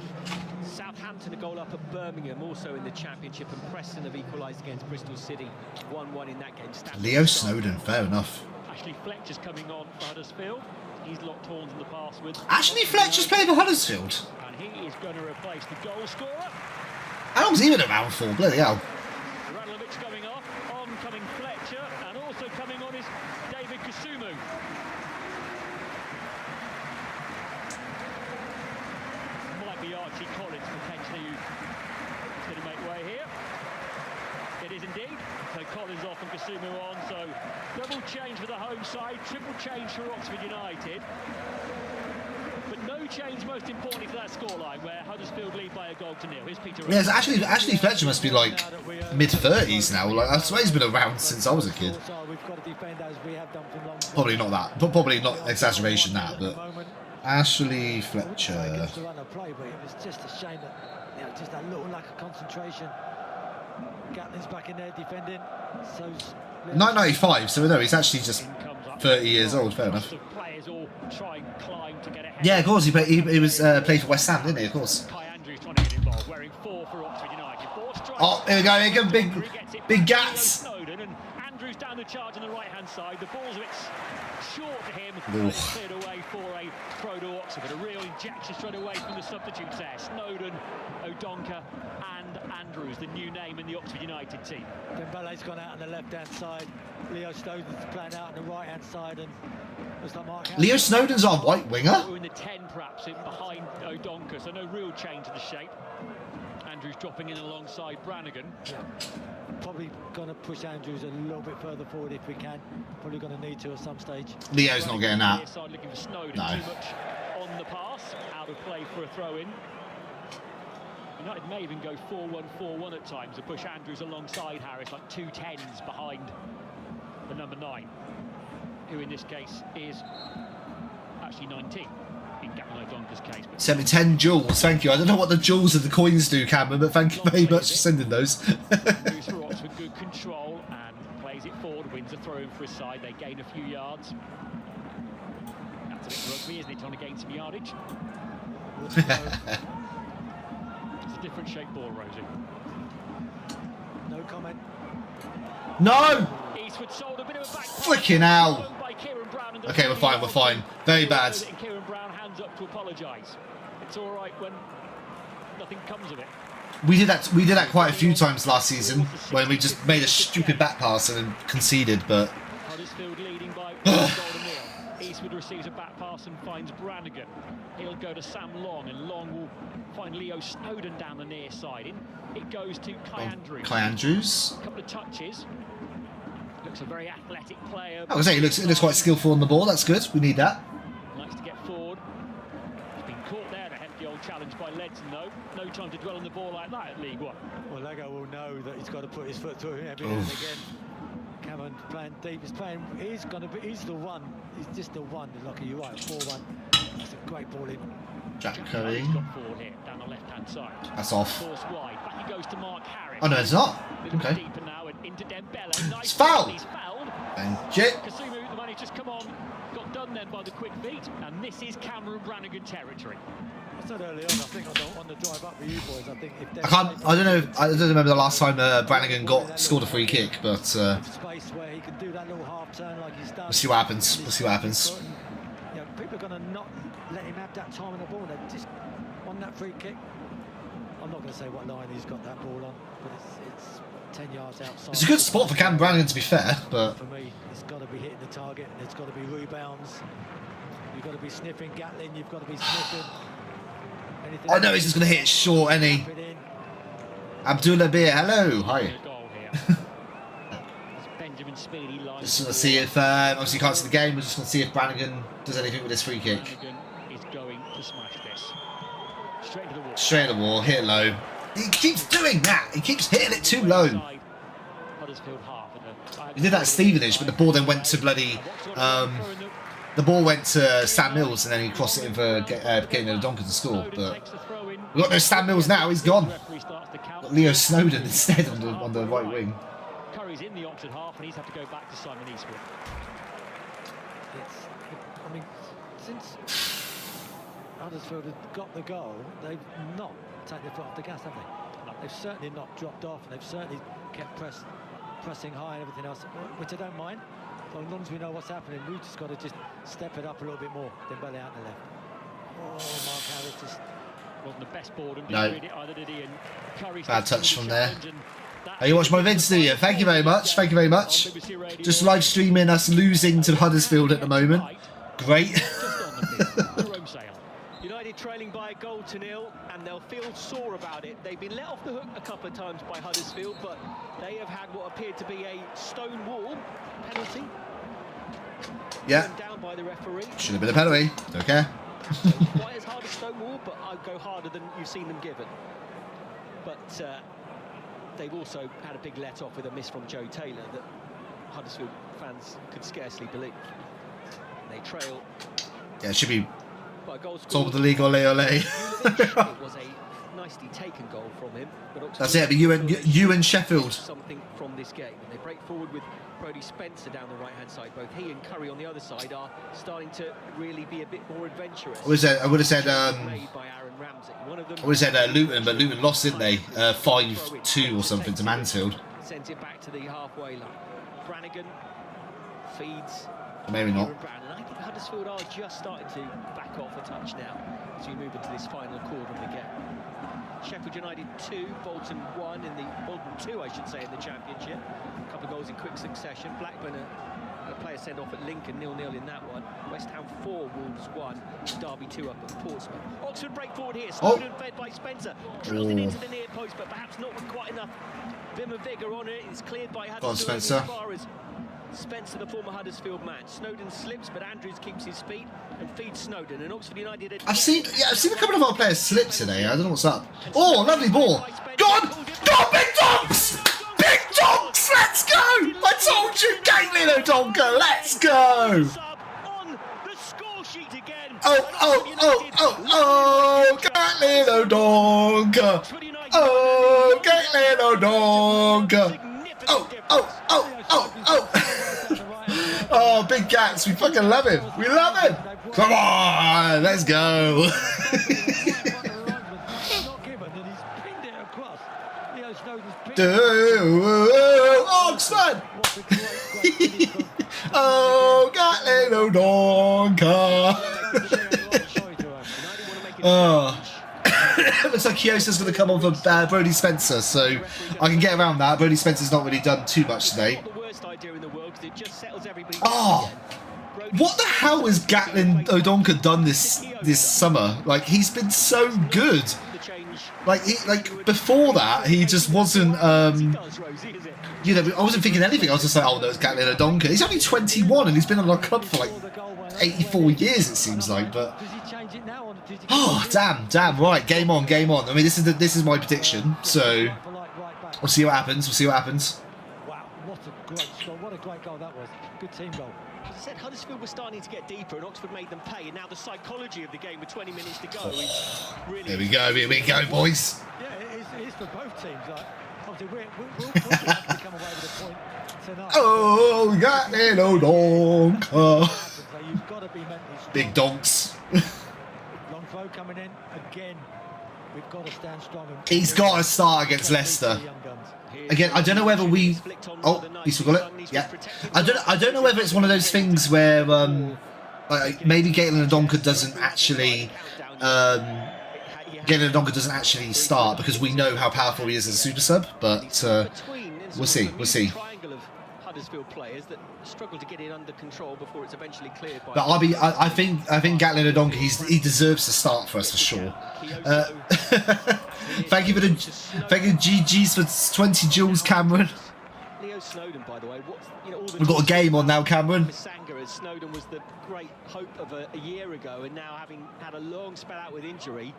Speaker 5: Southampton a goal up at Birmingham, also in the Championship, and Preston have equalised against Bristol City 1-1 in that game.
Speaker 1: Leo Snowden, fair enough.
Speaker 9: Ashley Fletcher's coming on for Huddersfield. He's locked horns in the past with...
Speaker 1: Ashley Fletcher's playing for Huddersfield?
Speaker 9: And he is going to replace the goal scorer.
Speaker 1: How long's he been around for? Bloody hell.
Speaker 9: Radlovic coming off, coming Fletcher, and also coming on is David Kusumu. Might be Archie Collins potentially who's going to make way here. It is indeed. So Collins off and Kusumu on, so double change for the home side, triple change for Oxford United. But no change, most importantly, for that scoreline, where Huddersfield lead by a goal to 0. Here's Peter.
Speaker 1: Yeah, Ashley Fletcher must be like mid-30s now. Like, I swear he's been around since I was a kid. Probably not that. Probably not exaggeration that, but Ashley Fletcher.
Speaker 10: It was just a shame that just that little lack of concentration. Gatlin's back in there defending.
Speaker 1: 995, so no, he's actually just 30 years old. Fair enough. Yeah, of course. He was played for West Ham, didn't he? Of course. Oh, here we go. Here come big Gats.
Speaker 9: Andrews down the charge on the right-hand side. The ball's a bit short to him. Cleared away for a throw to Oxford. But a real injection straight away from the substitutes there. Snowden, Odonka, and Andrews, the new name in the Oxford United team.
Speaker 10: Dembele's gone out on the left-hand side. Leo Snowden's playing out on the right-hand side, and
Speaker 1: Leo Snowden's our white winger.
Speaker 9: In the 10, perhaps, in behind Odonka, so no real change in the shape. Andrews dropping in alongside Brannigan.
Speaker 10: Yeah. Probably going to push Andrews a little bit further forward if we can. Probably going to need to at some stage.
Speaker 1: Leo's not getting that.
Speaker 9: Looking for Snowden.
Speaker 1: No.
Speaker 9: Too much on the pass. Out of play for a throw-in. United may even go 4-1-4-1 at times and push Andrews alongside Harris, like 2 10s behind the number 9, who in this case is actually 19 in Gavin O'Donker's case.
Speaker 1: Sent me 10 jewels, thank you. I don't know what the jewels of the coins do, Cameron, but thank you very much for sending those.
Speaker 9: Moves for Oxford, good control, and plays it forward, wins a throw-in for his side. They gain a few yards. That's a bit rugby, isn't it, trying to gain some yardage? It's a different shaped ball, Rosie.
Speaker 10: No comment.
Speaker 1: No!
Speaker 9: Eastwood sold a bit of a back.
Speaker 1: Freaking hell. Okay, we're fine. Very bad.
Speaker 9: hands up to apologise. It's all right when nothing comes of it.
Speaker 1: We did that quite a few times last season when we just made a stupid back pass and then conceded. But
Speaker 9: Huddersfield leading by one goal to nil. Eastwood receives a back pass and finds Brannigan. He'll go to Sam Long, and Long will find Leo Snowden down the near side. It goes to Kai Andrews.
Speaker 1: Kai Andrews.
Speaker 9: A couple of touches. Looks a very athletic player.
Speaker 1: I was saying, he looks quite skillful on the ball. That's good. We need that.
Speaker 9: Likes to get forward. He's been caught there, the hefty old challenge by Ledson, though. No time to dwell on the ball like that at League One.
Speaker 10: Well, Lego will know that he's got to put his foot through every now and again. Cameron playing deep. He's the one. He's just the one. Lucky, you're right. 4-1. It's a great ball in.
Speaker 1: Jack Curry.
Speaker 9: He's got forward here, down the left-hand side.
Speaker 1: That's off.
Speaker 9: Forced wide. Back he goes to Mark Harris.
Speaker 1: Oh no, it's not. Okay.
Speaker 9: Deeper now and into Dembele. Nice
Speaker 1: It's foul.
Speaker 9: He's fouled.
Speaker 1: Thank you.
Speaker 9: Kasumu, the money's just come on. Got done then by the quick feet. And this is Cameron Brannigan territory.
Speaker 10: I said earlier on, I think on the drive up with you boys, I think if
Speaker 1: I don't remember the last time Brannigan scored a free kick, but
Speaker 10: space where he can do that little half turn like he's done.
Speaker 1: we'll see what happens. We'll see what happens.
Speaker 10: Yeah, people are going to not let him have that time on the ball. They're just on that free kick. I'm not going to say what line he's got that ball on, but it's 10 yards outside.
Speaker 1: It's a good spot for Cam Brannigan, to be fair, but
Speaker 10: for me, it's got to be hitting the target. It's got to be rebounds. You've got to be sniffing Gatlin. You've got to be sniffing.
Speaker 1: I know he's just going to hit it short, any. Abdullah Beer, hello, hi. Just going to see if, obviously you can't see the game, we're just going to see if Brannigan does anything with this free kick.
Speaker 9: Brannigan is going to smash this. Straight to the wall.
Speaker 1: Straight at the wall, hit it low. He keeps doing that, he keeps hitting it too low. He did that at Stevenage, but the ball then went to bloody... the ball went to Sam Mills and then he crossed it in for getting a Donker to score. But we've got no Sam Mills now, he's gone. Got Leo Snowden instead on the right wing.
Speaker 9: Curry's in the Oxford half and he's had to go back to Simon Eastwood.
Speaker 10: I mean, since Huddersfield have got the goal, they've not taken their foot off the gas, have they? They've certainly not dropped off, and they've certainly kept pressing high and everything else, which I don't mind. As long as we know what's happening, we've just got to just step it up a little bit more. Dembele out the left. Oh, Mark Harris just
Speaker 9: wasn't the best board and
Speaker 1: no.
Speaker 9: didn't read it either, did he? And Curry
Speaker 1: bad touch from there. Oh, you watch my vids, do you? Thank you very much. Thank you very much. Just live streaming us losing to Huddersfield at the moment. Great.
Speaker 5: United trailing by a goal to nil, and they'll feel sore about it. They've been let off the hook a couple of times by Huddersfield, but they have had what appeared to be a stone wall penalty.
Speaker 1: Yeah.
Speaker 5: Down by the referee.
Speaker 1: Should have been a penalty. Don't care.
Speaker 5: Quite as hard as stone wall, but I'd go harder than you've seen them given. But they've also had a big let off with a miss from Joe Taylor that Huddersfield fans could scarcely believe. They trail.
Speaker 1: Yeah, it should be
Speaker 5: by goal
Speaker 1: top of the league, ole ole.
Speaker 5: It was a nicely taken goal from him. But
Speaker 1: that's it. But you and Sheffield.
Speaker 5: Something from this game, and they break forward with Brodie Spencer down the right-hand side. Both he and Curry on the other side are starting to really be a bit more adventurous.
Speaker 1: I would have said Luton, but Luton lost, didn't they? 5-2 or something to Mansfield.
Speaker 5: Sent it back to the halfway line. Brannigan feeds.
Speaker 1: Maybe not.
Speaker 5: And I think Huddersfield are just starting to back off a touch now as we move into this final quarter of the game. Sheffield United 2, Bolton 1 in the Bolton 2, I should say, in the Championship. A couple of goals in quick succession. Blackburn, a player sent off at Lincoln, 0-0 in that one. West Ham 4, Wolves 1, Derby 2 up at Portsmouth. Oxford break forward here. Snowden fed by Spencer, drilled it into the near post, but perhaps not with quite enough vim and vigour on it. It's cleared by Huddersfield as far as Spencer, the former Huddersfield man. Snowden slips, but Andrews keeps his feet and feeds Snowden. And Oxford United.
Speaker 1: I've seen a couple of our players slip today. I don't know what's up. Oh, lovely ball! Go on, Big Dogs! Big Dogs! Let's go! I told you, Caitlin O'Donker. Let's go! Oh, Caitlin O'Donker! Oh, Caitlin O'Donker! Oh, big Gats, we fucking love him. We love him. Come on, let's go. Oxford. Oh, Caitlin O'Donker. Oh. Looks like Kyosa's going to come on for Brody Spencer, so I can get around that. Brody Spencer's not really done too much today. Oh, what the hell has Gatlin O'Donkor done this summer? Like, he's been so good. Like before that, he just wasn't. You know, I wasn't thinking anything. I was just like, oh no, it's Gatlin O'Donkor. He's only 21 and he's been on our club for like 84 years, it seems like. But oh, damn, right, game on. I mean, this is my prediction. So we'll see what happens.
Speaker 10: Wow, what a great score! What a great goal that was. Good team goal.
Speaker 5: As I said, Huddersfield were starting to get deeper and Oxford made them pay, and now the psychology of the game with 20 minutes to go is really...
Speaker 1: Here we go, boys.
Speaker 10: Yeah, it is for both teams. Like, obviously, we'll have to come away with a point tonight.
Speaker 1: Oh, Gatlin O'Donkor.
Speaker 10: So you've got to be mentally strong.
Speaker 1: Big donks.
Speaker 10: Long throw coming in again. We've got to stand strong.
Speaker 1: He's got to start against Leicester. Again, I don't know whether we... Oh, he's still got it. Yeah. I don't know whether it's one of those things where like maybe Gatlin O'Donkor doesn't actually start because we know how powerful he is as a super sub, but we'll see.
Speaker 5: Huddersfield players that struggle to get it under control before it's eventually cleared by...
Speaker 1: But I think Gatlin O'Donkor, he deserves to start for us for sure. Thank you GG's for 20 joules, Cameron.
Speaker 5: Leo Snowden, by the way,
Speaker 1: we've got a game on now, Cameron.
Speaker 5: As Snowden was the great hope of a year ago, and now having had a long spell out with injury,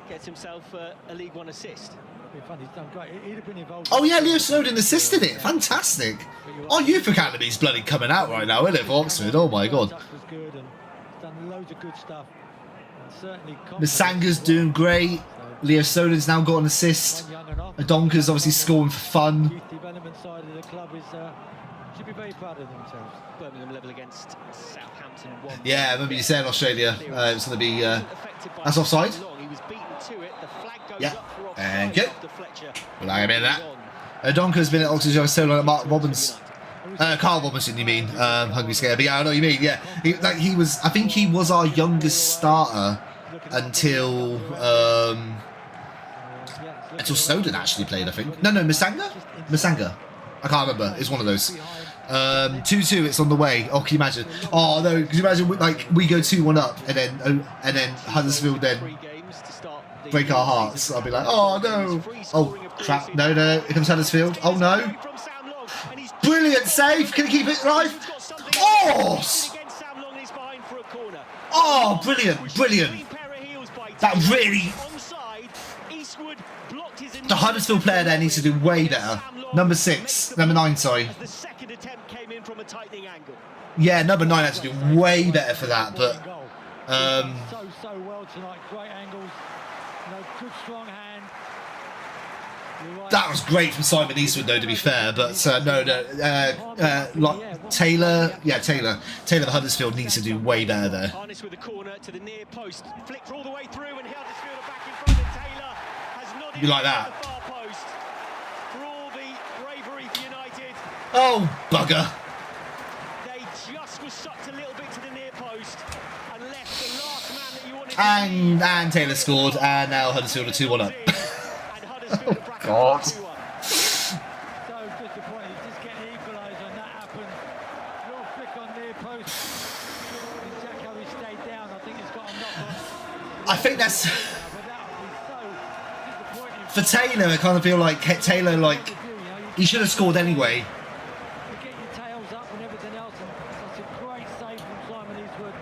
Speaker 5: gets himself a League One assist.
Speaker 10: He's done great. He'd have been involved.
Speaker 1: Oh yeah, Leo Snowden assisted it. Fantastic. Our youth academy's bloody coming out right now, isn't it, for Oxford? Oh my god.
Speaker 10: Was good and done loads of good stuff.
Speaker 1: Masanga's doing great. Leo Snowden's now got an assist. O'Donkor's obviously scoring for fun.
Speaker 10: Youth development side of the club should be very proud of themselves.
Speaker 5: Birmingham level against Southampton.
Speaker 1: Yeah, I remember you saying Australia. It's going to be that's offside. Yeah, and good. Well, I mean that. O'Donkor's been at Oxford for so long. Mark Robbins, Carl Robinson, you mean? Hungry Scare. But yeah, I know what you mean. Yeah, I think he was our youngest starter until Snowden actually played. I think. No, Masanga. I can't remember. It's one of those. 2-2. It's on the way. Oh, can you imagine? Oh no, can you imagine? Like we go 2-1 up, and then Huddersfield then break our hearts. I'll be like, oh no, oh crap, no, here comes Huddersfield. Oh no, brilliant save. Can he keep it alive? Oh, brilliant. That really. The Huddersfield player there needs to do way better. Number 9, sorry. Yeah, number 9 had to do way better for that, but
Speaker 10: so well tonight. Great angles. Good strong hand.
Speaker 1: That was great from Simon Eastwood, though, to be fair. But Taylor, the Huddersfield needs to do way better there.
Speaker 5: Harness with the corner to the near post, flicked all the way through, and Huddersfield are back in front. And Taylor has nodded
Speaker 1: You like that?
Speaker 5: the far post for all the bravery for United.
Speaker 1: Oh bugger!
Speaker 5: They just were sucked a little bit to the near post and left the last man that you wanted.
Speaker 1: And Taylor scored, and now Huddersfield are 2-1 up. Oh God!
Speaker 10: So disappointed. Just getting equalised when that happened. Little flick on near post. Jacko stayed down. I think he's got a knock on.
Speaker 1: I think that's for Taylor. I kind of feel like Taylor, he should have scored anyway.
Speaker 10: You get your tails up and everything else, and that's a great save from Simon Eastwood.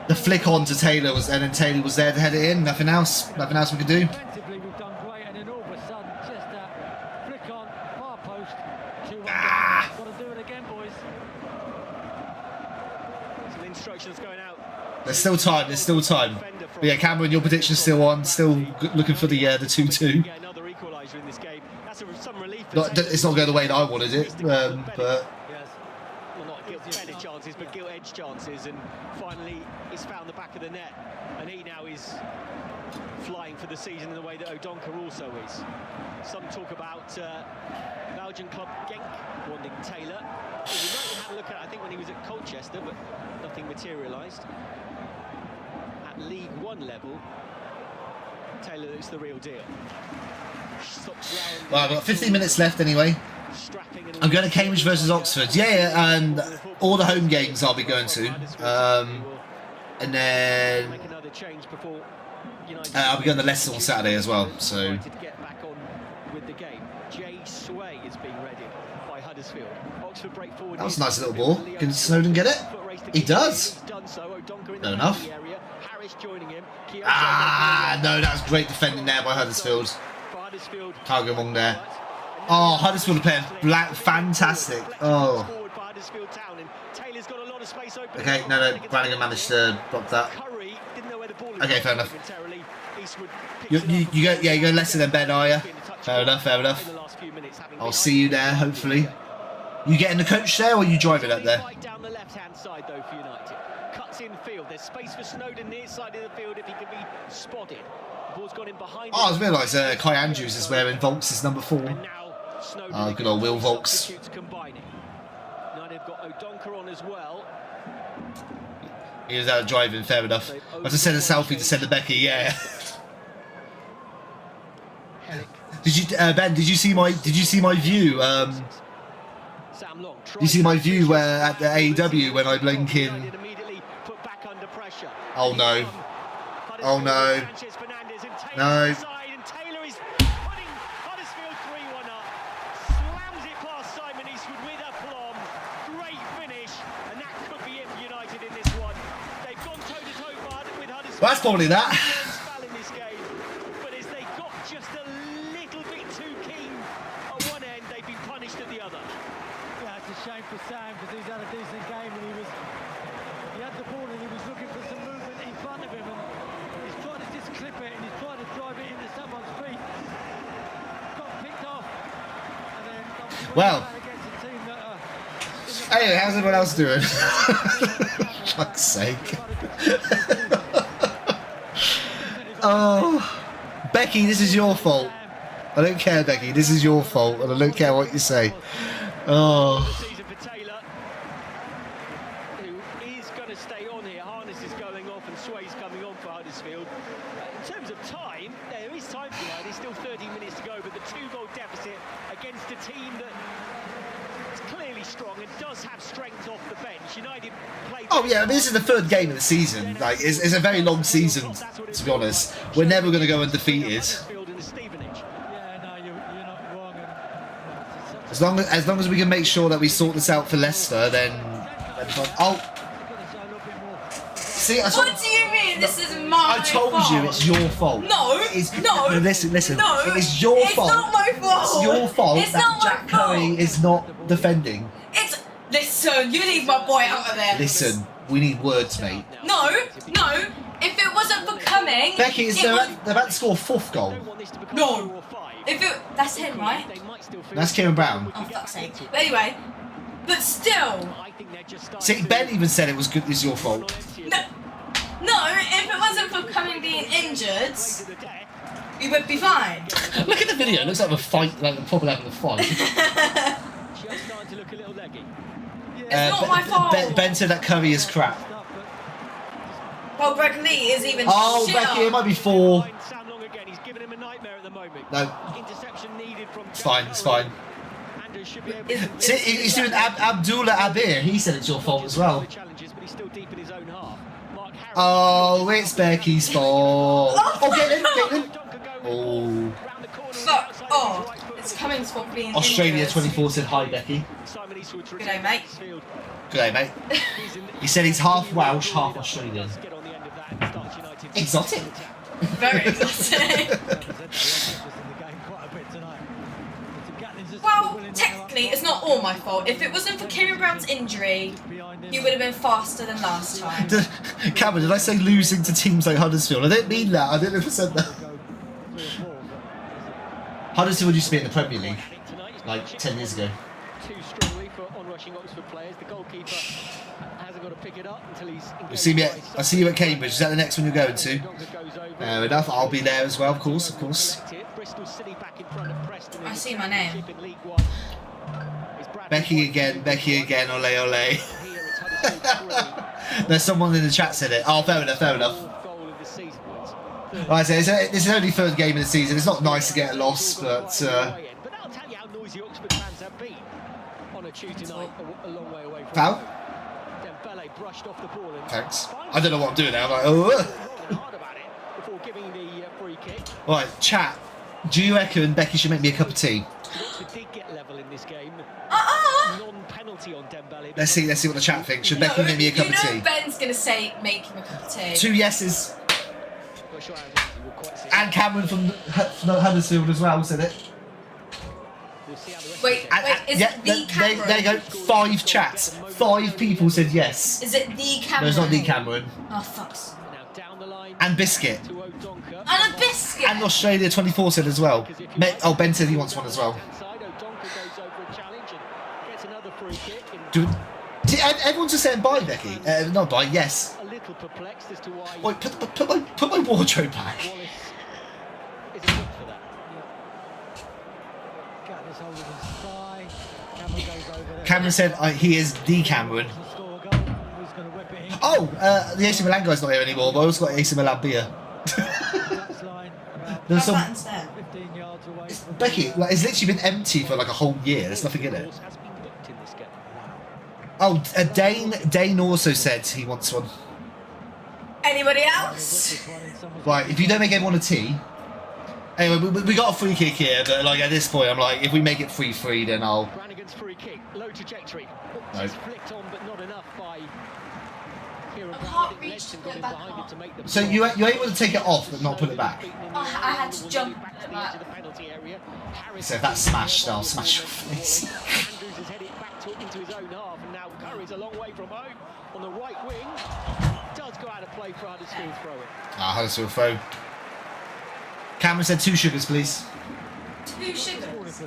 Speaker 1: The flick on to Taylor was, and then Taylor was there to head it in. Nothing else we could do.
Speaker 10: Defensively, we've done great, and then all of a sudden, just that flick on far post. 2-1. Got to do it again, boys.
Speaker 5: Some instructions going out.
Speaker 1: There's still time. But yeah, Cameron, your prediction's still on. Still looking for the 2-2.
Speaker 5: Get another equaliser in this game. That's some relief.
Speaker 1: It's not going the way that I wanted it, but.
Speaker 5: Yes. Well, not gilt-headed chances, but gilt-edged chances, and finally he's found the back of the net, and he now is flying for the season in the way that O'Donkor also is. Some talk about Belgian club Genk wanting Taylor. United had a look at it, I think, when he was at Colchester, but nothing materialised. At League One level, Taylor looks the real deal.
Speaker 1: Well, I've got 15 minutes left anyway. I'm going to Cambridge versus Oxford. Yeah, and all the home games I'll be going to. And then I'll be going to Leicester on Saturday as well. So that was a nice little ball. Can Snowden get it? He does. No enough. Ah, no, that was great defending there by Huddersfield. Can't go wrong there. Oh, Huddersfield are playing black, fantastic. Oh. Okay, no, Brannigan managed to block that. Okay, fair enough. You go Leicester then, Ben, are you? Fair enough, fair enough. I'll see you there, hopefully. You getting the coach there, or you driving up there?
Speaker 5: Down the left-hand side, though, for United. Cuts in field. There's space for Snowden near side of the field if he can be spotted. The ball's gone in behind.
Speaker 1: Oh, I just realised Kai Andrews is wearing Volks' number 4. Oh, good old Will Volks.
Speaker 5: United have got O'Donker on as well.
Speaker 1: He was out driving, fair enough. I just sent a selfie to send to Becky, yeah. Did you, Ben? Did you see my view? Did you see my view at the AEW when I blink in? Oh no! Oh no! No! Well, that's probably that.
Speaker 5: But as they got just a little bit too keen at one end, they've been punished at the other.
Speaker 10: Yeah, it's a shame for Sam because he's had a decent game and he had the ball and he was looking for some movement in front of him and he's trying to just clip it and he's trying to drive it into someone's feet. Got picked off. And then
Speaker 1: well. Anyway, how's everyone else doing? Fuck's sake. Oh, Becky, this is your fault. I don't care, Becky. This is your fault, and I don't care what you say. Oh.
Speaker 5: Who is going to stay on here? Harness is going off, and Sway's coming on for Huddersfield. In terms of time, there is time for that. There's still 13 minutes to go, but the 2-goal deficit against a team that is clearly strong and does have strength off the bench. United played.
Speaker 1: Oh yeah, I mean, this is the 3rd game of the season. Like, it's a very long season, to be honest. We're never going to go undefeated. As long as we can make sure that we sort this out for Leicester, then oh. See,
Speaker 2: what do you mean? This is my
Speaker 1: I told
Speaker 2: fault.
Speaker 1: you it's your fault.
Speaker 2: No, no.
Speaker 1: Listen.
Speaker 2: No,
Speaker 1: it is your fault.
Speaker 2: It's not my fault.
Speaker 1: It's your fault
Speaker 2: it's
Speaker 1: that
Speaker 2: not
Speaker 1: Jack
Speaker 2: my fault.
Speaker 1: Curry is not defending.
Speaker 2: Listen, you leave my boy out of there.
Speaker 1: Listen, we need words, mate.
Speaker 2: No. If it wasn't for coming,
Speaker 1: Becky, they're about to score a 4th goal.
Speaker 2: No. That's him, right?
Speaker 1: That's Kieran Brown.
Speaker 2: Oh, fuck's sake. But anyway, but still.
Speaker 1: See, Ben even said it was good. It's your fault.
Speaker 2: No, if it wasn't for Cumming being injured, we would be fine.
Speaker 1: Look at the video. It looks like a fight, like probably having a fight.
Speaker 2: It's not my fault.
Speaker 1: Ben said that Curry is crap.
Speaker 2: Well, Greg Lee is even
Speaker 1: Oh, Becky, it might be 4. No. It's fine, it's fine. See, he's doing Abdullah Abir. He said it's your fault as well. Oh, it's Becky's fault. Oh, get in. Oh.
Speaker 2: Fuck off. It's Cummings' fault for being
Speaker 1: Australia
Speaker 2: injured.
Speaker 1: 24 said hi, Becky.
Speaker 2: Good day, mate.
Speaker 1: Good day, mate. He said he's half Welsh, half Australian. Exotic.
Speaker 2: Very exotic. Well, technically, it's not all my fault. If it wasn't for Kieran Brown's injury, you would have been faster than last time.
Speaker 1: Cameron, did I say losing to teams like Huddersfield? I didn't mean that. I didn't know if I said that. Huddersfield used to be in the Premier League, like 10 years ago.
Speaker 5: Too strongly for onrushing Oxford players. The goalkeeper hasn't got to pick it up until he's.
Speaker 1: I see you at Cambridge. Is that the next one you're going to? Fair enough. I'll be there as well, of course.
Speaker 2: I see my name.
Speaker 1: Becky again. Ole ole. There's someone in the chat said it. Oh, fair enough. Like I say, this is only third game of the season. It's not nice to get a loss, but
Speaker 5: But that'll tell you how noisy Oxford fans have been on a Tuesday night, a long way away from
Speaker 1: foul.
Speaker 5: Dembele brushed off the ball and
Speaker 1: Thanks. I don't know what I'm doing now. I'm like, oh.
Speaker 5: hard about it before giving the free kick.
Speaker 1: Right, chat. Do you reckon Becky should make me a cup of tea?
Speaker 5: Oxford did get level in this game. Non-penalty on Dembele.
Speaker 1: Let's see what the chat thinks. Should Becky make me a cup of tea?
Speaker 2: Ben's going to say make him a cup of tea.
Speaker 1: 2 yeses. And Cameron from Huddersfield as well said it.
Speaker 2: Wait, is it the Cameron?
Speaker 1: There you go. 5 chats. 5 people said yes.
Speaker 2: Is it the Cameron?
Speaker 1: No, it's not the Cameron.
Speaker 2: Oh, fucks.
Speaker 1: And Biscuit.
Speaker 2: And a biscuit.
Speaker 1: And Australia 24 said as well. Oh, Ben said he wants one as well. Everyone's just saying bye, Becky. Not bye, yes.
Speaker 5: A little perplexed as to why.
Speaker 1: Wait, put my wardrobe back.
Speaker 5: Wallace isn't good for that.
Speaker 10: Gatler's holding his thigh. Cameron goes over there.
Speaker 1: Cameron said he is the Cameron.
Speaker 10: Score a goal. Who's going to whip it in?
Speaker 1: Oh, the AC Milan guy's not here anymore, but I also got AC Milan beer.
Speaker 10: Touchline, about
Speaker 1: There's some...
Speaker 10: 15 yards away from
Speaker 1: Becky, like, it's literally been empty for like a whole year. There's nothing in it.
Speaker 5: Has been booked in this game.
Speaker 1: Oh, Dane also said he wants one.
Speaker 2: Anybody else?
Speaker 1: Right, if you don't make everyone a tea... Anyway, we got a free kick here, but like at this point, I'm like, if we make it 3-3, then I'll...
Speaker 5: Brannigan's free kick, low trajectory.
Speaker 1: No.
Speaker 5: Just flicked on, but not enough by Kieran
Speaker 2: I
Speaker 5: Brown.
Speaker 2: can't
Speaker 5: It
Speaker 2: reach
Speaker 5: led
Speaker 2: to
Speaker 5: and
Speaker 2: put
Speaker 5: got
Speaker 2: it
Speaker 5: in
Speaker 2: back
Speaker 5: behind it
Speaker 2: on.
Speaker 5: to make the
Speaker 1: So you're able to take it off, but not put it back?
Speaker 2: I had to jump
Speaker 5: back to
Speaker 2: at
Speaker 5: the edge
Speaker 2: that.
Speaker 5: of the penalty area. Harris
Speaker 1: So if that's smashed, I'll smash your face.
Speaker 5: Andrews has headed back into his own half, and now Curry's a long way from home on the right wing. Does go out of play for Huddersfield throw it.
Speaker 1: Ah, Huddersfield throw. Cameron said 2 sugars, please.
Speaker 2: 2 sugars.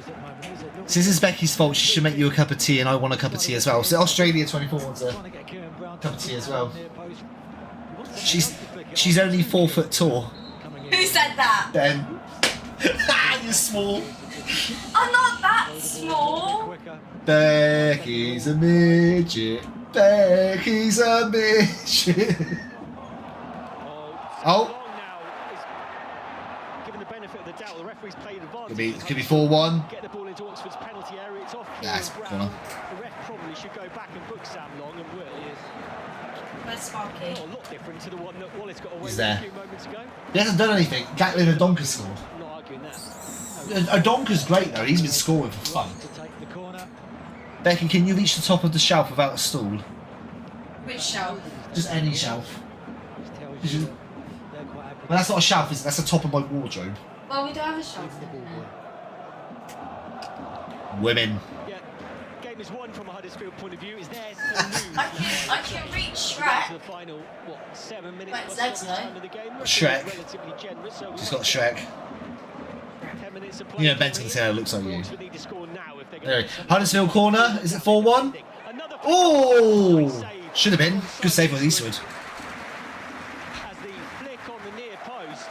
Speaker 1: Since it's Becky's fault, she should make you a cup of tea, and I want a cup of tea as well. So Australia 24 wants a cup of tea as well. She's only 4 foot tall.
Speaker 2: Who said that?
Speaker 1: Ben. You're small.
Speaker 2: I'm not that small.
Speaker 1: Becky's a midget. Becky's a midget. Oh.
Speaker 5: Given the benefit of the doubt, the referee's played advantage.
Speaker 1: Could be 4-1.
Speaker 5: Get the ball into Oxford's penalty area. It's off.
Speaker 1: That's
Speaker 5: Kieran
Speaker 1: corner.
Speaker 5: Brown. The ref probably should go back and book Sam Long, and will.
Speaker 2: Where's Sparky?
Speaker 5: A lot different to the one that Wallace got away
Speaker 1: He's
Speaker 5: with
Speaker 1: there.
Speaker 5: a few moments ago.
Speaker 1: He hasn't done anything. Gatlin and Donker scored.
Speaker 5: Not arguing that.
Speaker 1: Donker's great though. He's been scoring for fun.
Speaker 10: to take the corner.
Speaker 1: Becky, can you reach the top of the shelf without a stool?
Speaker 2: Which shelf?
Speaker 1: Just any shelf.
Speaker 10: Just tells
Speaker 1: Did you-
Speaker 10: you that they're quite happy.
Speaker 1: Well, that's not a shelf, is it? That's the top of my wardrobe.
Speaker 2: Well, we don't have a shelf.
Speaker 1: Women.
Speaker 5: Yeah, game is won from a Huddersfield point of view. Is theirs to lose.
Speaker 2: I can reach
Speaker 5: To
Speaker 2: Shrek.
Speaker 5: the final, what, 7 minutes
Speaker 2: Wait,
Speaker 5: plus
Speaker 2: that's
Speaker 5: stoppage
Speaker 2: no.
Speaker 5: time of the game.
Speaker 1: Shrek.
Speaker 5: Relatively generous, so
Speaker 1: She's got Shrek.
Speaker 5: 10 minutes of play.
Speaker 1: You know, Ben's gonna say it looks like you.
Speaker 5: Oxford need to score now if they're gonna
Speaker 1: Anyway,
Speaker 5: get some-
Speaker 1: Huddersfield corner. Is it 4-1?
Speaker 5: Another
Speaker 1: Oh!
Speaker 5: save.
Speaker 1: Should have been. Good save with Eastwood.
Speaker 5: As the flick on the near post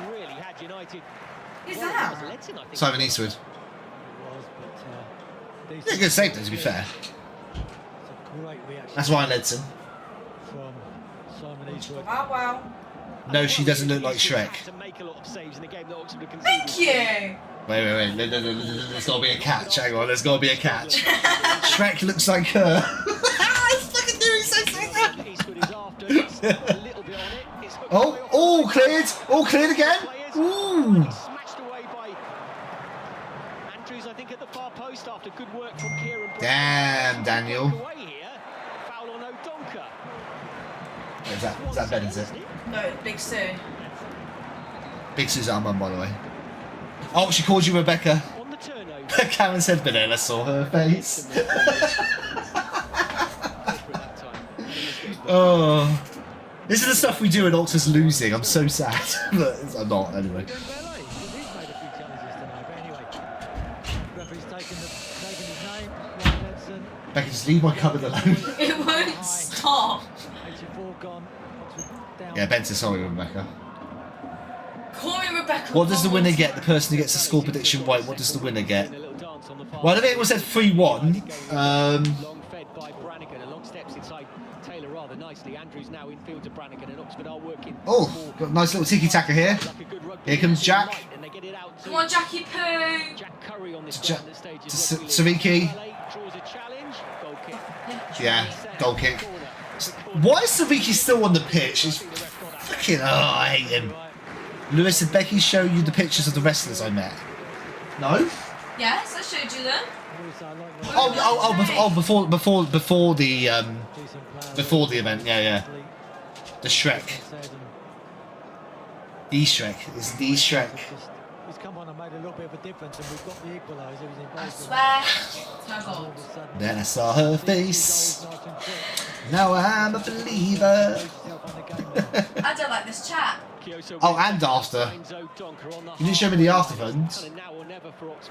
Speaker 5: really had United.
Speaker 2: Who's
Speaker 5: Well,
Speaker 2: that?
Speaker 5: it was Ledson, I think.
Speaker 1: Simon Eastwood.
Speaker 10: It was, but
Speaker 1: Yeah, good save though, to be fair.
Speaker 10: it's a great reaction
Speaker 1: That's Ryan Ledson.
Speaker 10: from Simon Eastwood.
Speaker 2: Wow, wow.
Speaker 1: No, she doesn't look like Shrek.
Speaker 5: Had to make a lot of saves in the game that Oxford had conceded.
Speaker 2: Thank you.
Speaker 1: Wait. There's got to be a catch. Hang on, there's got to be a catch. Shrek looks like her. He's fucking doing so sick.
Speaker 5: Eastwood is after. It's a little bit on it. It's hooked away off
Speaker 1: Oh, cleared. Oh, cleared again.
Speaker 5: players.
Speaker 1: Ooh.
Speaker 5: He's smashed away by Andrews, I think, at the far post after good work from Kieran Brown.
Speaker 1: Damn, Daniel.
Speaker 5: Away here. Foul on O'Donker.
Speaker 1: Is that Ben, is it?
Speaker 2: No, Big Sue.
Speaker 1: Big Suzanne Mum, by the way. Oh, she called you Rebecca.
Speaker 5: On the turnover.
Speaker 1: Karen said Vanilla saw her face. Oh. This is the stuff we do when Oxford's losing. I'm so sad. But I'm not, anyway.
Speaker 10: Dembele, he's made a few challenges tonight, but anyway. Referee's taken his name, Ryan Ledson.
Speaker 1: Becky, just leave my cupboard alone.
Speaker 2: It won't stop.
Speaker 10: 84 gone. Oxford down.
Speaker 1: Yeah, Ben says sorry, Rebecca.
Speaker 2: Call me Rebecca.
Speaker 1: What does the winner get? The person who gets the score prediction right, what does the winner get? Well, I don't think it was said 3-1.
Speaker 5: Long fed by Brannigan, a long steps inside Taylor on. rather nicely. Andrews now infield to Brannigan, and Oxford are working.
Speaker 1: Oh, got a nice little tiki-taka here. Here comes Jack.
Speaker 2: Come on, Jackie Poo.
Speaker 5: Jack Curry on this
Speaker 1: To
Speaker 5: ground at stages.
Speaker 1: Saviki.
Speaker 5: Draws a challenge. Goal kick.
Speaker 1: Yeah, goal kick. Why is Saviki still on the pitch? He's fucking... Oh, I hate him. Lewis, did Becky show you the pictures of the wrestlers I met? No?
Speaker 2: Yes, I showed you them.
Speaker 1: Before the event, yeah. The Shrek. The Shrek. It's the Shrek.
Speaker 10: He's come on and made a little bit of a difference, and we've got the equaliser.
Speaker 2: I swear, it's no goal.
Speaker 1: Then I saw her face. Now I'm a believer.
Speaker 2: I don't like this chat.
Speaker 1: Oh, and after. You didn't show me the after funds.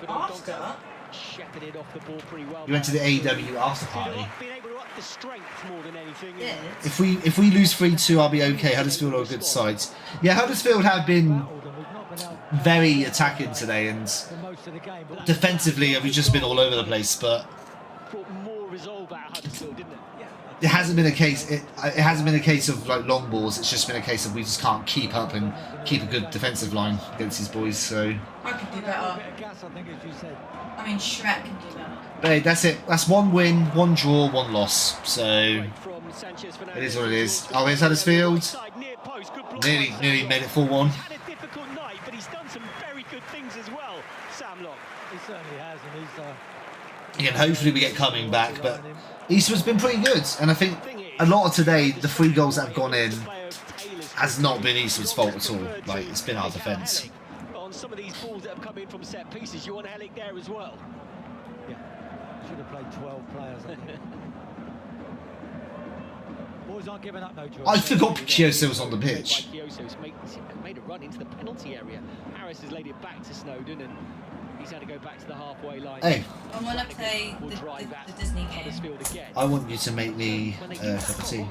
Speaker 2: After?
Speaker 1: You went to the AEW after party.
Speaker 2: Yes.
Speaker 1: If we lose 3-2, I'll be okay. Huddersfield are a good side. Yeah, Huddersfield have been very attacking today, and defensively we've just been all over the place. But it hasn't been a case. It hasn't been a case of like long balls. It's just been a case of we just can't keep up and keep a good defensive line against these boys. So
Speaker 2: I can do better. I mean, Shrek can do better.
Speaker 1: but hey, that's it. That's one win, one draw, one loss. So it is what it is. Oh, here's Huddersfield. Nearly made it 4-1.
Speaker 5: But he's done some very good things as well, Sam Long.
Speaker 10: He certainly has, and he's...
Speaker 1: Again, hopefully we get coming back, but Eastwood's been pretty good, and I think a lot of today, the 3 goals that have gone in has not been Eastwood's fault at all. Like, it's been our defence.
Speaker 5: On some of these balls that have come in from set pieces, you want Helic there as well.
Speaker 10: Yeah, should have played 12 players, I think. Boys aren't giving up, no choice.
Speaker 1: I forgot Kyoso was on the pitch.
Speaker 5: Kyoso's made a run into the penalty area. Harris has laid it back to Snowden, and he's had to go back to the halfway line.
Speaker 1: Hey.
Speaker 2: I want to play the Disney game.
Speaker 1: I want you to make me a cup of tea.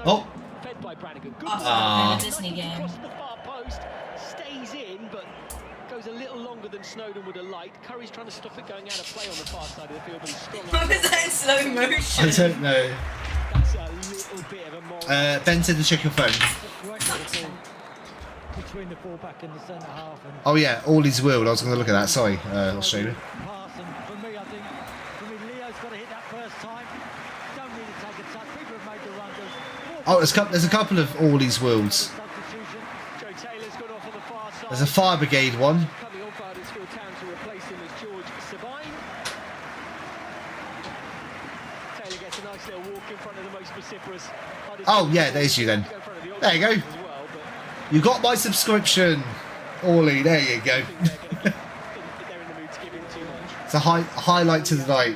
Speaker 1: Oh!
Speaker 5: Fed by Brannigan. Good
Speaker 2: the Disney game.
Speaker 5: Across the far post, stays in, but goes a little longer than Snowden would have liked. Curry's trying to stop it going out of play on the far side of the field, but he's strong.
Speaker 2: What was that in slow motion?
Speaker 1: I don't know.
Speaker 5: That's a little bit of a moral.
Speaker 1: Ben said to check your phone.
Speaker 10: Between the fullback and the centre half. And
Speaker 1: Oh yeah, all is willed. I was going to look at that. Sorry, Australia.
Speaker 10: pass, and for me, I think Leo's got to hit that first time. Don't need to take a touch. People have made the run.
Speaker 1: Oh, there's a couple of all these worlds.
Speaker 10: Substitution.
Speaker 5: Joe Taylor's gone off on the far side.
Speaker 1: There's a fire brigade one.
Speaker 5: Coming on for Huddersfield Town to replace him as George Sabine. Taylor gets a nice little walk in front of the most vociferous.
Speaker 1: Oh yeah, there's you then. There you go. You got my subscription, Orly. There you go. It's a highlight to the night.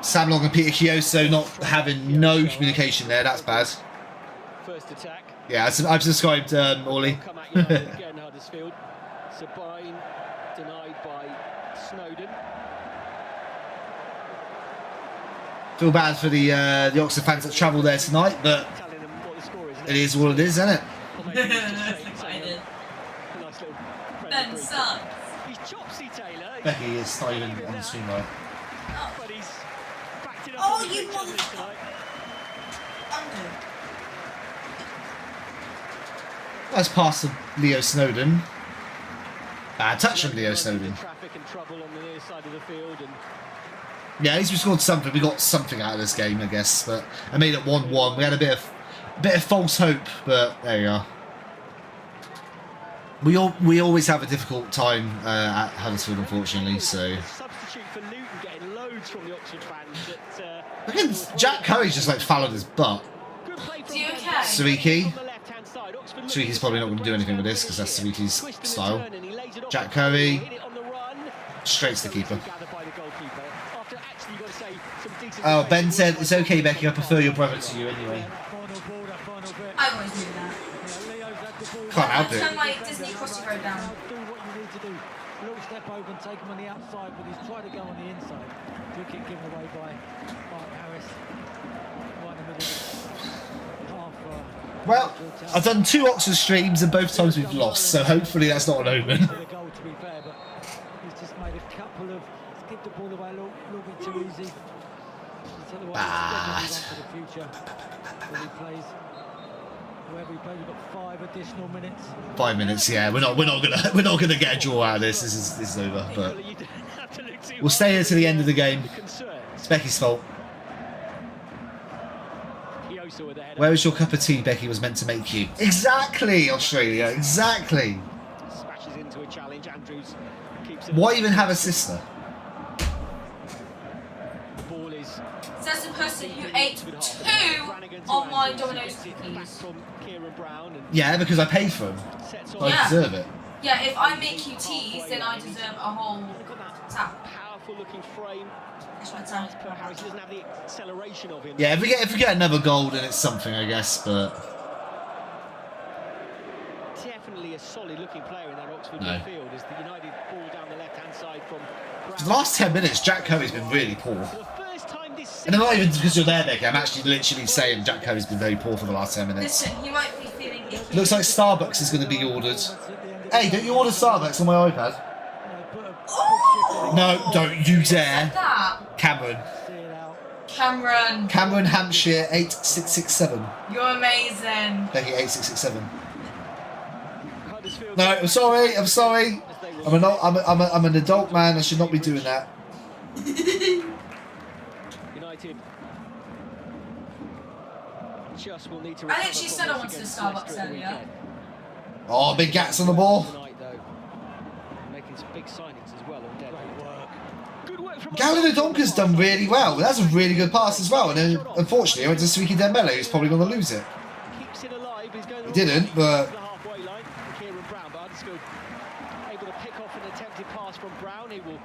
Speaker 1: Sam Long and Peter Kyoso not having no communication there. That's bad.
Speaker 5: First attack.
Speaker 1: Yeah, I've subscribed, Orly.
Speaker 5: Come at you again, Huddersfield. Sabine denied by Snowden.
Speaker 1: Feel bad for the Oxford fans that travel there tonight, but it is what it is, isn't it?
Speaker 2: Ben sucks.
Speaker 5: He's Chopsy Taylor.
Speaker 1: Becky is not even on the screen right.
Speaker 5: But he's backed it up.
Speaker 2: Oh, you motherfucker.
Speaker 1: Nice pass to Leo Snowden. Bad touch from Leo Snowden.
Speaker 5: Traffic and trouble on the near side of the field, and
Speaker 1: Yeah, at least we scored something. We got something out of this game, I guess. But I made it 1-1. We had a bit of false hope, but there you are. We always have a difficult time at Huddersfield, unfortunately. So.
Speaker 5: substitute for Luton getting loads from the Oxford fans.
Speaker 1: Look at Jack Curry's just like followed his butt.
Speaker 2: Is he okay?
Speaker 1: Saviki. Saviki's probably not going to do anything with this because that's Saviki's style. Jack Curry. Straight to the keeper. Oh, Ben said, it's okay, Becky, I prefer your brother to you anyway.
Speaker 2: I always do that.
Speaker 1: Can't help
Speaker 2: Turn
Speaker 1: it.
Speaker 2: my Disney Crossy Road down.
Speaker 10: Do what you need to do. A little step over and take him on the outside, but he's tried to go on the inside. Free kick given away by Mark Harris. Right in the middle. Half.
Speaker 1: Well, I've done 2 Oxford streams and both times we've lost, so hopefully that's not an omen.
Speaker 10: The goal, to be fair, but might look a little bit too easy. Tell you what,
Speaker 1: Bad.
Speaker 10: he's definitely one for the future when he plays. Whoever he plays, we've got 5 additional minutes.
Speaker 1: 5 minutes, yeah. We're not gonna get a draw out of this. This is over. But we'll stay here to the end of the game. It's Becky's fault. Where is your cup of tea Becky was meant to make you? Exactly, Australia. Exactly.
Speaker 5: Smashes into a challenge. Andrews keeps it.
Speaker 1: Why even have a sister?
Speaker 5: The ball is
Speaker 2: Says the person who ate 2 of my Domino's cookies.
Speaker 5: from Kieran Brown and
Speaker 1: Yeah, because I paid for them.
Speaker 5: sets
Speaker 1: I
Speaker 5: on
Speaker 2: Yeah.
Speaker 1: deserve it.
Speaker 2: Yeah, if I make you teas, then I deserve a whole tap.
Speaker 5: powerful looking frame.
Speaker 2: That's my tap.
Speaker 5: Poor Harris, he doesn't have the acceleration of him.
Speaker 1: Yeah, if we get another goal, then it's something, I guess. But
Speaker 5: Definitely a solid looking player in that Oxford
Speaker 1: No.
Speaker 5: midfield as the United ball down the left hand side from
Speaker 1: for the last 10 minutes, Jack Coey's been really poor.
Speaker 5: For the first time this
Speaker 1: And I'm not even because you're there, Becky. I'm actually literally saying Jack Coey's been very poor for the last 10 minutes.
Speaker 2: Listen, you might be feeling icky.
Speaker 1: Looks like Starbucks is going to be ordered. Hey, don't you order Starbucks on my iPad?
Speaker 2: Oh!
Speaker 1: No, don't you dare.
Speaker 2: That.
Speaker 1: Cameron.
Speaker 2: Cameron,
Speaker 1: Cameron, Hampshire, 8667.
Speaker 2: you're amazing.
Speaker 1: Becky, 8667.
Speaker 5: Huddersfield
Speaker 1: No, I'm sorry. I'm sorry. I'm an adult man. I should not be doing that.
Speaker 5: United just will need to
Speaker 2: I
Speaker 5: recover
Speaker 2: literally
Speaker 5: from
Speaker 2: said I
Speaker 5: this
Speaker 2: wanted a
Speaker 5: against
Speaker 2: Starbucks
Speaker 5: Leicester at the
Speaker 2: earlier.
Speaker 5: weekend.
Speaker 1: Oh, big gats on the ball.
Speaker 5: Tonight, though, making some big signings as well on deadline. Good work from
Speaker 1: Gavin Odonka's done really well. That's a really good pass as well. And then, unfortunately, I went to Suiki Dembele, who's probably going to lose it.
Speaker 5: Keeps it alive. He's going
Speaker 1: He didn't, but
Speaker 5: to the halfway line. Kieran Brown, but Huddersfield able to pick off an attempted pass from Brown. He will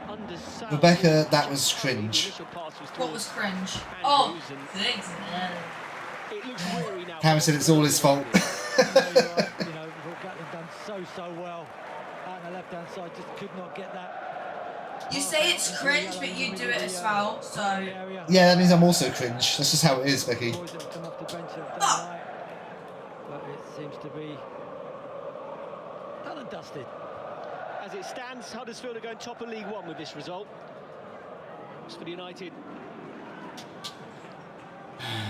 Speaker 5: undersell.
Speaker 1: Rebecca, that was cringe.
Speaker 5: The initial pass was
Speaker 2: What was
Speaker 5: towards
Speaker 2: cringe? Oh,
Speaker 5: Andrews and
Speaker 2: thanks.
Speaker 5: it looks weary now.
Speaker 1: Cameron said it's all his fault.
Speaker 10: You know, Gatland done so well out on the left hand side, just could not get that.
Speaker 2: You say it's cringe, but you do it as well, so.
Speaker 1: Yeah, that means I'm also cringe. That's just how it is, Becky.
Speaker 10: Boys that have come off the bench have done right, but it seems to be done and dusted.
Speaker 5: As it stands, Huddersfield are going top of League One with this result. Oxford United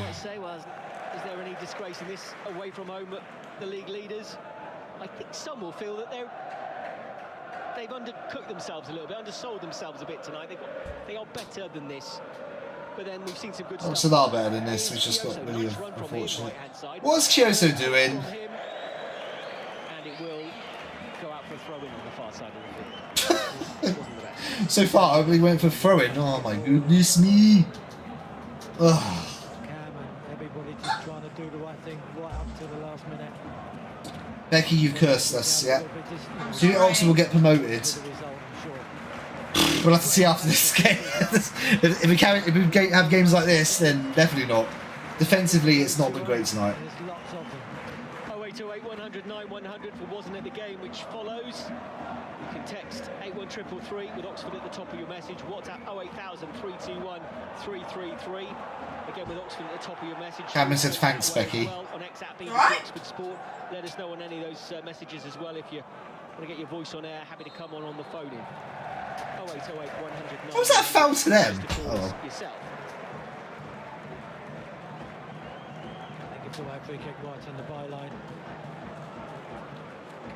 Speaker 5: might say, well, is there any disgrace in this away from home at the league leaders? I think some will feel that they've undercooked themselves a little bit, undersold themselves a bit tonight. They are better than this. But then we've seen some good stuff.
Speaker 1: Oxford are better than this, which just got really unfortunate. What's Kyoto doing?
Speaker 5: And it will go out for a throw-in on the far side of the field. Wasn't the best.
Speaker 1: So far, we went for throwing. Oh my goodness me. Ugh.
Speaker 10: Cam and everybody just trying to do the right thing right up to the last minute.
Speaker 1: Becky, you cursed us, yeah. Do you think Oxford will get promoted? We'll have to see after this game. if we have games like this, then definitely not. Defensively, it's not been great tonight.
Speaker 5: 0808 109 100 for Wasn't It the Game, which follows. You can text 81333 with Oxford at the top of your message. WhatsApp 08000 321 333. Again with Oxford at the top of your message.
Speaker 1: Cameron said thanks, Becky.
Speaker 5: On XApp BBC
Speaker 2: Right.
Speaker 5: Oxford Sport. Let us know on any of those messages as well if you want to get your voice on air. Happy to come on the phone in. 0808 109.
Speaker 1: What was that foul to them? Oh, well.
Speaker 5: Yourself.
Speaker 10: I think it's away free kick right on the byline.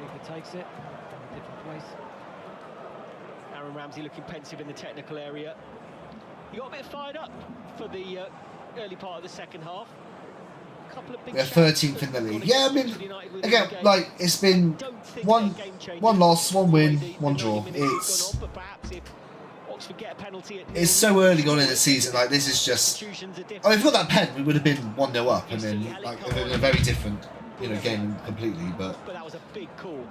Speaker 10: Keeper takes it from a different place.
Speaker 5: Aaron Ramsey looking pensive in the technical area. He got a bit fired up for the early part of the second half. A couple of big
Speaker 1: We're 13th in the league. Yeah, I mean, again, like, it's been one loss, one win, one draw. It's so early on in the season. Like, this is just. Oh, if we got that pen, we would have been 1-0 up, and then like it would have been a very different, game completely. But
Speaker 5: that was a big call.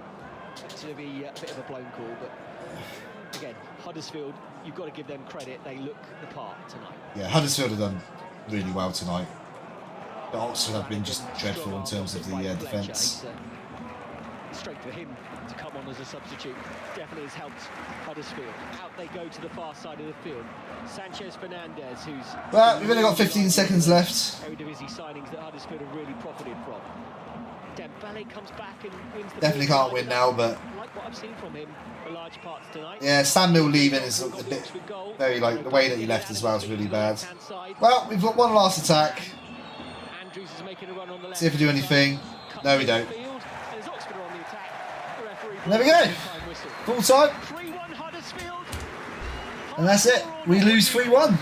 Speaker 5: To be a bit of a blown call, but again, Huddersfield, you've got to give them credit. They look the part tonight.
Speaker 1: yeah, Huddersfield have done really well tonight. But Oxford have been just dreadful in terms of the defence.
Speaker 5: strength for him to come on as a substitute definitely has helped Huddersfield. Out they go to the far side of the field. Sanchez Fernandez, who's...
Speaker 1: Well, we've only got 15 seconds left.
Speaker 5: Eredivisie signings that Huddersfield have really profited from. Dembele comes back and wins the
Speaker 1: Definitely can't win now, but...
Speaker 5: like what I've seen from him for large parts tonight.
Speaker 1: Yeah, Stan Mill leaving is a bit... Very, like, the way that he left as well is really bad. Well, we've got one last attack.
Speaker 5: Andrews is making a run on the left.
Speaker 1: See if we do anything. No, we don't. There we go. Full time. And that's it. We lose 3-1.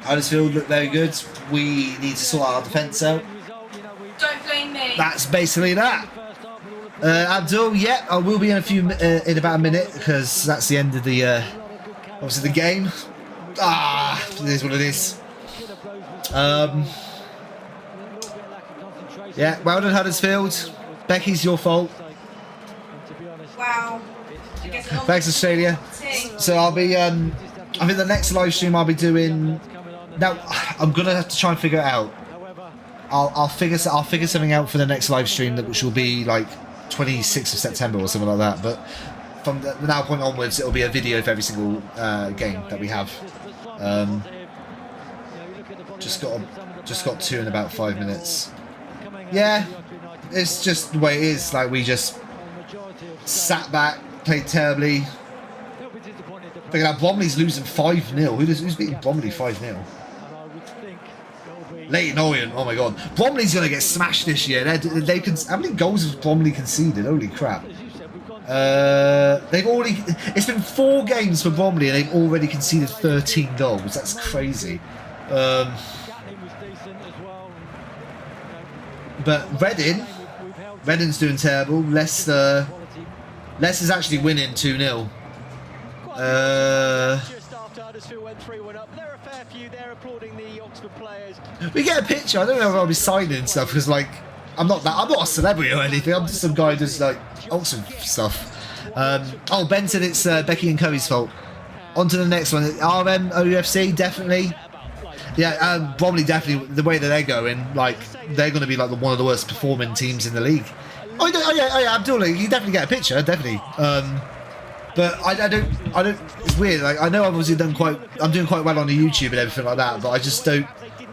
Speaker 1: Huddersfield look very good. We need to sort our defence out.
Speaker 2: Don't blame me.
Speaker 1: That's basically that. Abdul, yeah, I will be in in about a minute because that's the end of the obviously the game. It is what it is. Yeah, well done Huddersfield. Becky's your fault.
Speaker 2: Wow.
Speaker 1: Thanks Australia. So I'll be I think the next live stream I'll be doing. Now I'm gonna have to try and figure it out. I'll figure something out for the next live stream which will be like 26th of September or something like that. But from the now point onwards, it'll be a video for every single game that we have. Just got two in about 5 minutes. Yeah, it's just the way it is. Like we just sat back, played terribly. Figured out Bromley's losing 5-0. Who's beating Bromley 5-0? Leighton Orient, oh my god. Bromley's going to get smashed this year. They can, how many goals has Bromley conceded? Holy crap. They've already... It's been 4 games for Bromley and they've already conceded 13 goals. That's crazy. But Reading's doing terrible. Leicester's actually winning 2-0. We get a picture. I don't know if I'll be signing stuff because, like, I'm not a celebrity or anything. I'm just some guy who does like Oxford stuff. Oh, Ben said it's Becky and Curry's fault. On to the next one. RM OUFC definitely. Yeah, Bromley definitely. The way that they're going, like they're going to be like one of the worst performing teams in the league. Oh yeah, Abdullah, you definitely get a picture, definitely. But I don't. It's weird. Like I know I'm doing quite well on the YouTube and everything like that, but I just don't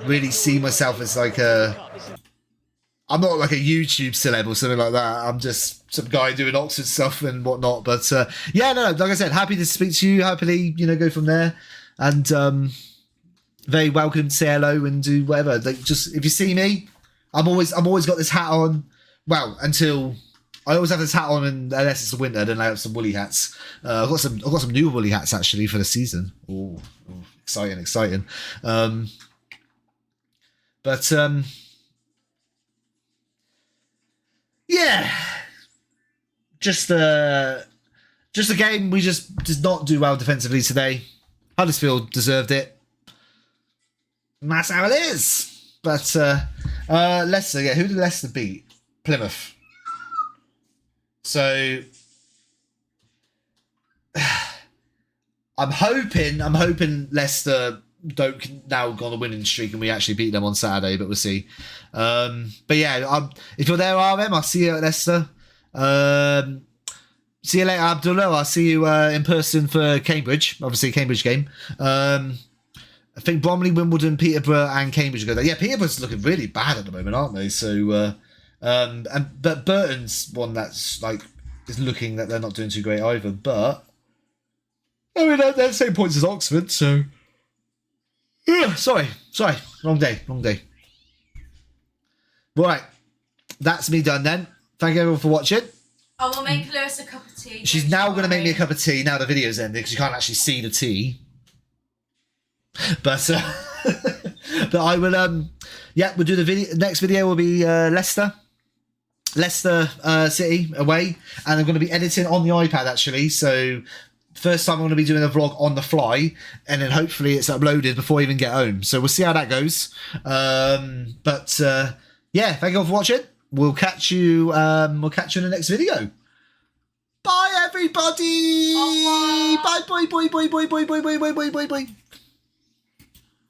Speaker 1: really see myself as like I'm not like a YouTube celeb or something like that. I'm just some guy doing Oxford stuff and whatnot. But yeah, no, like I said, happy to speak to you. Happily, go from there. And very welcome to say hello and do whatever. Like just if you see me, I'm always got this hat on. Well, until I always have this hat on, and unless it's the winter, then I have some woolly hats. I've got some new woolly hats actually for the season. Oh, exciting. But yeah, just a game we just did not do well defensively today. Huddersfield deserved it. And that's how it is. But Leicester, yeah, who did Leicester beat? Plymouth. So I'm hoping Leicester don't now go on a winning streak and we actually beat them on Saturday, but we'll see. But yeah, if you're there, RM, I'll see you at Leicester. See you later, Abdullah. I'll see you in person for Cambridge, obviously Cambridge game. I think Bromley, Wimbledon, Peterborough, and Cambridge go there. Yeah, Peterborough's looking really bad at the moment, aren't they? So, but Burton's one that's like is looking that they're not doing too great either. But I mean, they're the same points as Oxford. So, sorry, wrong day. Right, that's me done then. Thank you everyone for watching.
Speaker 2: I will make Lewis a cup of tea.
Speaker 1: She's now going to make me a cup of tea now the video's ended because you can't actually see the tea. But but I will yeah, we'll do the video. Next video will be Leicester City away, and I'm going to be editing on the iPad actually. So first time I'm going to be doing a vlog on the fly, and then hopefully it's uploaded before I even get home. So we'll see how that goes. But yeah, thank you all for watching. We'll catch you in the next video. Bye everybody.
Speaker 2: Bye.
Speaker 1: Bye.